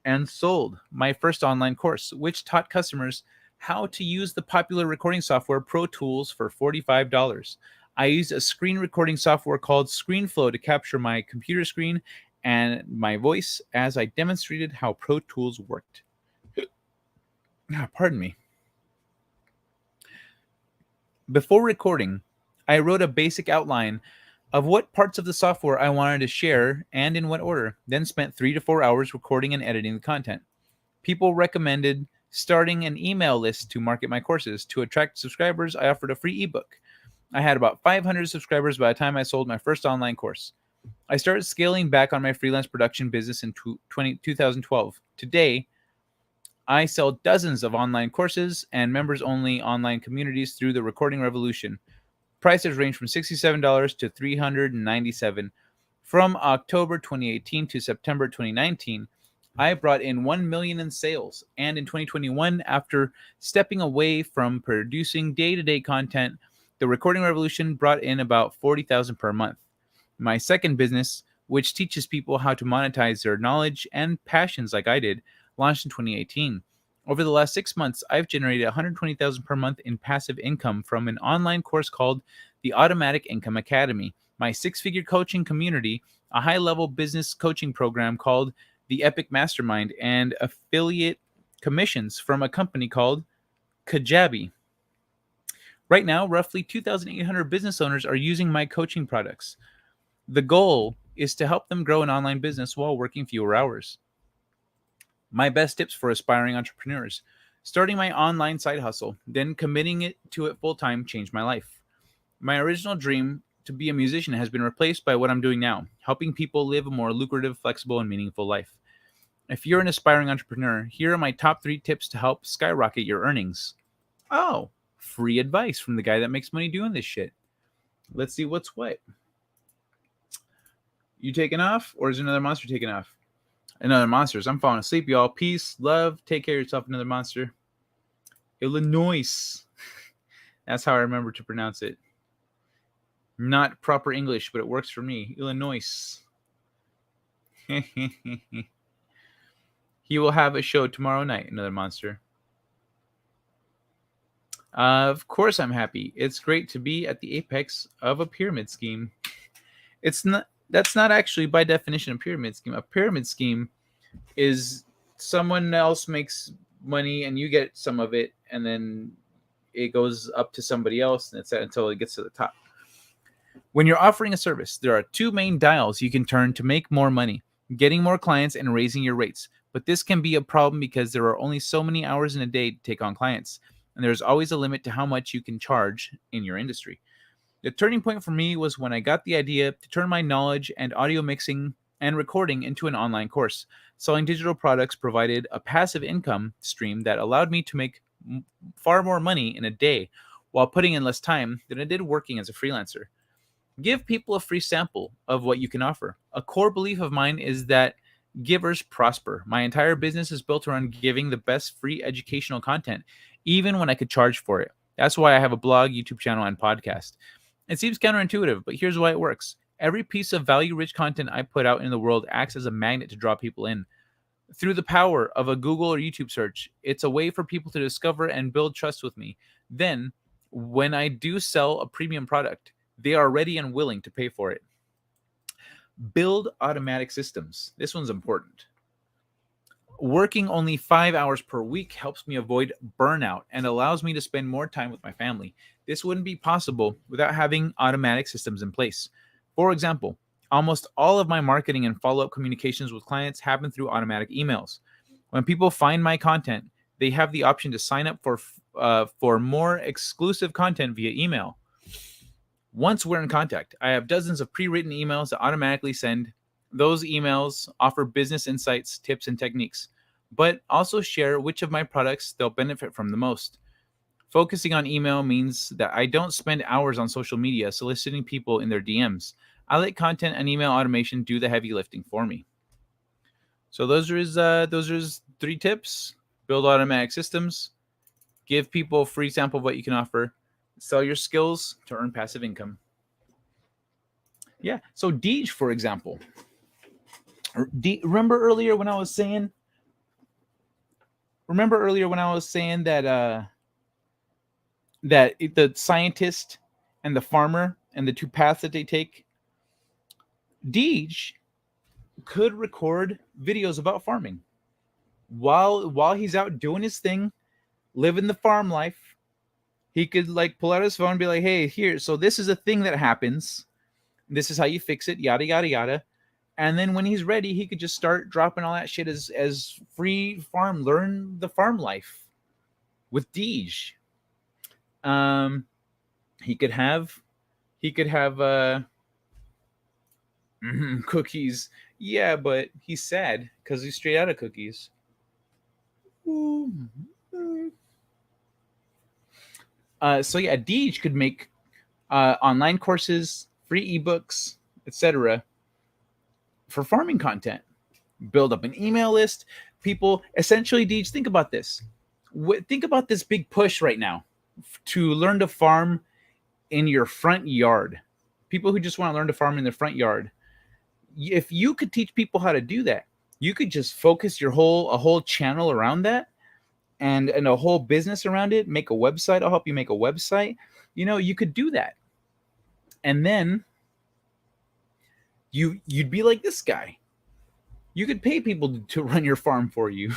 and sold my first online course, which taught customers how to use the popular recording software Pro Tools for $45. I used a screen recording software called ScreenFlow to capture my computer screen and my voice as I demonstrated how Pro Tools worked. Pardon me. Before recording, I wrote a basic outline of what parts of the software I wanted to share and in what order, then spent 3 to 4 hours recording and editing the content. People recommended starting an email list to market my courses. To attract subscribers, I offered a free ebook. I had about 500 subscribers by the time I sold my first online course. I started scaling back on my freelance production business in 2012. Today, I sell dozens of online courses and members-only online communities through the Recording Revolution. Prices range from $67 to $397. From October 2018 to September 2019, I brought in $1 million in sales. And in 2021, after stepping away from producing day-to-day content, the Recording Revolution brought in about $40,000 per month. My second business, which teaches people how to monetize their knowledge and passions like I did, launched in 2018. Over the last 6 months, I've generated $120,000 per month in passive income from an online course called the Automatic Income Academy, my 6-figure coaching community, a high-level business coaching program called the Epic Mastermind, and affiliate commissions from a company called Kajabi. Right now, roughly 2,800 business owners are using my coaching products. The goal is to help them grow an online business while working fewer hours. My best tips for aspiring entrepreneurs. Starting my online side hustle, then committing to it full-time changed my life. My original dream to be a musician has been replaced by what I'm doing now, helping people live a more lucrative, flexible, and meaningful life. If you're an aspiring entrepreneur, here are my top 3 tips to help skyrocket your earnings. Oh, free advice from the guy that makes money doing this shit. Let's see what's what. You taking off, or is another monster taking off? Another monsters. I'm falling asleep, y'all. Peace, love. Take care of yourself, another monster. Illinois. That's how I remember to pronounce it. Not proper English, but it works for me. Illinois. He will have a show tomorrow night, another monster. Of course I'm happy. It's great to be at the apex of a pyramid scheme. That's not actually by definition a pyramid scheme. A pyramid scheme is someone else makes money and you get some of it, and then it goes up to somebody else, and it's until it gets to the top. When you're offering a service, there are 2 main dials you can turn to make more money: getting more clients and raising your rates. But this can be a problem because there are only so many hours in a day to take on clients, and there's always a limit to how much you can charge in your industry. The turning point for me was when I got the idea to turn my knowledge and audio mixing and recording into an online course. Selling digital products provided a passive income stream that allowed me to make far more money in a day while putting in less time than I did working as a freelancer. Give people a free sample of what you can offer. A core belief of mine is that givers prosper. My entire business is built around giving the best free educational content, even when I could charge for it. That's why I have a blog, YouTube channel, and podcast. It seems counterintuitive, but here's why it works. Every piece of value-rich content I put out in the world acts as a magnet to draw people in. Through the power of a Google or YouTube search, it's a way for people to discover and build trust with me. Then, when I do sell a premium product, they are ready and willing to pay for it. Build automatic systems. This one's important. Working only 5 hours per week helps me avoid burnout and allows me to spend more time with my family. This wouldn't be possible without having automatic systems in place. For example, almost all of my marketing and follow-up communications with clients happen through automatic emails. When people find my content, they have the option to sign up for more exclusive content via email. Once we're in contact, I have dozens of pre-written emails that automatically send. Those emails offer business insights, tips, and techniques, but also share which of my products they'll benefit from the most. Focusing on email means that I don't spend hours on social media soliciting people in their DMs. I let content and email automation do the heavy lifting for me. So those are his 3 tips. Build automatic systems, give people a free sample of what you can offer, sell your skills to earn passive income. Yeah. So Deej, for example, remember earlier when I was saying that the scientist and the farmer and the 2 paths that they take? Deej could record videos about farming while he's out doing his thing, living the farm life. He could like pull out his phone and be like, hey, here, so this is a thing that happens. This is how you fix it, yada, yada, yada. And then when he's ready, he could just start dropping all that shit as free farm, learn the farm life with Deej. He could have cookies. Yeah, but he's sad because he's straight out of cookies. So yeah, Deej could make online courses, free ebooks, etc. for farming content. Build up an email list. People, essentially, Deej, think about this. Think about this big push right now to learn to farm in your front yard. People who just want to learn to farm in their front yard. If you could teach people how to do that, you could just focus a whole channel around that and a whole business around it. Make a website. I'll help you make a website. You could do that. And then you'd be like this guy. You could pay people to run your farm for you.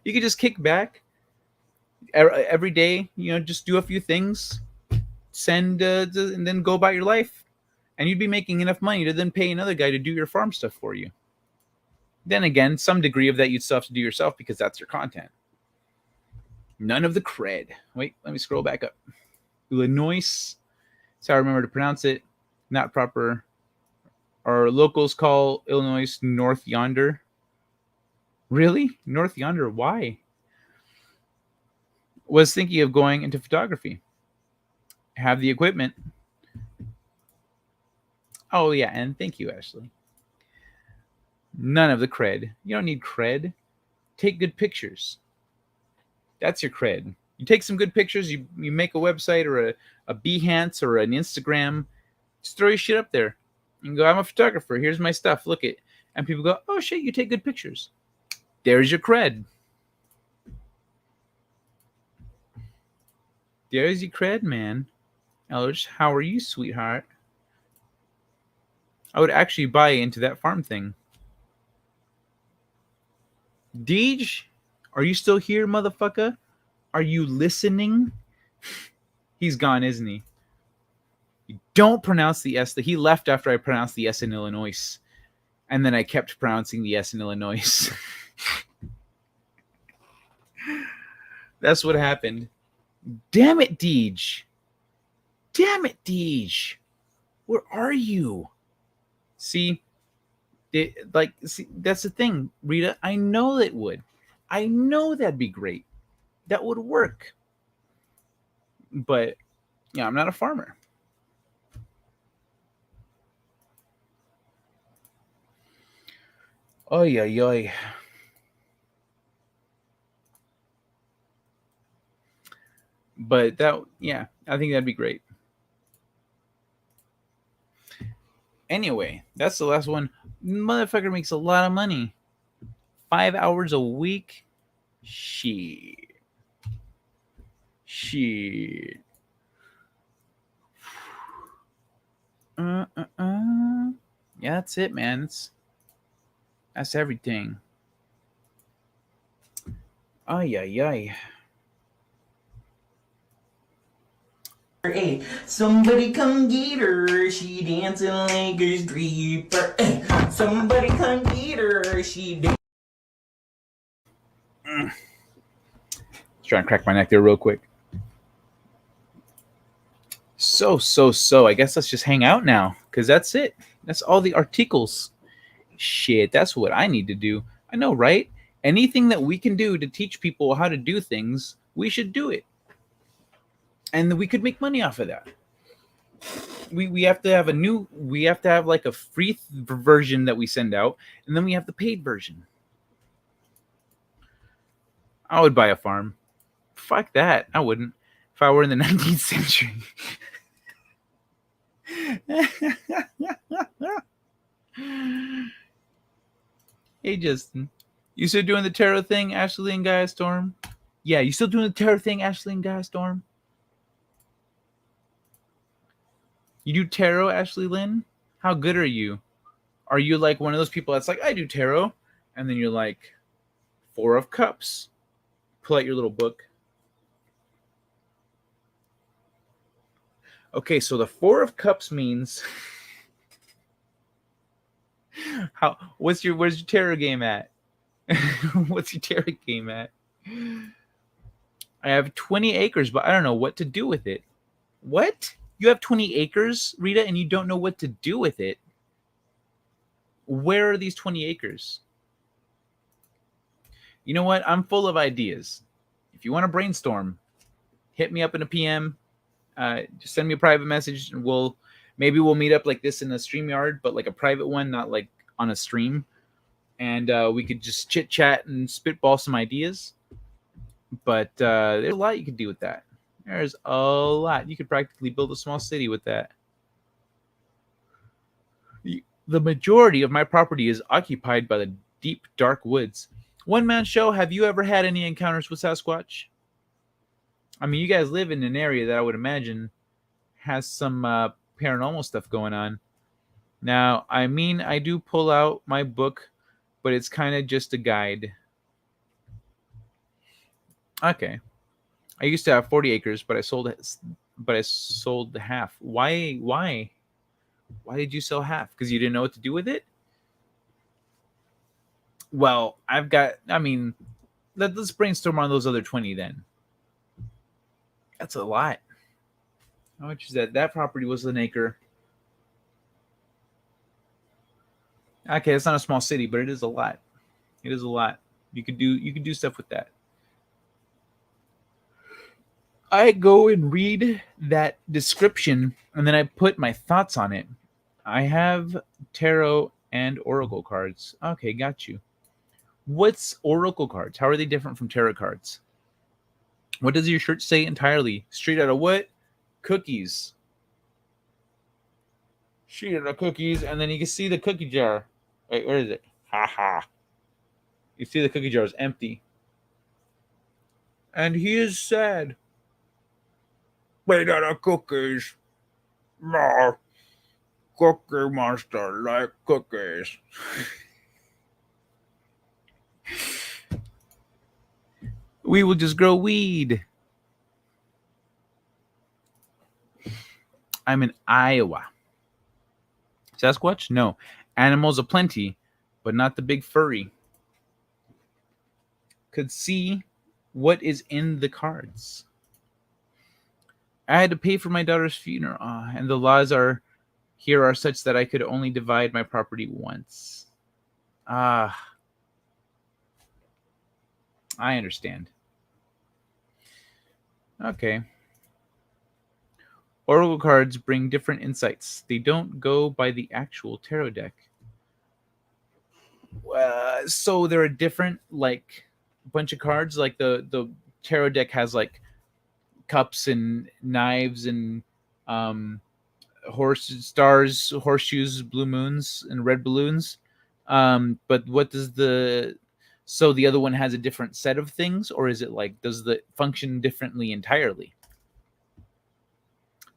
You could just kick back every day, just do a few things, send, and then go about your life. And you'd be making enough money to then pay another guy to do your farm stuff for you. Then again, some degree of that you'd still have to do yourself because that's your content. None of the cred. Wait, let me scroll back up. Illinois. That's how I remember to pronounce it. Not proper. Our locals call Illinois North Yonder. Really? North Yonder? Why? Was thinking of going into photography. Have the equipment. Oh, yeah, and thank you, Ashley. None of the cred. You don't need cred. Take good pictures. That's your cred. You take some good pictures, you make a website or a Behance or an Instagram. Just throw your shit up there. You can go, I'm a photographer. Here's my stuff. Look it. And people go, oh, shit, you take good pictures. There's your cred. There's your cred, man. Eldridge, how are you, sweetheart? I would actually buy into that farm thing. Deej, are you still here, motherfucker? Are you listening? He's gone, isn't he? You don't pronounce the S. He left after I pronounced the S in Illinois. And then I kept pronouncing the S in Illinois. That's what happened. Damn it, Deej. Damn it, Deej. Where are you? See, that's the thing, Rita. I know it would. I know that'd be great. That would work. But, yeah, I'm not a farmer. Oy, oy, oy. But I think that'd be great. Anyway, that's the last one. Motherfucker makes a lot of money. 5 hours a week? Shit. Yeah, that's it, man. That's everything. Ay, ay, ay. Hey, somebody come get her, she dancing like a stripper. Hey, somebody come get her, she Trying to crack my neck there real quick. So, I guess let's just hang out now, because that's it. That's all the articles. Shit, that's what I need to do. I know, right? Anything that we can do to teach people how to do things, we should do it. And we could make money off of that. We have to have like a free version that we send out, and then we have the paid version. I would buy a farm. Fuck that. I wouldn't. If I were in the 19th century. Hey, Justin. You still doing the tarot thing, Ashley and Gaia Storm? Yeah, you still doing the tarot thing, Ashley and Gaia Storm? You do tarot, Ashley Lynn? How good are you? Are you like one of those people that's like, I do tarot, and then you're like, 4 of Cups. Pull out your little book. Okay, so the 4 of Cups means where's your tarot game at? What's your tarot game at? I have 20 acres, but I don't know what to do with it. What? You have 20 acres, Rita, and you don't know what to do with it? Where are these 20 acres? You know what? I'm full of ideas. If you want to brainstorm, hit me up in a PM. Just send me a private message, and we'll meet up like this in a StreamYard, but like a private one, not like on a stream. And we could just chit chat and spitball some ideas. But there's a lot you could do with that. There's a lot. You could practically build a small city with that. The majority of my property is occupied by the deep, dark woods. One man show, have you ever had any encounters with Sasquatch? I mean, you guys live in an area that I would imagine has some paranormal stuff going on. Now, I mean, I do pull out my book, but it's kind of just a guide. Okay. I used to have 40 acres, but I sold half. Why did you sell half? Because you didn't know what to do with it? Well, let's brainstorm on those other 20 then. That's a lot. How much is that? That property was an acre. Okay, it's not a small city, but it is a lot. It is a lot. You could do stuff with that. I go and read that description, and then I put my thoughts on it. I have tarot and oracle cards. Okay, got you. What's oracle cards? How are they different from tarot cards? What does your shirt say entirely? Straight out of what? Cookies. Straight out of cookies, and then you can see the cookie jar. Wait, where is it? Ha ha. You see the cookie jar is empty. And he is sad. Made out of cookies. No. Cookie Monster like cookies. We will just grow weed. I'm in Iowa. Sasquatch? No. Animals aplenty, but not the big furry. Could see what is in the cards. I had to pay for my daughter's funeral, and the laws here are such that I could only divide my property once. I understand. Okay. Oracle cards bring different insights. They don't go by the actual tarot deck. So there are different, like, bunch of cards. Like the tarot deck has like cups and knives and stars, horseshoes, blue moons, and red balloons. But what does the other one has a different set of things, or is it like, does the function differently entirely?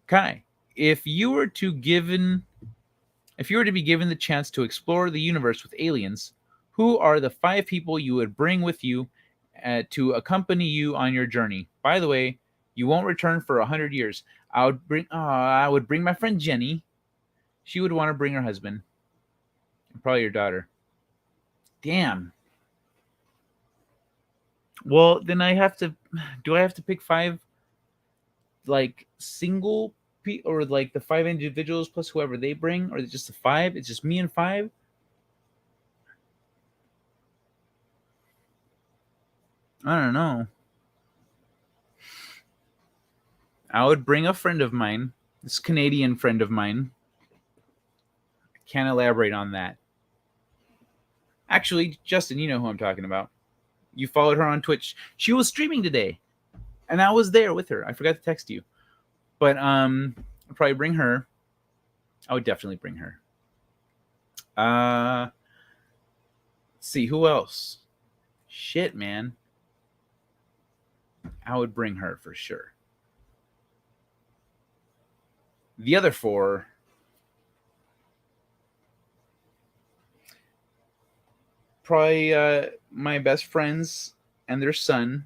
Kai, if you were to be given the chance to explore the universe with aliens, who are the 5 people you would bring with you to accompany you on your journey. By the way, you won't return for 100 years. I would bring my friend Jenny. She would want to bring her husband. And probably your daughter. Damn. Well, then do I have to pick 5 like single or like the 5 individuals plus whoever they bring, or is it just the 5? It's just me and 5? I don't know. I would bring a friend of mine, this Canadian friend of mine. I can't elaborate on that. Actually, Justin, you know who I'm talking about. You followed her on Twitch. She was streaming today, and I was there with her. I forgot to text you. But I'll probably bring her. I would definitely bring her. Let's see, who else? Shit, man. I would bring her for sure. The other 4, probably my best friends and their son.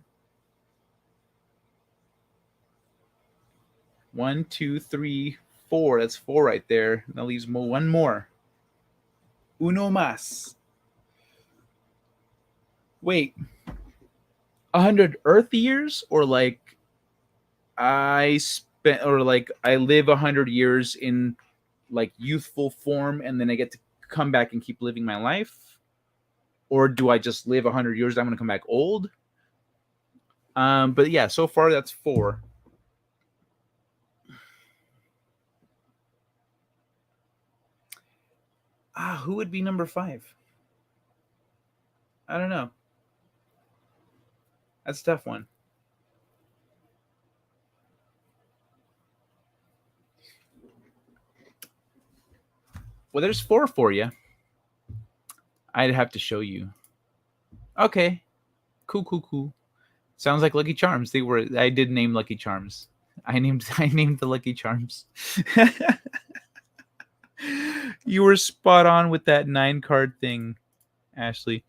1, 2, 3, 4. That's 4 right there. That leaves one more. Uno más. Wait. 100 Earth years, or like I live 100 years in like youthful form, and then I get to come back and keep living my life? Or do I just live 100 years? I'm going to come back old. But yeah, so far that's 4. Who would be number 5? I don't know. That's a tough one. Well, there's 4 for you. I'd have to show you. Okay. Cool. Sounds like Lucky Charms. I did name Lucky Charms. I named the Lucky Charms. You were spot on with that 9-card thing, Ashley.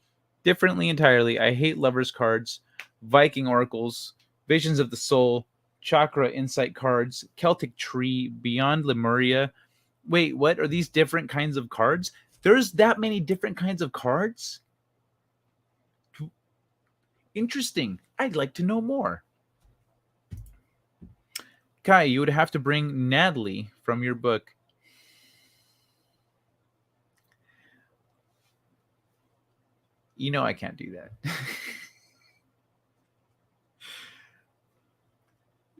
Differently entirely. I hate lovers cards, Viking oracles, visions of the soul, chakra insight cards, Celtic tree, beyond Lemuria. Wait, what are these different kinds of cards? There's that many different kinds of cards? Interesting. I'd like to know more. Kai, you would have to bring Natalie from your book. You know I can't do that.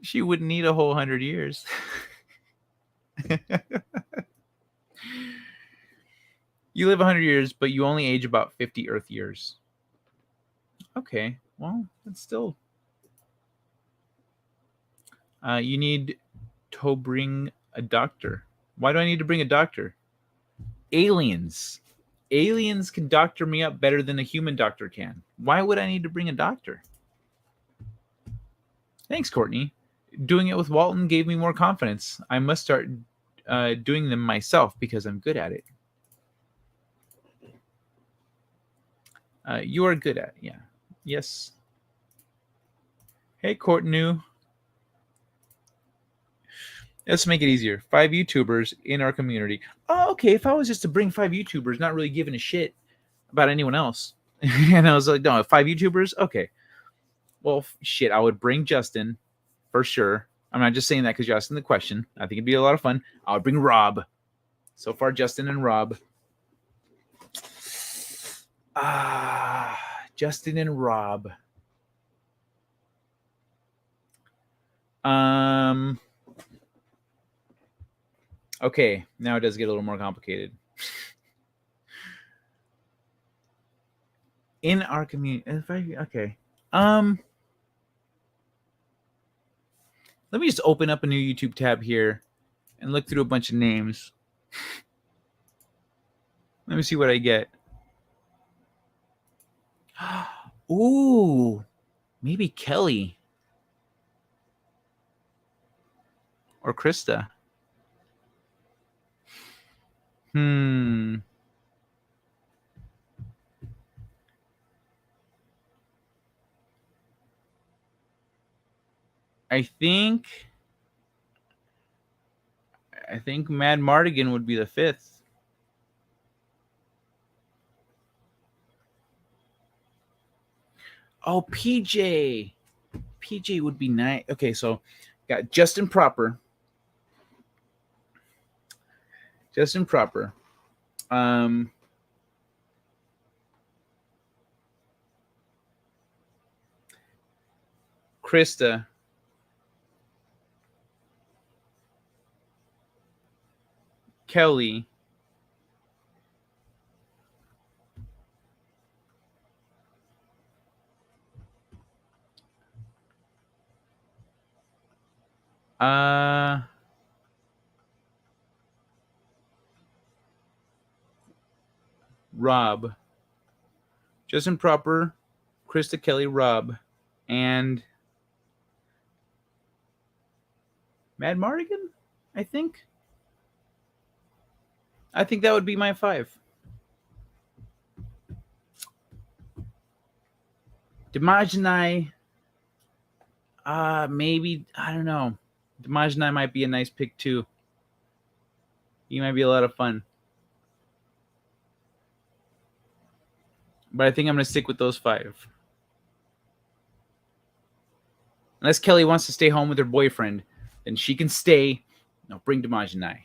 She wouldn't need a whole 100 years. You live 100 years, but you only age about 50 Earth years. Okay, well, that's still... you need to bring a doctor. Why do I need to bring a doctor? Aliens. Aliens can doctor me up better than a human doctor can. Why would I need to bring a doctor? Thanks, Courtney. Doing it with Walton gave me more confidence. I must start doing them myself because I'm good at it. You are good at it, yeah. Yes. Hey, Courtney. Let's make it easier. 5 YouTubers in our community. Oh, okay. If I was just to bring 5 YouTubers, not really giving a shit about anyone else. And I was like, no, 5 YouTubers? Okay. Well, shit, I would bring Justin for sure. I'm not just saying that because you're asking the question. I think it'd be a lot of fun. I would bring Rob. So far, Justin and Rob. Justin and Rob. Okay, now it does get a little more complicated. In our community, okay. Let me just open up a new YouTube tab here and look through a bunch of names. Let me see what I get. Ooh, maybe Kelly or Krista. I think Mad Mardigan would be the 5th. Oh, PJ. PJ would be nice. Okay, so got Justin Proper. Krista. Kelly. Rob. Justin Proper, Krista, Kelly, Rob, and Mad Mardigan, I think. I think that would be my 5. Demajani, maybe, I don't know. Demajani might be a nice pick too. He might be a lot of fun. But I think I'm going to stick with those 5. Unless Kelly wants to stay home with her boyfriend, then she can stay. No, bring Demajani.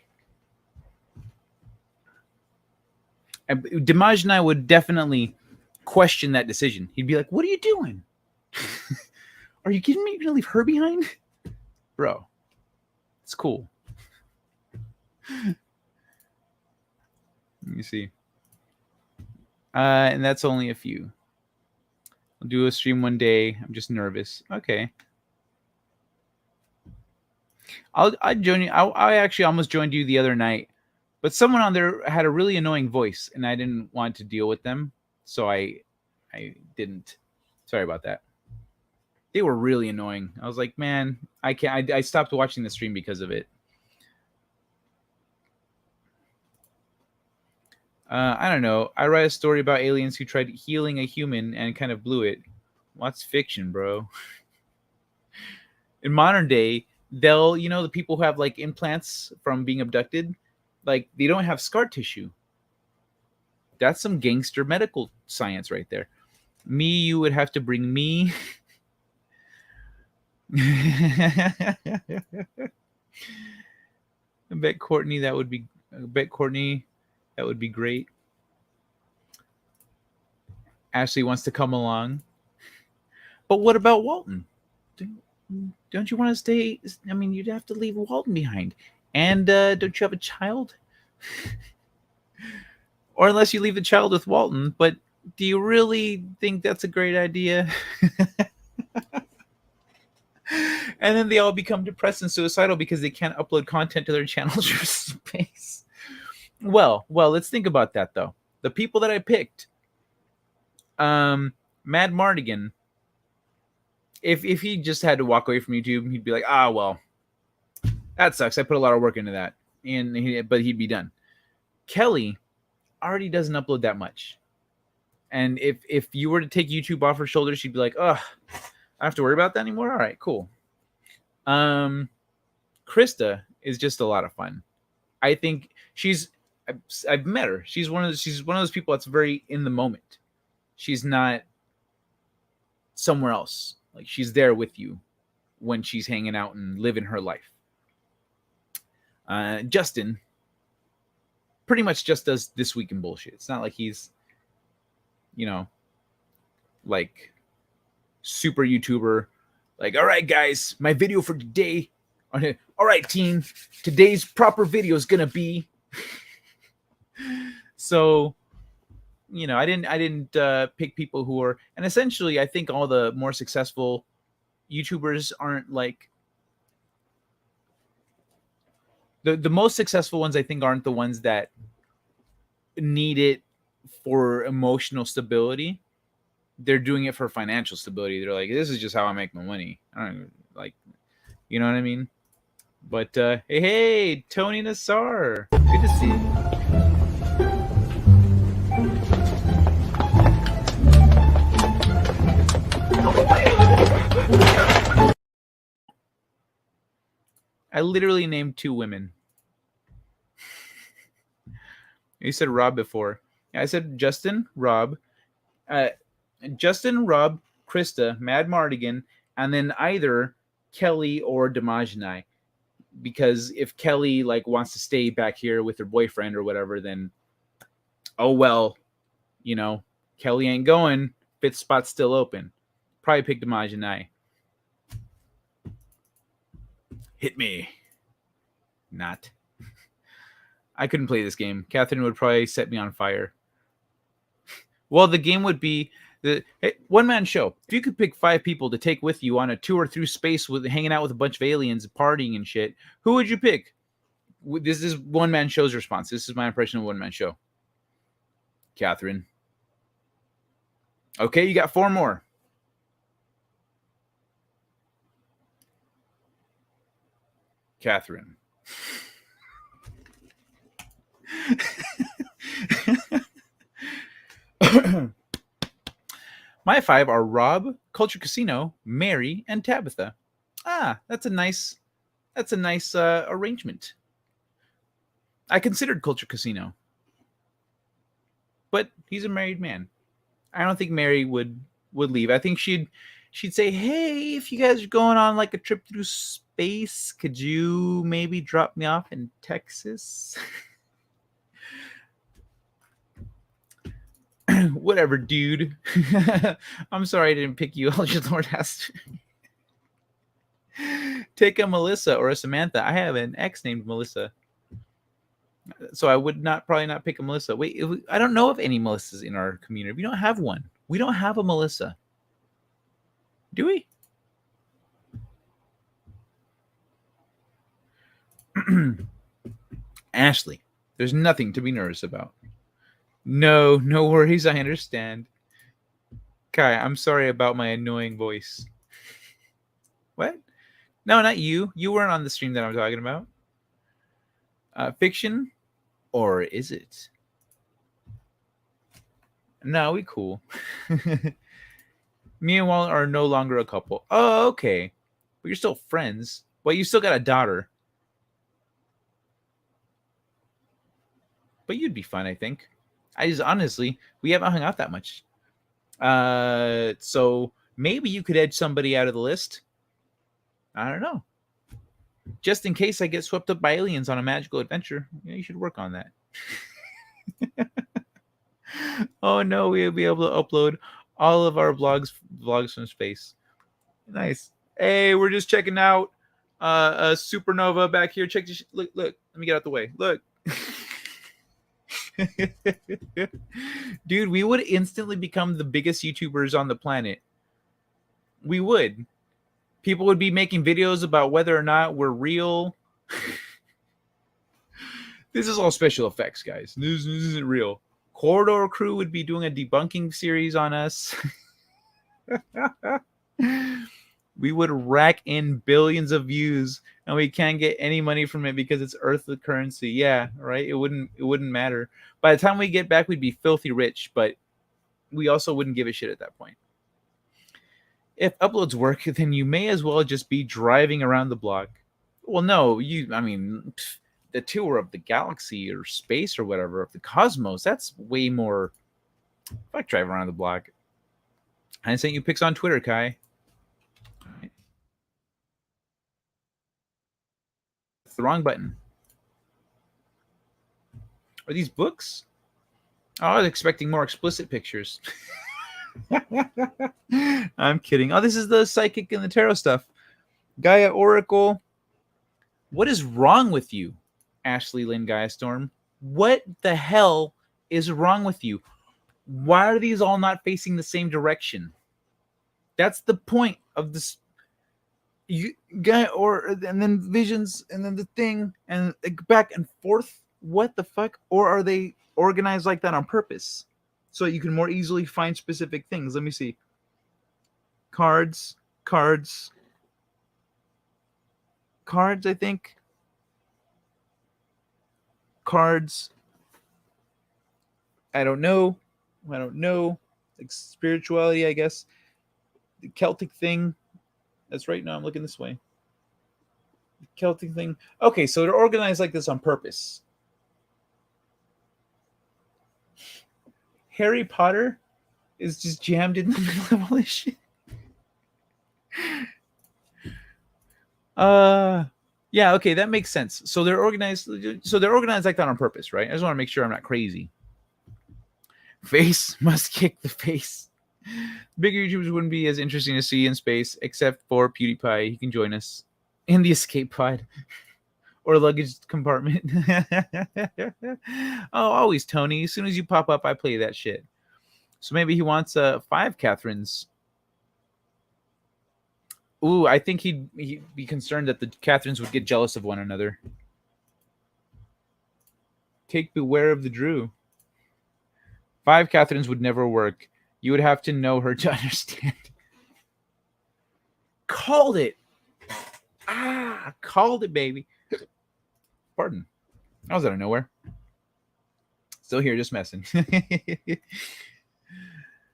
And Demajani would definitely question that decision. He'd be like, what are you doing? Are you kidding me? You're going to leave her behind? Bro, it's cool. Let me see. And that's only a few. I'll do a stream one day. I'm just nervous. Okay. I'll join you. I actually almost joined you the other night, but someone on there had a really annoying voice, and I didn't want to deal with them, so I didn't. Sorry about that. They were really annoying. I was like, man, I can't. I stopped watching the stream because of it. I don't know. I write a story about aliens who tried healing a human and kind of blew it. What's fiction, bro? In modern day, they'll, the people who have like implants from being abducted, like they don't have scar tissue. That's some gangster medical science right there. Me, you would have to bring me. I bet Courtney, that would be great. Ashley wants to come along. But what about Walton? Don't you want to stay? I mean, you'd have to leave Walton behind. And don't you have a child? Or unless you leave the child with Walton. But do you really think that's a great idea? And then they all become depressed and suicidal because they can't upload content to their channels for space. Well, let's think about that, though. The people that I picked, Mad Mardigan, if he just had to walk away from YouTube, he'd be like, well, that sucks. I put a lot of work into that. But he'd be done. Kelly already doesn't upload that much. And if you were to take YouTube off her shoulders, she'd be like, I have to worry about that anymore? All right, cool. Krista is just a lot of fun. I think I've met her. She's one of those people that's very in the moment. She's not somewhere else. Like, she's there with you when she's hanging out and living her life. Justin pretty much just does This Week in Bullshit. It's not like he's, like super YouTuber. Like, all right, guys, my video for today. All right, team, today's proper video is gonna be. So, I didn't pick people who are, and essentially, I think all the more successful YouTubers aren't like the most successful ones. I think aren't the ones that need it for emotional stability. They're doing it for financial stability. They're like, this is just how I make my money. I don't like, you know what I mean? But hey, Tony Nassar, good to see you. I literally named 2 women. You said Rob before. I said Justin, Rob, Krista, Mad Mardigan, and then either Kelly or Demajani. Because if Kelly like wants to stay back here with her boyfriend or whatever, then oh well, you know, Kelly ain't going. Fifth spot's still open. Probably pick Demajani. Hit me. Not. I couldn't play this game. Catherine would probably set me on fire. Well, the game would be the one-man show. If you could pick 5 people to take with you on a tour through space with hanging out with a bunch of aliens, partying and shit, who would you pick? This is one-man show's response. This is my impression of one-man show. Catherine. Okay, you got 4 more. Catherine. My 5 are Rob, Culture Casino, Mary, and Tabitha. Ah, that's a nice arrangement. I considered Culture Casino, but he's a married man. I don't think Mary would leave. I think she'd say, "Hey, if you guys are going on like a trip through space, could you maybe drop me off in Texas?" Whatever, dude. I'm sorry I didn't pick you. I'll just Lord asked. Take a Melissa or a Samantha. I have an ex named Melissa, so I would probably not pick a Melissa. Wait, I don't know of any Melissas in our community. We don't have one. We don't have a Melissa. Do we? Ashley, there's nothing to be nervous about. No worries. I understand. Kai, I'm sorry about my annoying voice. What? No, not you. You weren't on the stream that I'm talking about. Fiction, or is it? No, we cool. Me and Wallen are no longer a couple. Oh, okay. But you're still friends. Well, you still got a daughter. But you'd be fine, I think. Honestly, we haven't hung out that much. So maybe you could edge somebody out of the list. I don't know. Just in case I get swept up by aliens on a magical adventure, you should work on that. Oh no, we'll be able to upload all of our vlogs from space. Nice. Hey, we're just checking out a supernova back here. Check this. Look. Let me get out the way. Look. Dude, we would instantly become the biggest YouTubers on the planet. We would. People would be making videos about whether or not we're real. This is all special effects, guys. This isn't real. Corridor Crew would be doing a debunking series on us. We would rack in billions of views, and we can't get any money from it because it's Earth currency. Yeah, right. It wouldn't matter. By the time we get back, we'd be filthy rich, but we also wouldn't give a shit at that point. If uploads work, then you may as well just be driving around the block. Well, no, the tour of the galaxy or space or whatever, of the cosmos, that's way more. Fuck driving around the block. I sent you pics on Twitter, Kai. It's the wrong button. Are these books? Oh, I was expecting more explicit pictures. I'm kidding. Oh, this is the psychic and the tarot stuff. Gaia Oracle. What is wrong with you, Ashley Lynn Gaia Storm? What the hell is wrong with you? Why are these all not facing the same direction? That's the point of this. And then visions, and then the thing, and back and forth. What the fuck? Or are they organized like that on purpose, so you can more easily find specific things? Let me see. Cards. I think. Cards. I don't know. Like spirituality, I guess. The Celtic thing. That's right. No, I'm looking this way. Celtic thing. Okay, so they're organized like this on purpose. Harry Potter is just jammed in the middle of all this shit. Yeah, okay, that makes sense. So they're organized. So they're organized like that on purpose, right? I just want to make sure I'm not crazy. Face must kick the face. Bigger YouTubers wouldn't be as interesting to see in space, except for PewDiePie. He can join us in the escape pod or luggage compartment. Oh, always Tony. As soon as you pop up, I play that shit. So maybe he wants 5 Catherines. Ooh, I think he'd be concerned that the Catherines would get jealous of one another. Take beware of the Drew. 5 Catherines would never work. You would have to know her to understand. Called it. Called it, baby. Pardon. I was out of nowhere. Still here, just messing.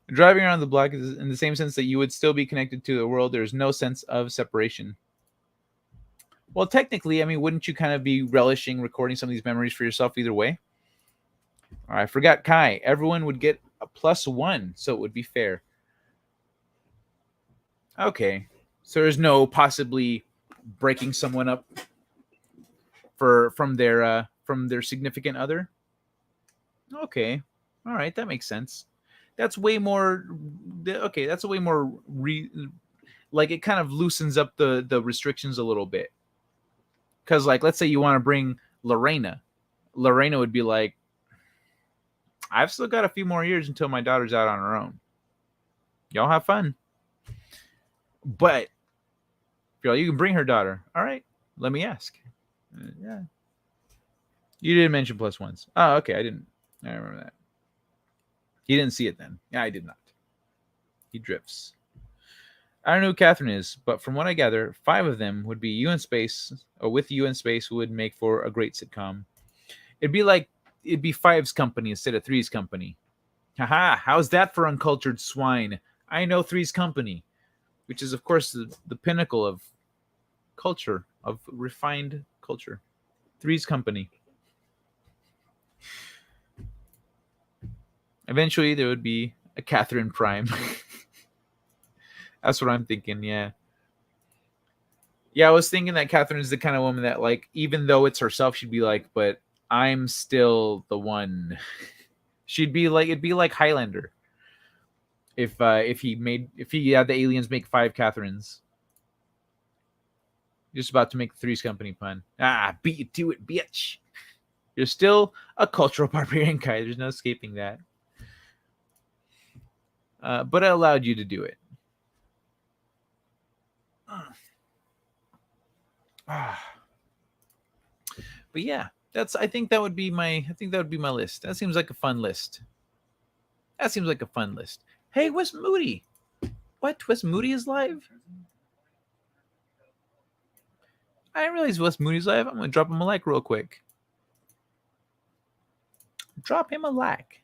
Driving around the block is in the same sense that you would still be connected to the world. There's no sense of separation. Well, technically, I mean, wouldn't you kind of be relishing recording some of these memories for yourself either way? All right, I forgot Kai. Everyone would get a +1, so it would be fair. Okay, so there's no possibly breaking someone up from their significant other. Okay, all right, that makes sense. That's way more. Okay, that's a way more like it kind of loosens up the restrictions a little bit. Because like, let's say you want to bring Lorena would be like, I've still got a few more years until my daughter's out on her own. Y'all have fun. But if you're like, you can bring her daughter. All right, let me ask. Yeah. You didn't mention +1s. Oh, okay. I remember that. He didn't see it then. Yeah, I did not. He drifts. I don't know who Catherine is, but from what I gather, 5 of them would be you in space, or with you in space would make for a great sitcom. It'd be 5's company instead of 3's company. Haha, how's that for uncultured swine? I know 3's company, which is, of course, the pinnacle of culture, of refined culture. 3's company. Eventually, there would be a Catherine Prime. That's what I'm thinking, yeah. Yeah, I was thinking that Catherine is the kind of woman that, like, even though it's herself, she'd be like, but I'm still the one. She'd be like, it'd be like Highlander. If he had the aliens make 5 Catherines. Just about to make the 3's company pun. Beat you to it, bitch. You're still a cultural barbarian guy. There's no escaping that. But I allowed you to do it. But yeah, I think that would be my list. That seems like a fun list. Hey, Wes Moody. What? Wes Moody is live? I didn't realize Wes Moody's live. I'm gonna drop him a like real quick. Drop him a like.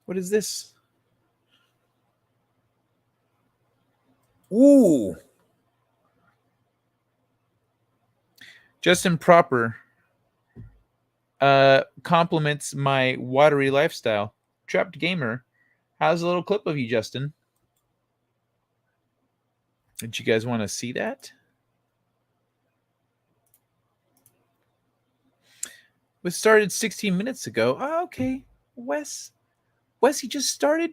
What is this? Ooh. Justin Proper compliments my watery lifestyle. Trapped Gamer has a little clip of you, Justin. Did you guys want to see that? We started 16 minutes ago. Oh, okay. Wes, he just started?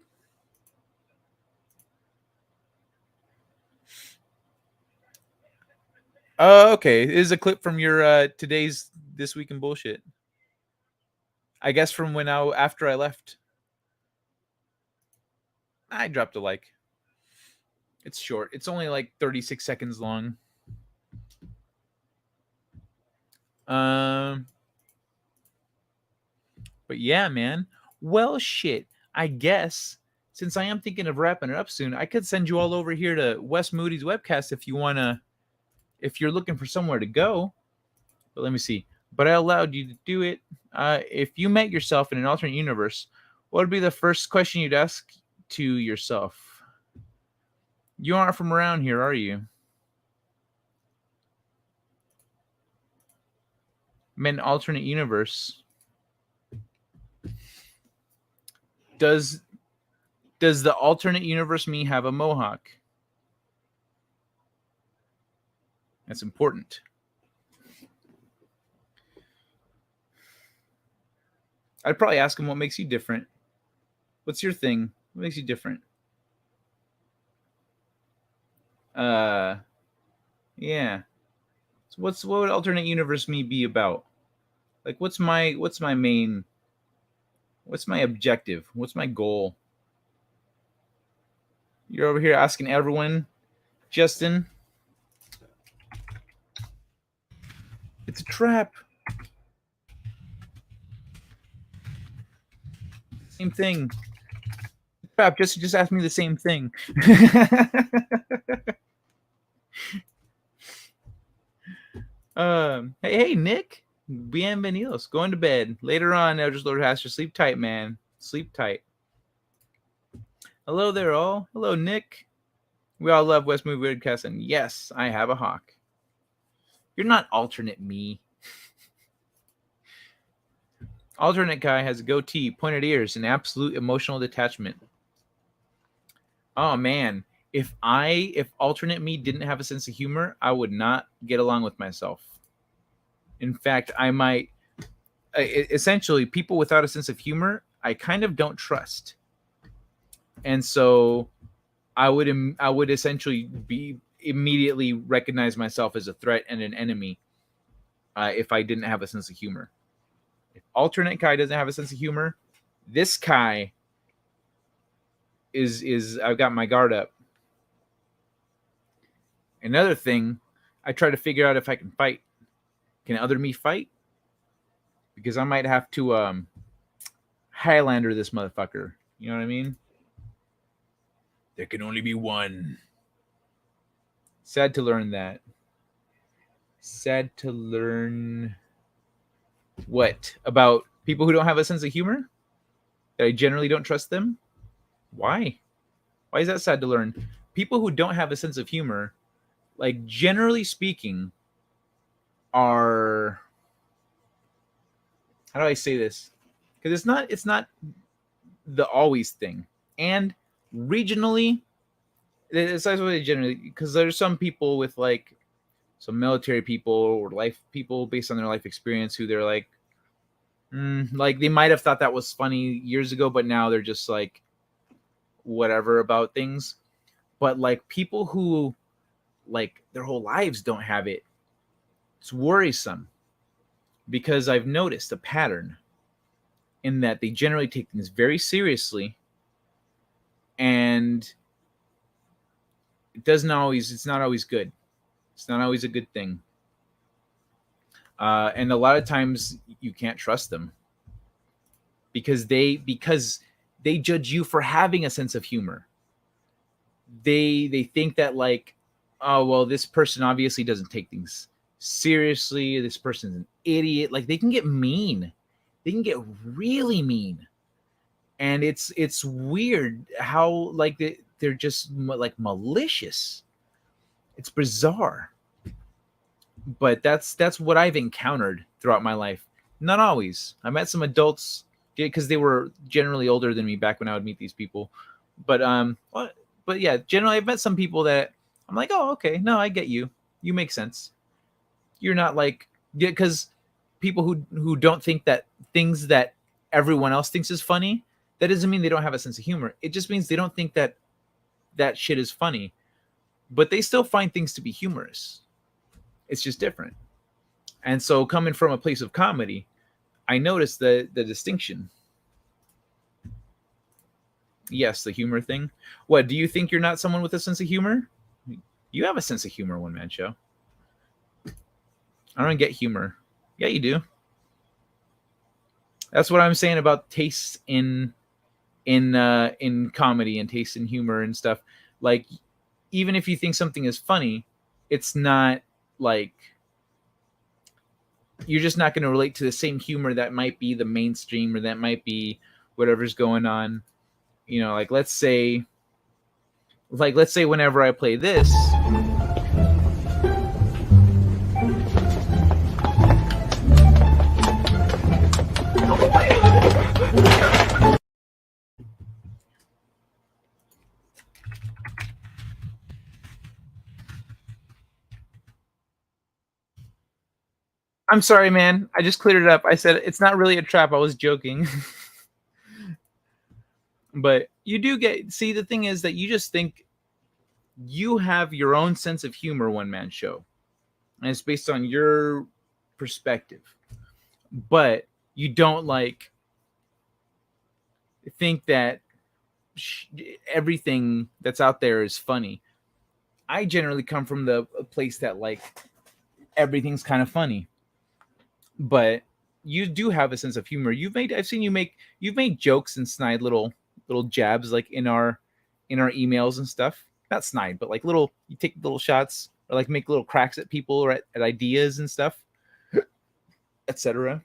Oh, okay. This is a clip from your today's This Week in Bullshit. I guess from after I left. I dropped a like. It's short. It's only like 36 seconds long. But yeah, man. Well, shit. I guess since I am thinking of wrapping it up soon, I could send you all over here to Wes Moody's webcast if you're looking for somewhere to go. But let me see. But I allowed you to do it. If you met yourself in an alternate universe, What would be the first question you'd ask to yourself? You aren't from around here, are you? I'm in an alternate universe. Does the alternate universe me have a mohawk? That's important. I'd probably ask him what makes you different. What's your thing? What makes you different? Yeah. So what would alternate universe me be about? Like what's my main, what's my objective? What's my goal? You're over here asking everyone, Justin. It's a trap. Same thing. Trap. Just ask me the same thing. Hey, Nick. Bienvenidos. Going to bed. Later on, Eldritch Lord Haster. Sleep tight, man. Sleep tight. Hello there, all. Hello, Nick. We all love West Movie Weirdcast, and yes, I have a hawk. You're not alternate me. Alternate guy has a goatee, pointed ears, and absolute emotional detachment. Oh man, if alternate me didn't have a sense of humor, I would not get along with myself. In fact, I might essentially people without a sense of humor, I kind of don't trust. And so I would essentially be immediately recognize myself as a threat and an enemy if I didn't have a sense of humor. If alternate Kai doesn't have a sense of humor, this Kai is I've got my guard up. Another thing, I try to figure out if I can fight. Can other me fight? Because I might have to Highlander this motherfucker. You know what I mean? There can only be one. Sad to learn that. Sad to learn what? About people who don't have a sense of humor? That I generally don't trust them? Why? Why is that sad to learn? People who don't have a sense of humor, like generally speaking, are, how do I say this? Because it's not the always thing. And regionally, it's actually generally, because there's some people with like some military people or life people based on their life experience who they're like they might have thought that was funny years ago, but now they're just like whatever about things. But like people who like their whole lives don't have it, it's worrisome, because I've noticed a pattern in that they generally take things very seriously, and it's not always good. It's not always a good thing. And a lot of times you can't trust them because they judge you for having a sense of humor. They think that like, oh, well, this person obviously doesn't take things seriously. This person's an idiot. Like they can get mean. They can get really mean. And it's weird how like they're just like malicious. It's bizarre. But that's what I've encountered throughout my life. Not always. I met some adults because they were generally older than me back when I would meet these people. But yeah, generally I've met some people that I'm like, oh, okay, no, I get you. You make sense. You're not like, because people who don't think that things that everyone else thinks is funny, that doesn't mean they don't have a sense of humor. It just means they don't think that shit is funny, but they still find things to be humorous. It's just different. And so coming from a place of comedy, I noticed the distinction. Yes, the humor thing. What, do you think you're not someone with a sense of humor? You have a sense of humor, one man show. I don't get humor. Yeah, you do. That's what I'm saying about tastes in comedy and taste in humor and stuff. Like, even if you think something is funny, it's not like, you're just not going to relate to the same humor that might be the mainstream, or that might be whatever's going on. You know, like let's say whenever I play this, I'm sorry, man. I just cleared it up. I said it's not really a trap. I was joking. But you do see, the thing is that you just think you have your own sense of humor, one man show, and it's based on your perspective. But you don't like think that everything that's out there is funny. I generally come from the place that like everything's kind of funny. But you do have a sense of humor. I've seen you've made jokes and snide little jabs like in our emails and stuff. Not snide, but like you take little shots or like make little cracks at people or at ideas and stuff, etc.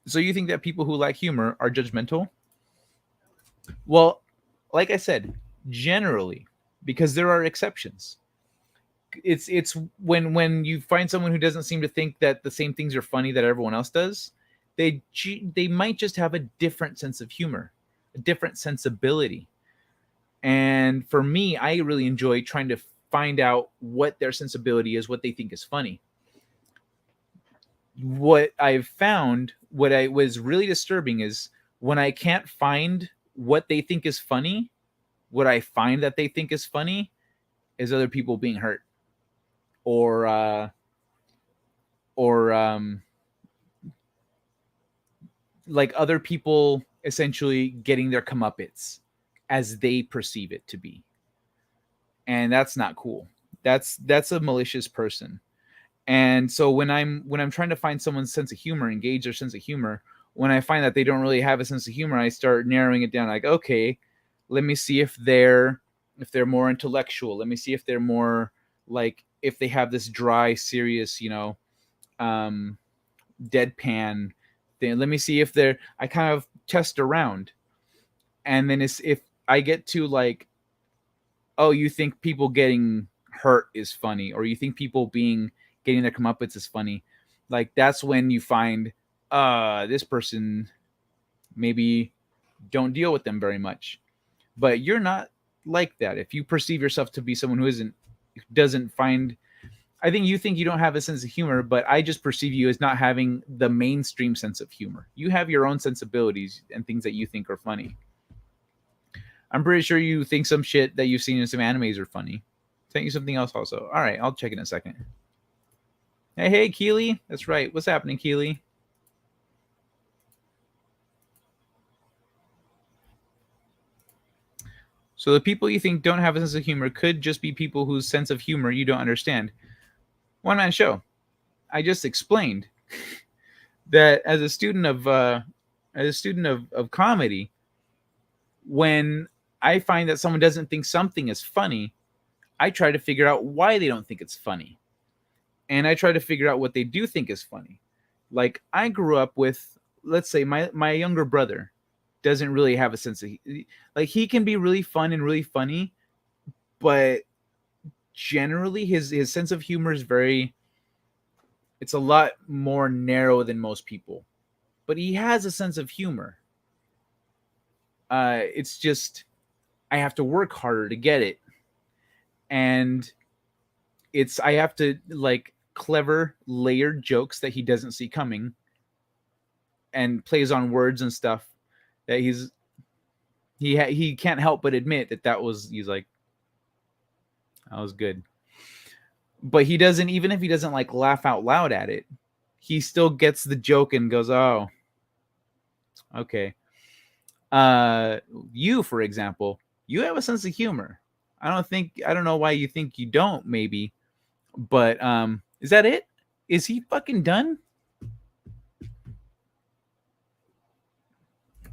So you think that people who like humor are judgmental? Well, like I said, generally, because there are exceptions. It's when you find someone who doesn't seem to think that the same things are funny that everyone else does, they might just have a different sense of humor, a different sensibility. And for me, I really enjoy trying to find out what their sensibility is, what they think is funny. What I've found, what was really disturbing is when I can't find what they think is funny, what I find that they think is funny is other people being hurt. Or like other people essentially getting their comeuppance as they perceive it to be. And that's not cool. That's a malicious person. And so when I'm trying to find someone's sense of humor, engage their sense of humor, when I find that they don't really have a sense of humor, I start narrowing it down. Like, okay, let me see if they're more intellectual. Let me see if they're more like, if they have this dry, serious, deadpan thing. Let me see if I kind of test around. And then if I get to like, oh, you think people getting hurt is funny, or you think people getting their comeuppance is funny, like that's when you find this person, maybe don't deal with them very much. But you're not like that. If you perceive yourself to be someone who doesn't find, I think you think you don't have a sense of humor, but I just perceive you as not having the mainstream sense of humor. You have your own sensibilities and things that you think are funny. I'm pretty sure you think some shit that you've seen in some animes are funny. Sent you something else also. All right, I'll check in a second. Hey, Keely. That's right. What's happening, Keely? So the people you think don't have a sense of humor could just be people whose sense of humor you don't understand. One man show. I just explained that as a student of comedy, when I find that someone doesn't think something is funny, I try to figure out why they don't think it's funny. And I try to figure out what they do think is funny. Like I grew up with, let's say my younger brother doesn't really have a sense of, like he can be really fun and really funny, but generally his sense of humor is it's a lot more narrow than most people, but he has a sense of humor. It's just, I have to work harder to get it. And I have to like clever layered jokes that he doesn't see coming and plays on words and stuff that he can't help but admit he's like, that was good. But he doesn't, even if he doesn't like laugh out loud at it, he still gets the joke and goes, oh, okay. You, for example, you have a sense of humor. I don't know why you think you don't, maybe, but is that it? Is he fucking done?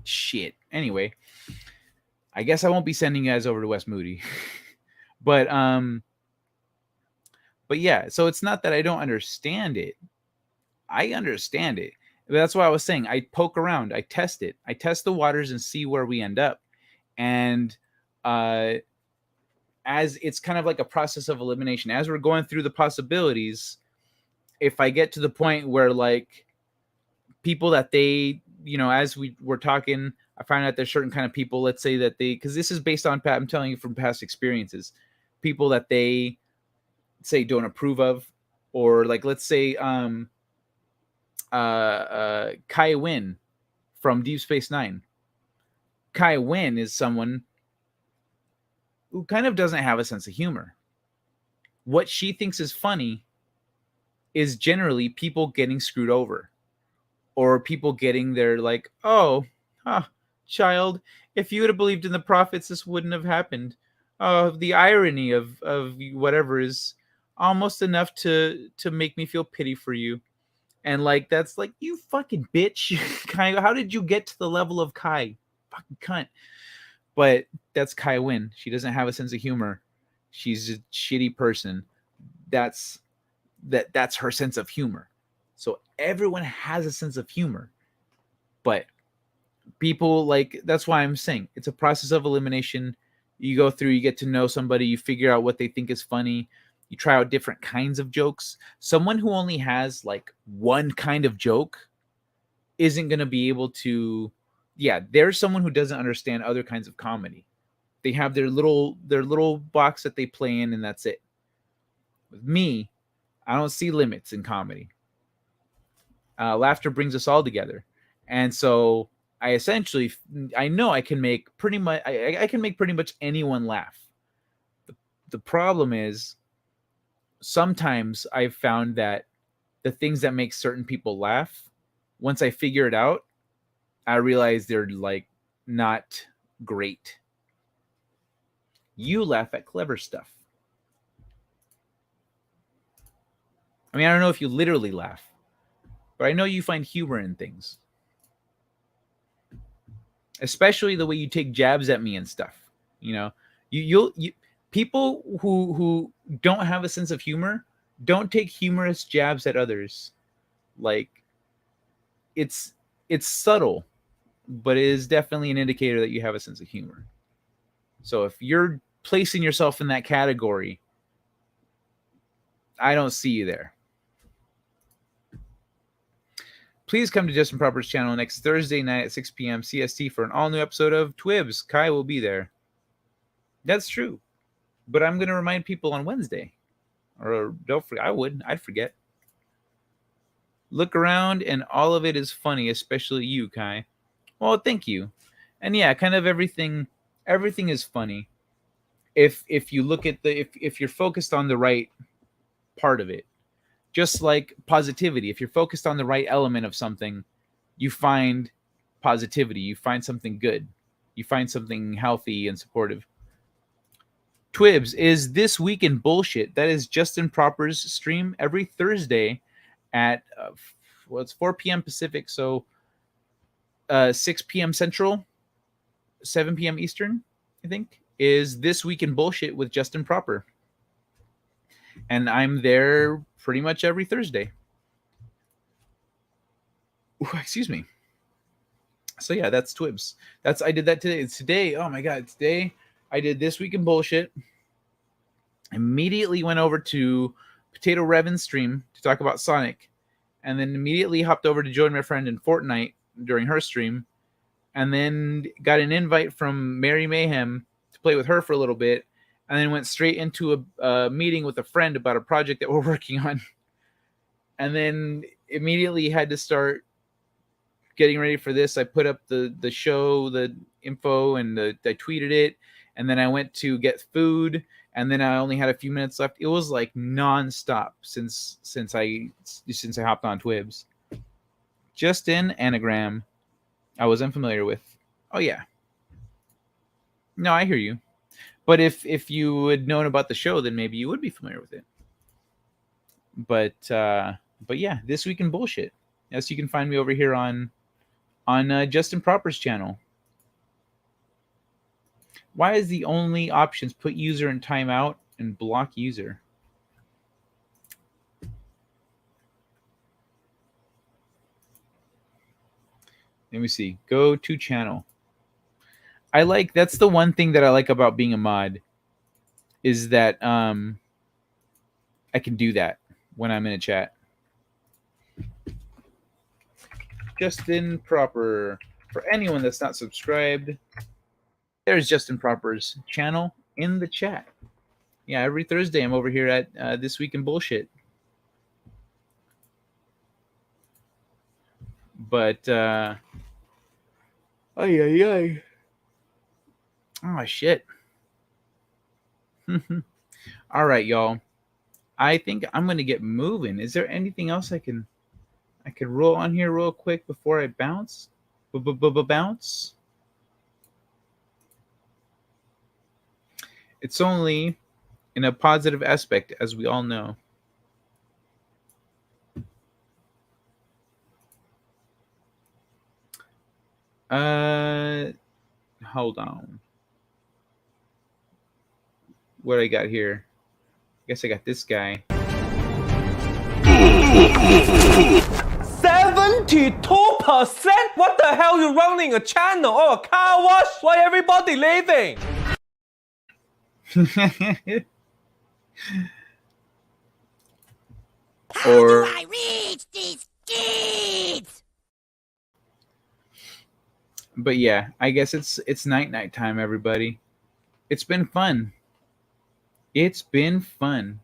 Shit. Anyway, I guess I won't be sending you guys over to West Moody. But yeah, so it's not that I don't understand it. I understand it. That's why I was saying I poke around, I test it, I test the waters and see where we end up. And as it's kind of like a process of elimination, as we're going through the possibilities, if I get to the point where like people that they, as we were talking, I find out there's certain kind of people, let's say that because this is based on, I'm telling you from past experiences, people that they say don't approve of, or like, let's say, Kai Wynn from Deep Space Nine. Kai Wynn is someone who kind of doesn't have a sense of humor. What she thinks is funny is generally people getting screwed over, or people getting their like, oh, child, if you would have believed in the prophets, this wouldn't have happened. The irony of whatever is almost enough to make me feel pity for you. And like, that's like, you fucking bitch. Kai, how did you get to the level of Kai? Fucking cunt. But that's Kai Wynn. She doesn't have a sense of humor. She's a shitty person. That's her sense of humor. So everyone has a sense of humor. But people, like, that's why I'm saying it's a process of elimination. You go through, you get to know somebody, you figure out what they think is funny. You try out different kinds of jokes. Someone who only has like one kind of joke isn't going to be able to, there's someone who doesn't understand other kinds of comedy. They have their little box that they play in, and that's it. With me, I don't see limits in comedy. Laughter brings us all together. And so I know I can make pretty much, I can make pretty much anyone laugh. The problem is, sometimes I've found that the things that make certain people laugh, once I figure it out, I realize they're like not great. You laugh at clever stuff. I mean, I don't know if you literally laugh, but I know you find humor in things. Especially the way you take jabs at me and stuff. You people who don't have a sense of humor don't take humorous jabs at others. Like, it's subtle, but it is definitely an indicator that you have a sense of humor. So if you're placing yourself in that category, I don't see you there. Please come to Justin Proper's channel next Thursday night at 6 p.m. CST for an all-new episode of Twibs. Kai will be there. That's true. But I'm going to remind people on Wednesday. Or don't forget. I'd forget. Look around, and all of it is funny, especially you, Kai. Well, thank you. And yeah, kind of everything is funny. If you look at if you're focused on the right part of it. Just like positivity, if you're focused on the right element of something, you find positivity, you find something good, you find something healthy and supportive. Twibs is This Week in Bullshit. That is Justin Proper's stream every Thursday at it's 4 p.m. Pacific, so 6 p.m. Central, 7 p.m. Eastern, I think, is This Week in Bullshit with Justin Proper. And I'm there pretty much every Thursday. Ooh, excuse me. So yeah, that's Twibs. I did that today. Today, oh my God, today I did This Week in Bullshit. Immediately went over to Potato Revan's stream to talk about Sonic. And then immediately hopped over to join my friend in Fortnite during her stream. And then got an invite from Mary Mayhem to play with her for a little bit. And then went straight into a meeting with a friend about a project that we're working on. And then immediately had to start getting ready for this. I put up the show, the info, and I tweeted it. And then I went to get food. And then I only had a few minutes left. It was like nonstop since I hopped on Twibs. Just in Anagram, I was unfamiliar with. Oh yeah. No, I hear you. But if you had known about the show, then maybe you would be familiar with it. But yeah, This Week in Bullshit. Yes, you can find me over here on Justin Proper's channel. Why is the only options put user in timeout and block user? Let me see. Go to channel. That's the one thing that I like about being a mod, is that I can do that when I'm in a chat. Justin Proper. For anyone that's not subscribed, there's Justin Proper's channel in the chat. Yeah, every Thursday I'm over here at This Week in Bullshit. But oh shit. All right, y'all. I think I'm gonna get moving. Is there anything else I could roll on here real quick before I bounce? Bounce. It's only in a positive aspect, as we all know. Hold on. What I got here? I guess I got this guy. 72%? What the hell? You running a channel or a car wash? Why everybody leaving? How do I reach these kids? But yeah, I guess it's night time, everybody. It's been fun. It's been fun.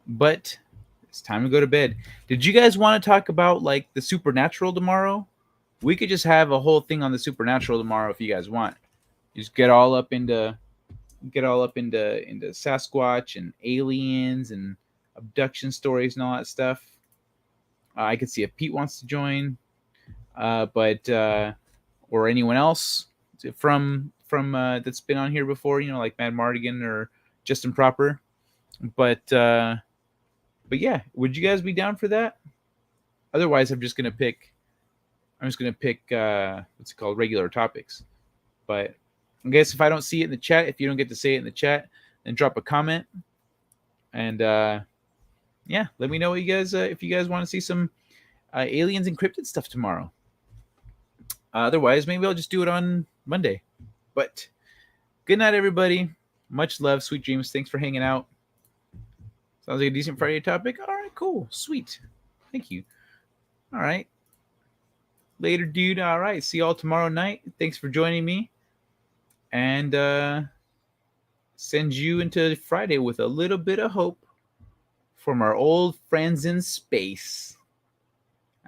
But it's time to go to bed. Did you guys want to talk about like the supernatural tomorrow? We could just have a whole thing on the supernatural tomorrow if you guys want. You just get all up into Sasquatch and aliens and abduction stories and all that stuff. I could see if Pete wants to join, or anyone else from that's been on here before, you know, like Mad Mardigan or Justin Proper. But yeah, would you guys be down for that? Otherwise, I'm just gonna pick what's it called, regular topics. But I guess if I don't see it in the chat, if you don't get to say it in the chat, then drop a comment. And yeah, let me know what you guys if you guys want to see some aliens encrypted stuff tomorrow. Otherwise, maybe I'll just do it on Monday. But good night, everybody. Much love, sweet dreams. Thanks for hanging out. Sounds like a decent Friday topic. All right, cool, sweet. Thank you. All right. Later, dude. All right. See y'all tomorrow night. Thanks for joining me. And send you into Friday with a little bit of hope from our old friends in space.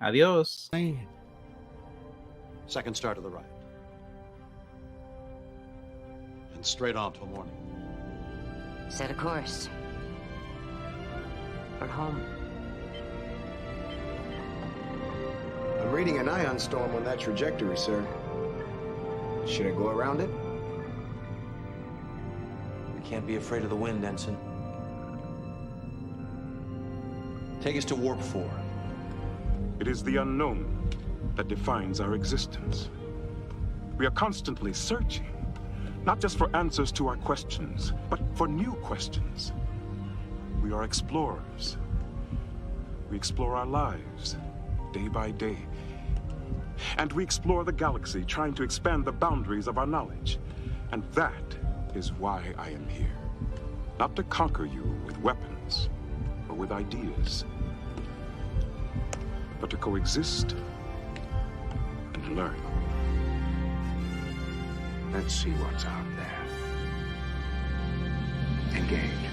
Adios. Second star to the right. And straight on till morning. Set a course. For home. I'm reading an ion storm on that trajectory, sir. Should I go around it? We can't be afraid of the wind, Ensign. Take us to Warp 4. It is the unknown that defines our existence. We are constantly searching, not just for answers to our questions, but for new questions. We are explorers. We explore our lives, day by day. And we explore the galaxy, trying to expand the boundaries of our knowledge. And that is why I am here. Not to conquer you with weapons or with ideas, but to coexist and learn. Let's see what's out there. Engage.